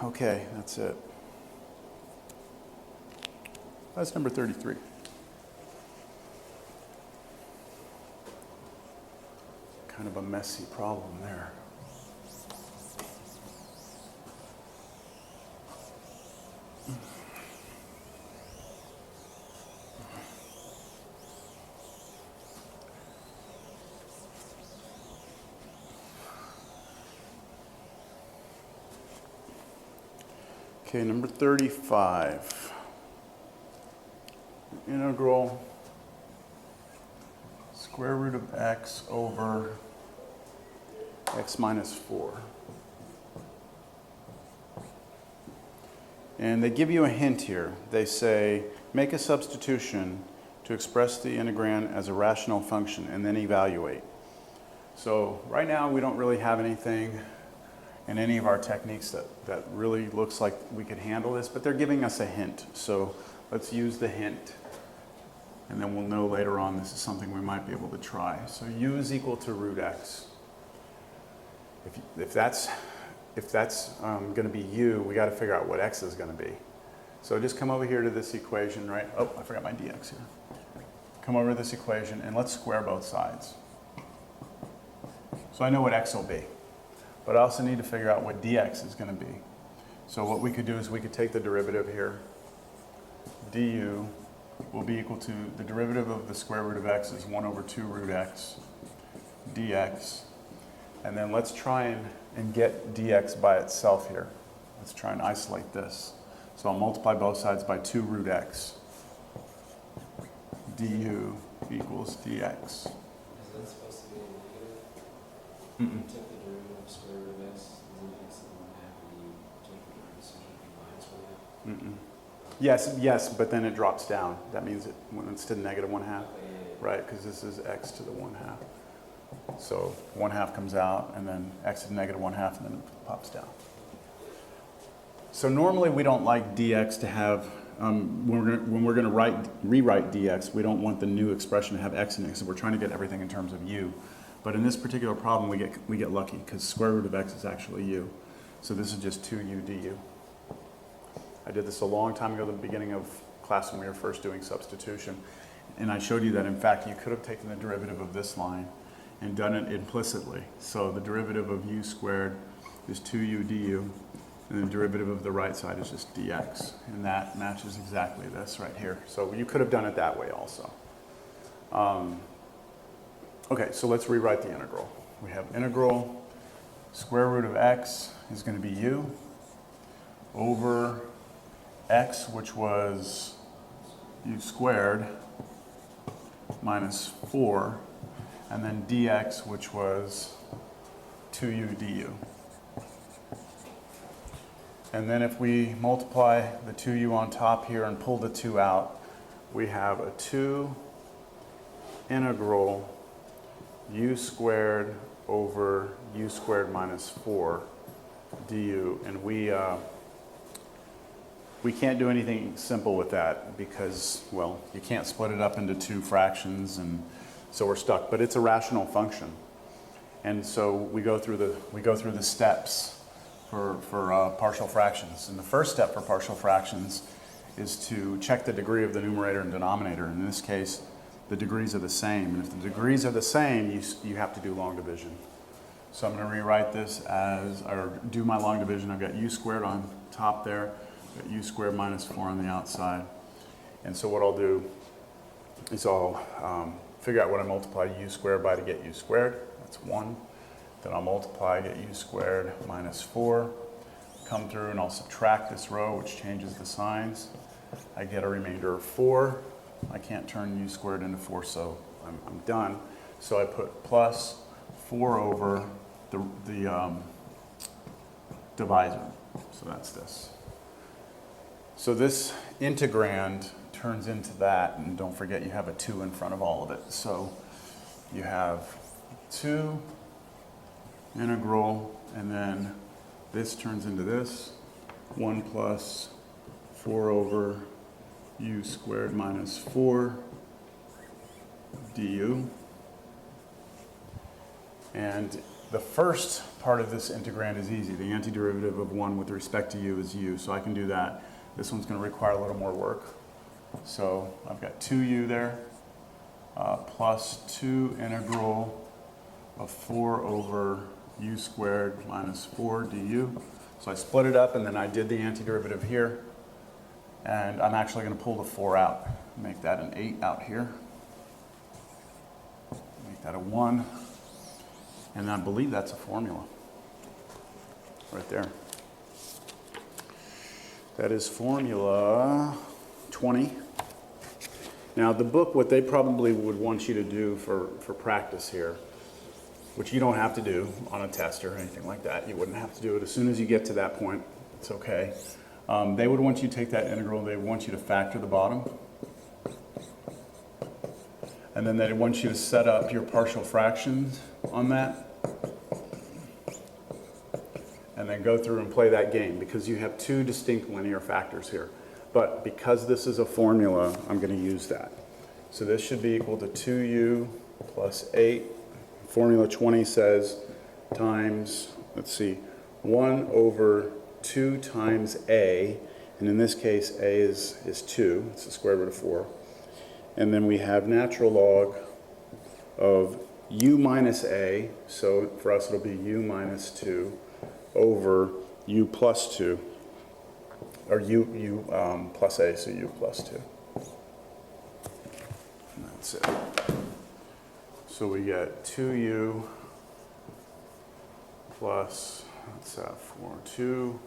Okay, that's it. That's number 33. Kind of a messy problem there. Okay, number 35. Integral square root of x over x minus 4. And they give you a hint here. They say, make a substitution to express the integrand as a rational function and then evaluate. So right now we don't really have anything in any of our techniques that really looks like we could handle this, but they're giving us a hint. So let's use the hint, and then we'll know later on this is something we might be able to try. So u is equal to root x. If that's going to be u, we got to figure out what x is going to be. So just come over here to this equation, right? Oh, I forgot my dx here. Come over to this equation, and let's square both sides. So I know what x will be. But I also need to figure out what dx is going to be. So what we could do is we could take the derivative here. Du will be equal to the derivative of the square root of x is 1 over 2 root x dx. And then let's try and get dx by itself here. Let's try and isolate this. So I'll multiply both sides by 2 root x. Du equals dx. Is that supposed to be a negative? Mm-mm. You took the derivative of square root of x, isn't x in 1/2, and you take the derivative, so it should be minus 1/2? Mm-mm. Yes, but then it drops down. That means when it's to the negative 1/2, right? Because this is x to the 1/2. So 1/2 comes out, and then x to the negative 1/2, and then it pops down. So normally we don't like dx to have, when we're going to rewrite dx, we don't want the new expression to have x in it, so we're trying to get everything in terms of u. But in this particular problem, we get lucky, because square root of x is actually u. So this is just 2u du. I did this a long time ago at the beginning of class when we were first doing substitution. And I showed you that, in fact, you could have taken the derivative of this line and done it implicitly. So the derivative of u squared is 2u du, and the derivative of the right side is just dx. And that matches exactly this right here. So you could have done it that way also. Okay, so let's rewrite the integral. We have integral square root of x is going to be u over x, which was u squared, minus 4, and then dx, which was 2u du. And then if we multiply the 2u on top here and pull the 2 out, we have a 2 integral u squared over u squared minus 4 du. And we can't do anything simple with that because, well, you can't split it up into two fractions, and so we're stuck. But it's a rational function. And so we go through the steps for partial fractions. And the first step for partial fractions is to check the degree of the numerator and denominator. In this case, the degrees are the same. And if the degrees are the same, you have to do long division. So I'm going to rewrite this as, or do my long division. I've got u squared on top there, got u squared minus 4 on the outside. And so what I'll do is I'll figure out what I multiply u squared by to get u squared. That's 1. Then I'll multiply, get u squared minus 4. Come through and I'll subtract this row, which changes the signs. I get a remainder of 4. I can't turn u squared into 4, so I'm done. So I put plus 4 over the divisor. So that's this. So this integrand turns into that, and don't forget you have a 2 in front of all of it. So you have 2 integral, and then this turns into this, 1 plus 4 over u squared minus 4 du. And the first part of this integrand is easy. The antiderivative of 1 with respect to u is u, so I can do that. This one's going to require a little more work. So I've got 2u there, plus 2 integral of 4 over u squared minus 4 du. So I split it up and then I did the antiderivative here. And I'm actually going to pull the 4 out, make that an 8 out here. Make that a 1. And I believe that's a formula right there. That is formula 20. Now the book, what they probably would want you to do for practice here, which you don't have to do on a test or anything like that. You wouldn't have to do it as soon as you get to that point. It's okay. They would want you to take that integral. They want you to factor the bottom. And then they want you to set up your partial fractions on that. And then go through and play that game because you have 2 distinct linear factors here. But because this is a formula, I'm going to use that. So this should be equal to 2u plus 8. Formula 20 says times, let's see, 1 over 2 times a, and in this case a is 2, it's the square root of 4. And then we have natural log of u minus a, so for us it'll be u minus 2 over u plus 2, or u plus a, so u plus 2. And that's it. So we get 2u plus, what's that for, 2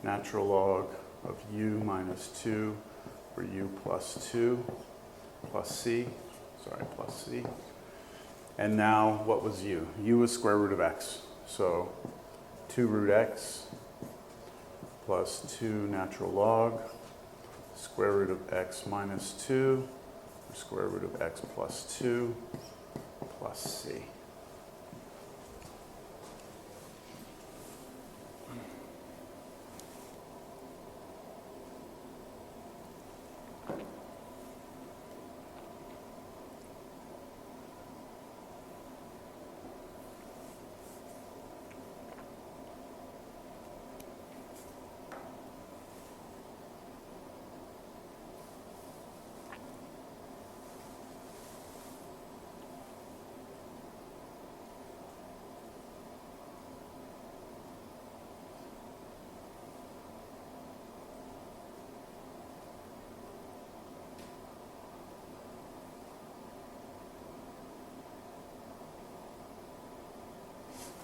natural log of u minus 2 for u plus 2 plus c, plus c. And now what was u? U was square root of x. So 2 root x plus 2 natural log square root of x minus 2 or square root of x plus 2 plus c.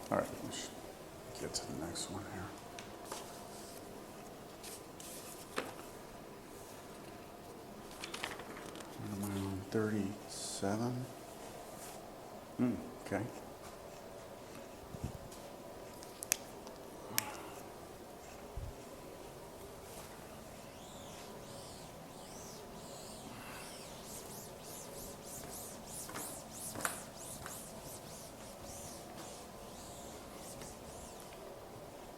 All right, let's get to the next one here. What am I on? 36. 7. Okay.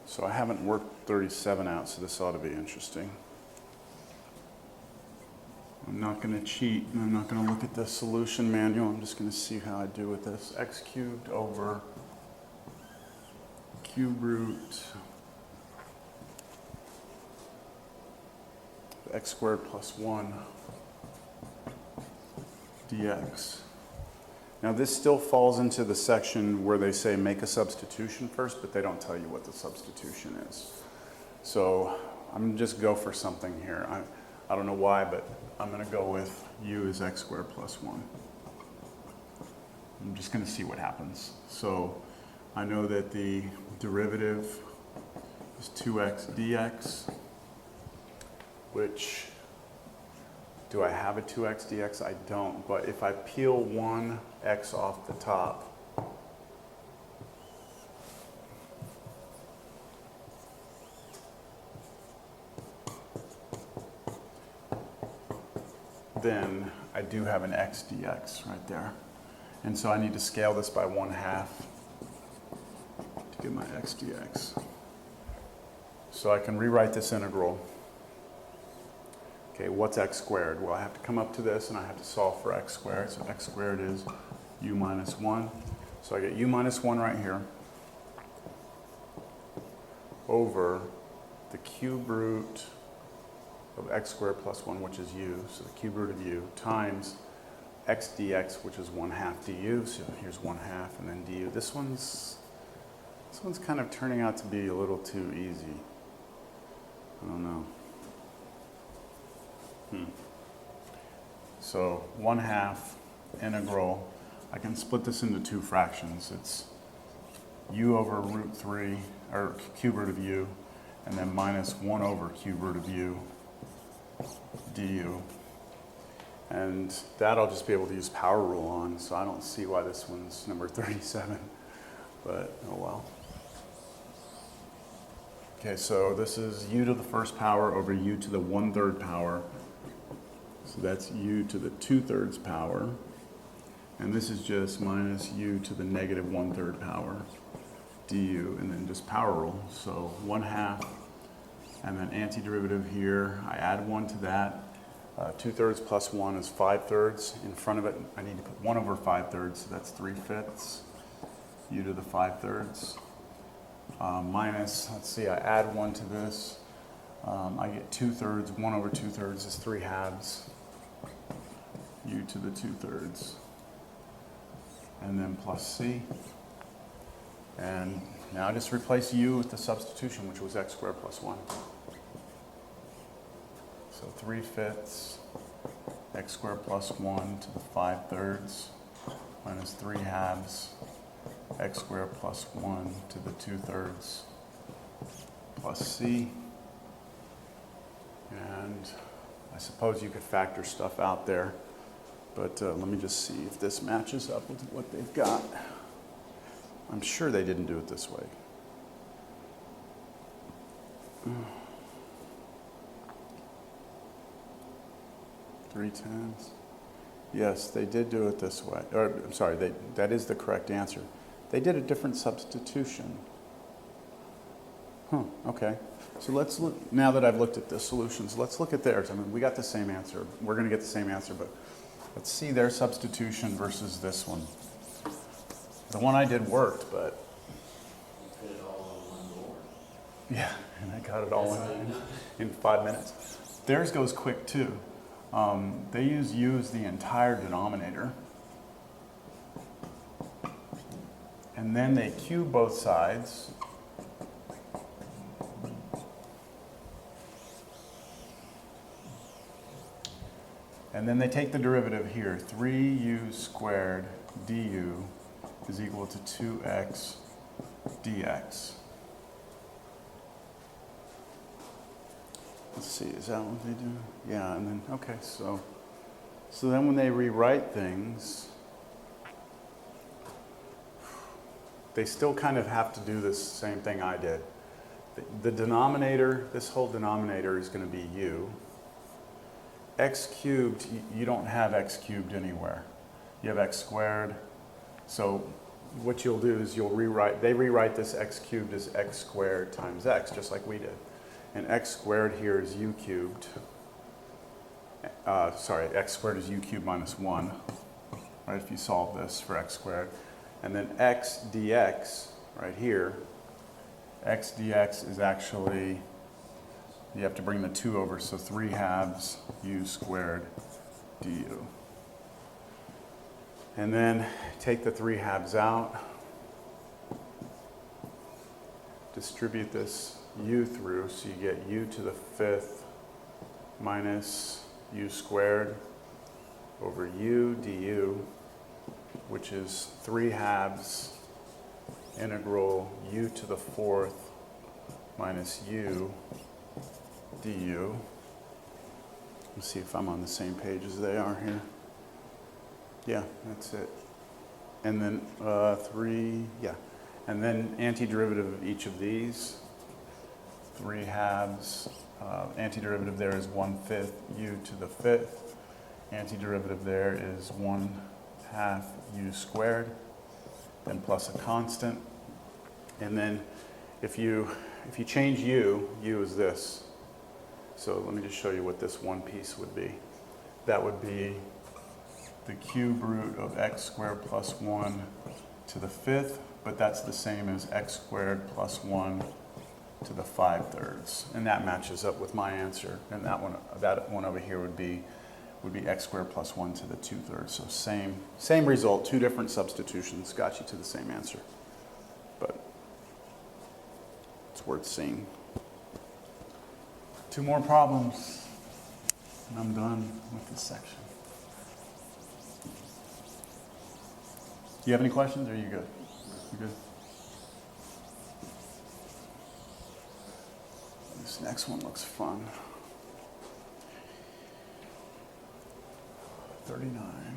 So I haven't worked 37 out, so this ought to be interesting. I'm not going to cheat, and I'm not going to look at the solution manual. I'm just going to see how I do with this. X cubed over cube root x squared plus 1 dx. Now this still falls into the section where they say make a substitution first, but they don't tell you what the substitution is. So I'm just go for something here. I don't know why, but I'm going to go with u is x squared plus 1. I'm just going to see what happens. So I know that the derivative is 2x dx, which, do I have a 2x dx? I don't, but if I peel one x off the top, then I do have an x dx right there. And so I need to scale this by 1/2 to get my x dx. So I can rewrite this integral. Okay, what's x squared? Well, I have to come up to this and I have to solve for x squared. So x squared is u minus 1. So I get u minus 1 right here over the cube root of x squared plus 1, which is u, so the cube root of u, times x dx, which is 1/2 du. So here's 1/2 and then du. This one's kind of turning out to be a little too easy. I don't know. So 1/2 integral, I can split this into two fractions. It's u over root 3, or cube root of u, and then minus 1 over cube root of u du. And that I'll just be able to use power rule on, so I don't see why this one's number 37, but oh well. Okay, so this is u to the first power over u to the 1/3 power. So that's u to the 2/3 power. And this is just minus u to the negative 1/3 power du, and then just power rule. So 1/2, and then antiderivative here. I add 1 to that. 2/3 plus 1 is 5/3. In front of it, I need to put 1 over 5/3, so that's 3/5 u to the 5/3. Minus, let's see, I add 1 to this. I get 2/3. 1 over 2/3 is 3/2 u to the 2/3. And then plus c. And now I just replace u with the substitution, which was x squared plus 1. So 3/5 x squared plus 1 to the 5/3 minus 3/2 x squared plus 1 to the 2/3 plus c. And I suppose you could factor stuff out there, but let me just see if this matches up with what they've got. I'm sure they didn't do it this way. 3/10. Yes, they did do it this way. Or, I'm sorry, that is the correct answer. They did a different substitution. Okay. So let's look, now that I've looked at the solutions, let's look at theirs. I mean, we got the same answer. We're going to get the same answer, but let's see their substitution versus this one. The one I did worked, but... You put it all on one board. Yeah, and I got it all in 5 minutes. Theirs goes quick too. They use u as the entire denominator. And then they cube both sides. And then they take the derivative here. 3u squared du is equal to 2x dx. Let's see, is that what they do? Yeah, and then, okay, so So then when they rewrite things, they still kind of have to do this same thing I did. The denominator, this whole denominator is going to be u. X cubed, you don't have x cubed anywhere. You have x squared. So what you'll do is they rewrite this x cubed as x squared times x, just like we did. And x squared here is u cubed. X squared is u cubed minus 1, right, if you solve this for x squared. And then x dx, right here, x dx is actually, you have to bring the 2 over, so 3 halves u squared du. And then take the 3 halves out, distribute this u through, so you get u to the 5th minus u squared over u du, which is 3 halves integral u to the 4th minus u du. Let's see if I'm on the same page as they are here. Yeah, that's it. And then and then antiderivative of each of these. 3 halves, antiderivative there is 1/5 u to the 5th. Antiderivative there is 1/2 u squared, then plus a constant. And then if you change u is this. So let me just show you what this one piece would be. That would be the cube root of x squared plus 1 to the 5th, but that's the same as x squared plus 1 to the 5/3. And that matches up with my answer. And that one over here would be x squared plus 1 to the 2/3. So same result, 2 different substitutions got you to the same answer. But it's worth seeing. 2 more problems, and I'm done with this section. Do you have any questions, or are you good? You good? This next one looks fun. 39.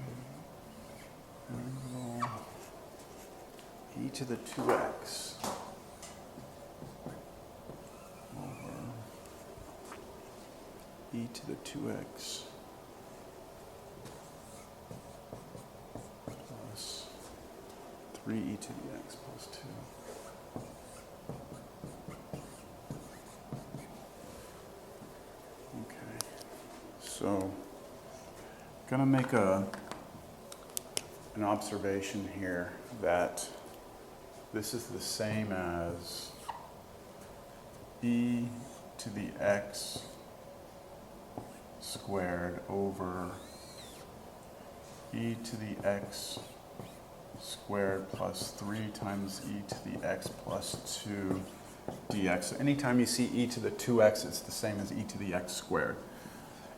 E to the 2x over e to the 2x plus 3e to the x plus 2. Okay, so I'm going to make an observation here that this is the same as e to the x squared over e to the x squared plus 3 times e to the x plus 2 dx. So anytime you see e to the 2x, it's the same as e to the x squared.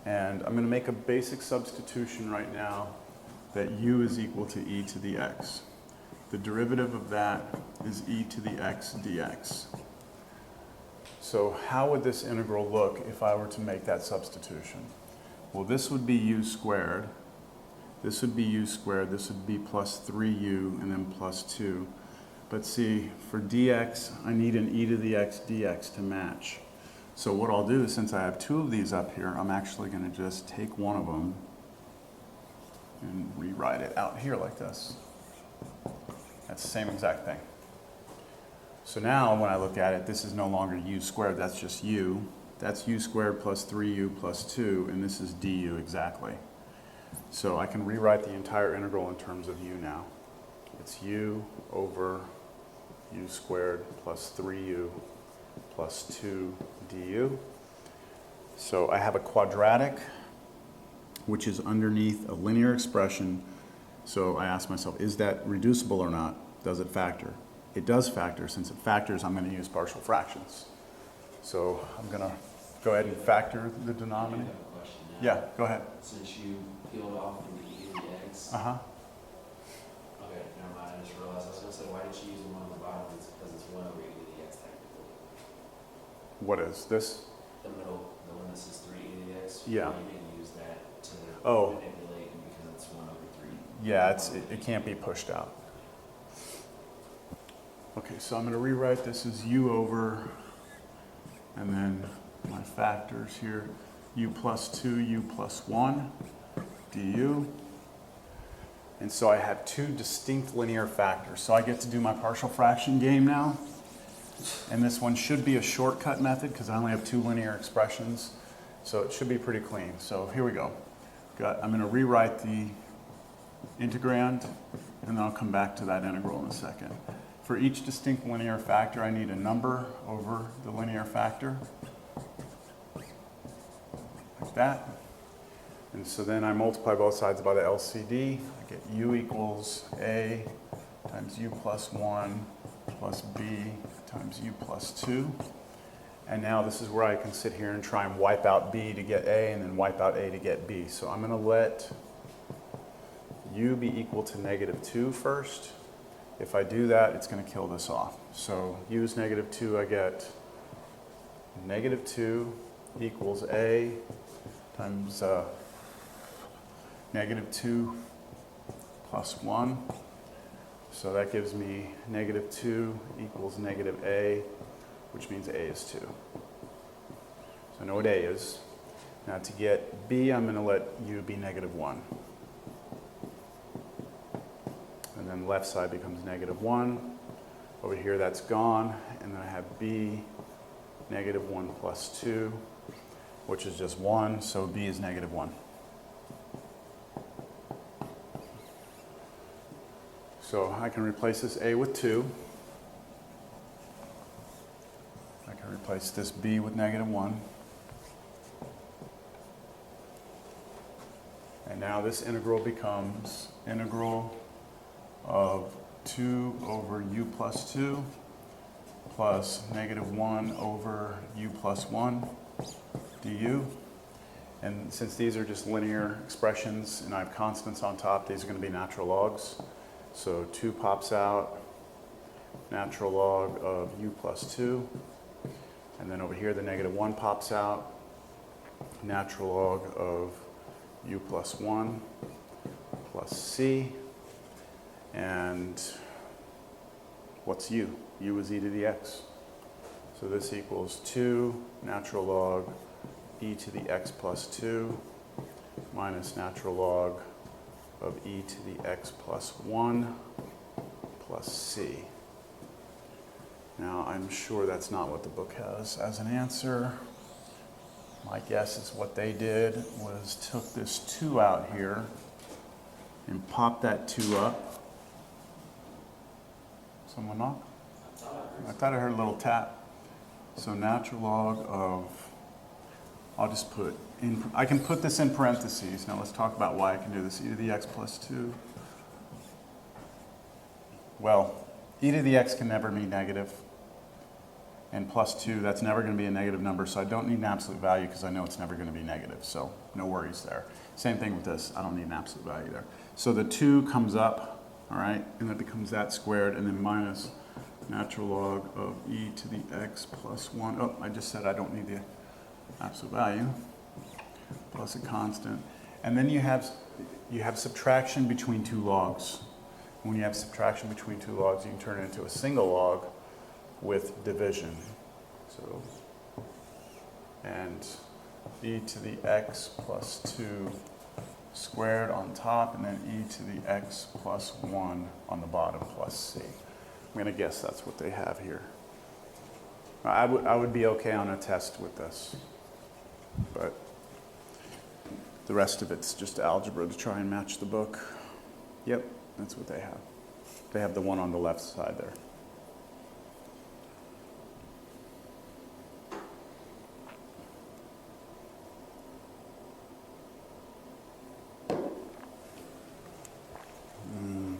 And I'm going to make a basic substitution right now that u is equal to e to the x. The derivative of that is e to the x dx. So how would this integral look if I were to make that substitution? Well, this would be u squared. This would be u squared. This would be plus 3u and then plus 2. But see, for dx, I need an e to the x dx to match. So what I'll do is, since I have 2 of these up here, I'm actually going to just take one of them and rewrite it out here like this. That's the same exact thing. So now when I look at it, this is no longer u squared, that's just u. That's u squared plus 3u plus 2, and this is du exactly. So I can rewrite the entire integral in terms of u now. It's u over u squared plus 3u plus 2 du. So I have a quadratic, which is underneath a linear expression. So I ask myself, is that reducible or not? Does it factor? It does factor. Since it factors, I'm going to use partial fractions. So I'm going to go ahead and factor the I denominator. have a question now. Yeah, go ahead. Since you peeled off from the e to the x. Uh-huh. Okay, never mind. I just realized I was going to say, why did you use the one on the bottom? It's because it's 1 over e to the x technically. What is this? The middle, the one that says 3 e to the x. Yeah. You can use that to Oh. manipulate Yeah, it can't be pushed out. Okay, so I'm going to rewrite this as u over, and then my factors here, u plus 2, u plus 1, du. And so I have two distinct linear factors. So I get to do my partial fraction game now. And this one should be a shortcut method because I only have two linear expressions. So it should be pretty clean. So here we go. I'm going to rewrite the integrand, and then I'll come back to that integral in a second. For each distinct linear factor, I need a number over the linear factor, like that. And so then I multiply both sides by the LCD. I get u equals a times u plus 1 plus b times u plus 2. And now this is where I can sit here and try and wipe out b to get a, and then wipe out a to get b. So I'm going to let u be equal to -2 first. If I do that, it's going to kill this off. So u is -2, I get -2 equals a times -2 plus 1. So that gives me -2 equals -a, which means a is 2. So I know what a is. Now to get b, I'm going to let u be -1. And then the left side becomes -1. Over here, that's gone. And then I have b -1 plus 2, which is just 1. So b is -1. So I can replace this a with 2. I can replace this b with -1. And now this integral becomes integral of 2 over u plus 2 plus -1 over u plus 1 du. And since these are just linear expressions and I have constants on top, these are going to be natural logs. So 2 pops out, natural log of u plus 2. And then over here, the -1 pops out, natural log of u plus 1 plus c. And what's u? U is e to the x. So this equals 2 natural log e to the x plus 2 minus natural log of e to the x plus 1 plus c. Now, I'm sure that's not what the book has as an answer. My guess is what they did was took this 2 out here and popped that 2 up. Someone knock? I thought I heard a little tap. So natural log of, I'll just put in, I can put this in parentheses. Now let's talk about why I can do this. E to the x plus 2. Well, e to the x can never be negative. And plus 2, that's never going to be a negative number, so I don't need an absolute value because I know it's never going to be negative, so no worries there. Same thing with this, I don't need an absolute value there. So the 2 comes up, all right, and that becomes that squared, and then minus natural log of e to the x plus 1. Oh, I just said I don't need the absolute value, plus a constant. And then you have subtraction between 2 logs. When you have subtraction between 2 logs, you can turn it into a single log with division. So, and e to the x plus 2 squared on top, and then e to the x plus 1 on the bottom plus c. I'm going to guess that's what they have here. I would be okay on a test with this, but the rest of it's just algebra to try and match the book. Yep, that's what they have. They have the one on the left side there.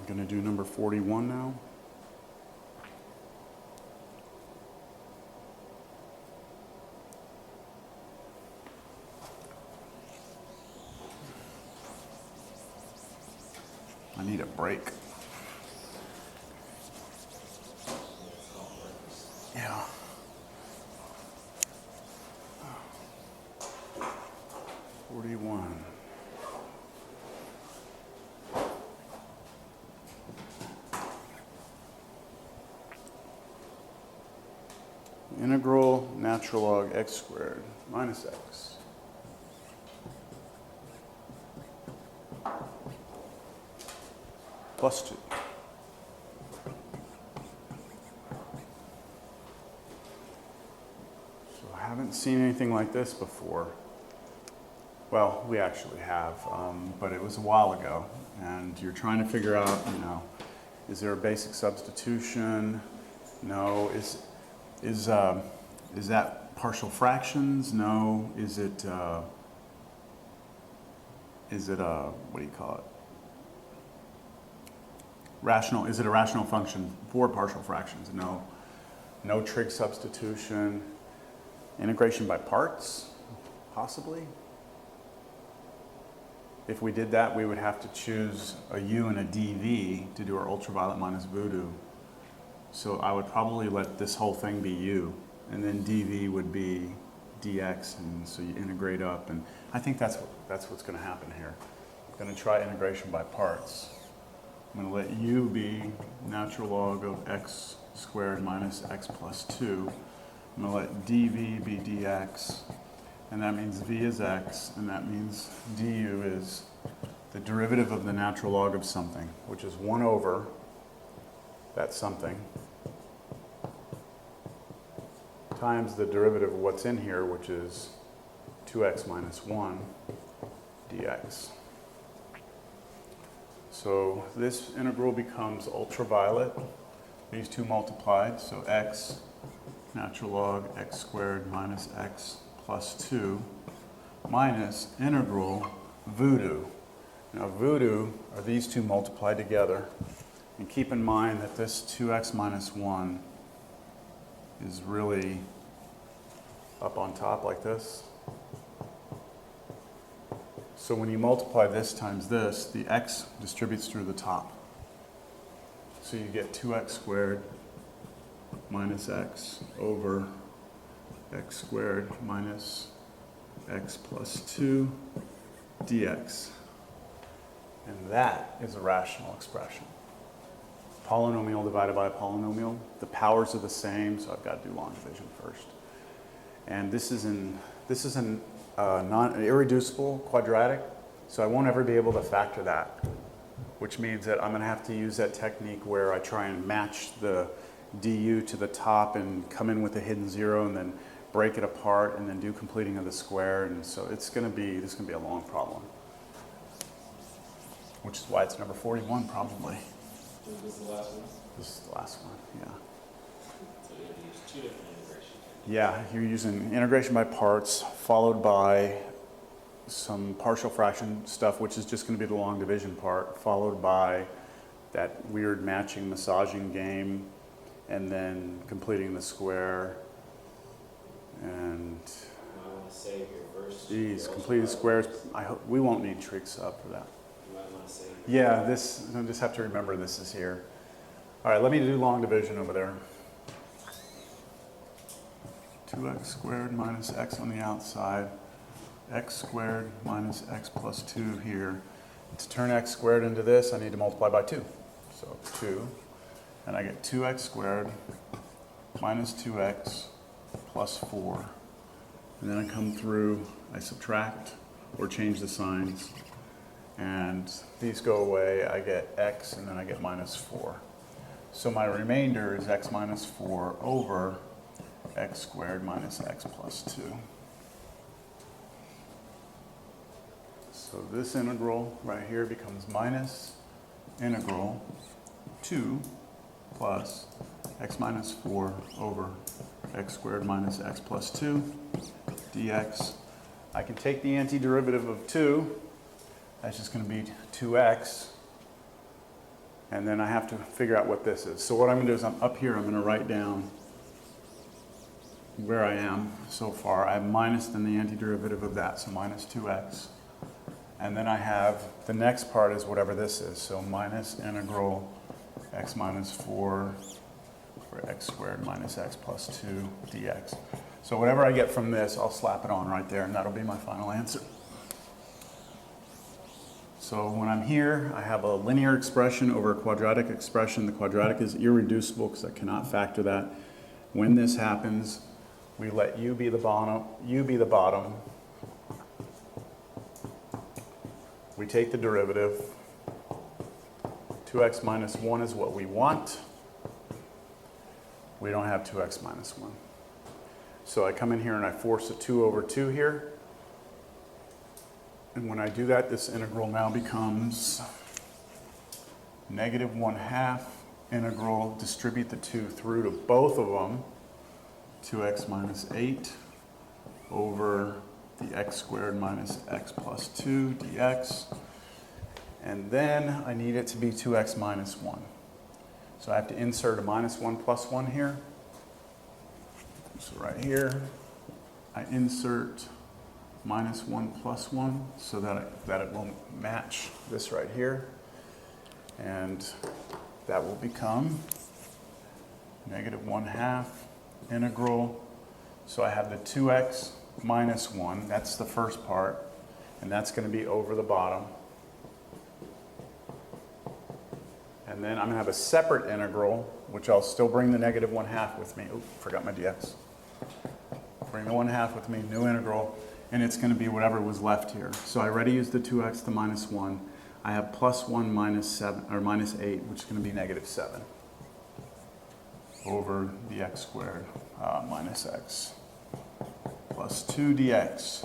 Going to do number 41 now. I need a break. Yeah. integral natural log x squared minus x. Plus 2. So I haven't seen anything like this before. Well, we actually have, but it was a while ago. And you're trying to figure out, you know, is there a basic substitution? No. Is that partial fractions? No. Is it what do you call it? Rational, is it a rational function for partial fractions? No. No trig substitution. Integration by parts, possibly. If we did that, we would have to choose a u and a dv to do our ultraviolet minus voodoo. So I would probably let this whole thing be u, and then dv would be dx, and so you integrate up, and I think that's what's going to happen here. I'm going to try integration by parts. I'm going to let u be natural log of x squared minus x plus 2. I'm going to let dv be dx, and that means v is x, and that means du is the derivative of the natural log of something, which is 1 over that something, times the derivative of what's in here, which is 2x minus 1 dx. So this integral becomes ultraviolet, these two multiplied, so x natural log x squared minus x plus 2 minus integral voodoo. Now voodoo are these two multiplied together, and keep in mind that this 2x minus 1 is really up on top like this. So when you multiply this times this, the x distributes through the top. So you get 2x squared minus x over x squared minus x plus 2 dx. And that is a rational expression. Polynomial divided by a polynomial. The powers are the same, so I've got to do long division first. And this is an irreducible quadratic, so I won't ever be able to factor that, which means that I'm going to have to use that technique where I try and match the du to the top and come in with a hidden 0 and then break it apart and then do completing of the square, and so this is going to be a long problem, which is why it's number 41 probably. Is this the last one? This is the last one, yeah. So you're going to use two different integration techniques. Yeah, you're using integration by parts followed by some partial fraction stuff, which is just going to be the long division part, followed by that weird matching massaging game, and then completing the square. And You might want to save your first. geez, completing squares. I hope we won't need trig sub for that. You might want to save. Yeah, this, I just have to remember this is here. All right, let me do long division over there. 2x squared minus x on the outside, x squared minus x plus 2 here. To turn x squared into this, I need to multiply by 2. So 2, and I get 2x squared minus 2x plus 4. And then I come through, I subtract or change the signs, and these go away. I get x, and then I get minus 4. So my remainder is x minus 4 over x squared minus x plus 2. So this integral right here becomes minus integral 2 plus x minus 4 over x squared minus x plus 2 dx. I can take the antiderivative of 2. That's just going to be 2x. And then I have to figure out what this is. So what I'm going to do is up here, I'm going to write down where I am so far. I have minus then the antiderivative of that, so minus 2x. And then I have, the next part is whatever this is, so minus integral x minus 4 for x squared minus x plus 2 dx. So whatever I get from this, I'll slap it on right there, and that'll be my final answer. So when I'm here, I have a linear expression over a quadratic expression. The quadratic is irreducible because I cannot factor that. When this happens, We let u be the bottom. We take the derivative. 2x minus 1 is what we want. We don't have 2x minus 1. So I come in here and I force a 2 over 2 here. And when I do that, this integral now becomes negative 1/2 integral, distribute the 2 through to both of them, 2x minus 8 over the x squared minus x plus 2 dx. And then I need it to be 2x minus 1. So I have to insert a minus 1 plus 1 here. So right here, I insert minus 1 plus 1 so that it will match this right here. And that will become negative 1/2 integral. So I have the 2x minus 1, that's the first part, and that's going to be over the bottom. And then I'm going to have a separate integral, which I'll still bring the negative 1/2 with me. Oh, forgot my dx. Bring the 1/2 with me, new integral, and it's going to be whatever was left here. So I already used the 2x to minus 1. I have plus 1 minus 7, or minus 8, which is going to be negative 7 over the x squared minus x plus 2 dx.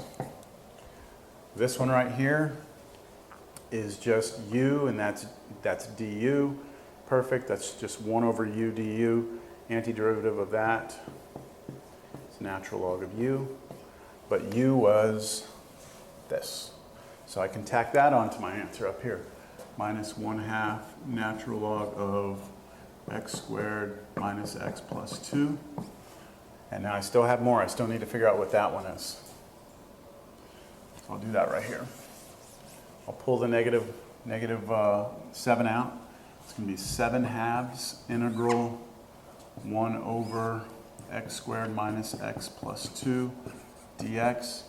This one right here is just u, and that's du. Perfect, that's just 1 over u du. Antiderivative of that is natural log of u. But u was this. So I can tack that onto my answer up here. Minus 1/2 natural log of x squared minus x plus 2. And now I still have more. I still need to figure out what that one is. So I'll do that right here. I'll pull the negative 7 out. It's going to be 7/2 integral 1 over x squared minus x plus 2 dx.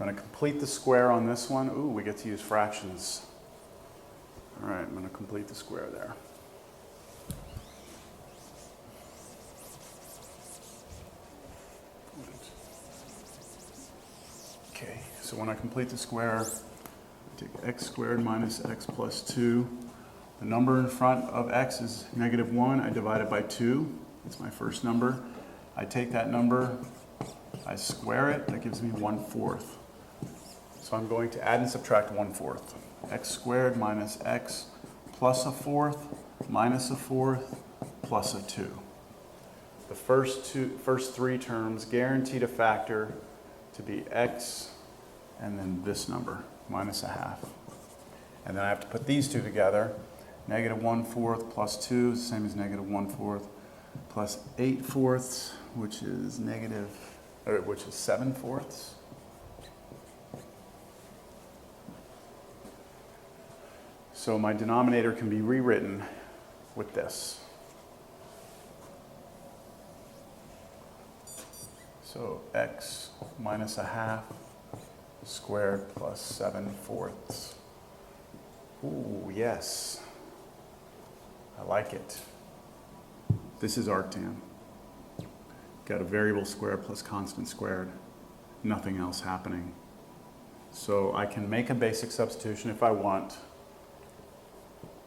I'm going to complete the square on this one. Ooh, we get to use fractions. All right, I'm going to complete the square there. Okay, so when I complete the square, take x squared minus x plus 2. The number in front of x is negative 1. I divide it by 2. That's my first number. I take that number, I square it. That gives me 1/4. So I'm going to add and subtract 1/4. X squared minus x plus 1/4 minus 1/4 plus 2. The first three terms guaranteed a factor to be x and then this number, minus 1/2. And then I have to put these two together. Negative 1/4 plus 2 is the same as negative 1/4 plus 8/4, which is 7/4. So my denominator can be rewritten with this. So x minus 1/2 squared plus 7/4. Ooh, yes. I like it. This is arctan. Got a variable squared plus constant squared. Nothing else happening. So I can make a basic substitution if I want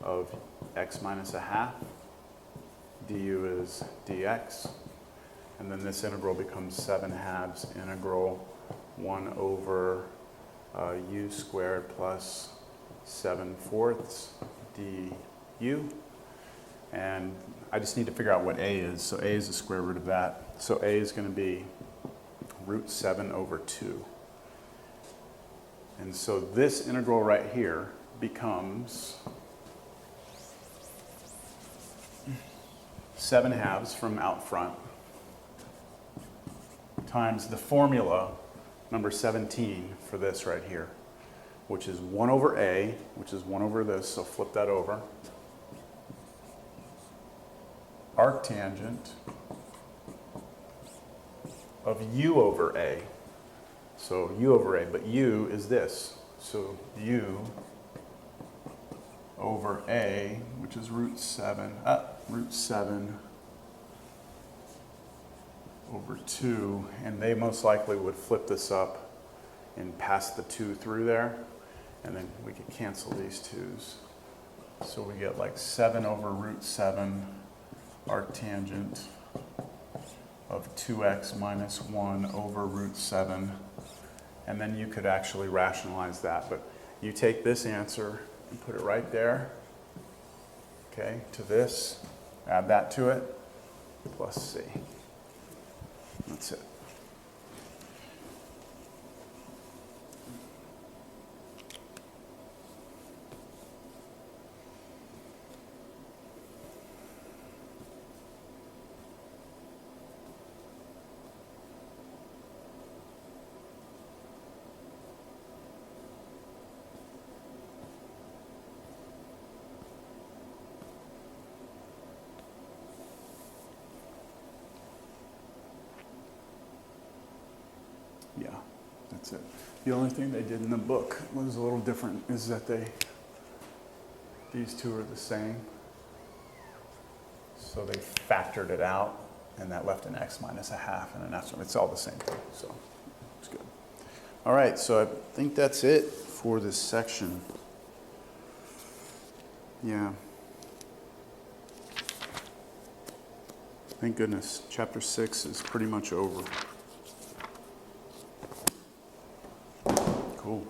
of x minus 1/2. Du is dx. And then this integral becomes 7/2 integral 1 over u squared plus 7/4 du. And I just need to figure out what a is. So a is the square root of that. So a is going to be root 7 over 2. And so this integral right here becomes 7/2 from out front times the formula number 17 for this right here, which is 1 over a, which is 1 over this, so flip that over. Arctangent of u over a. So u over a, but u is this. So u over a, which is root 7 over 2, and they most likely would flip this up and pass the 2 through there, and then we could cancel these 2's. So we get like 7 over root 7 arctangent of 2x minus 1 over root 7. And then you could actually rationalize that. But you take this answer and put it right there, okay, to this, add that to it, plus c. That's it. Yeah, that's it. The only thing they did in the book was a little different, is that these two are the same. So they factored it out, and that left an x minus a half and an f. It's all the same thing, so it's good. All right, so I think that's it for this section. Yeah. Thank goodness, chapter 6 is pretty much over. Cool.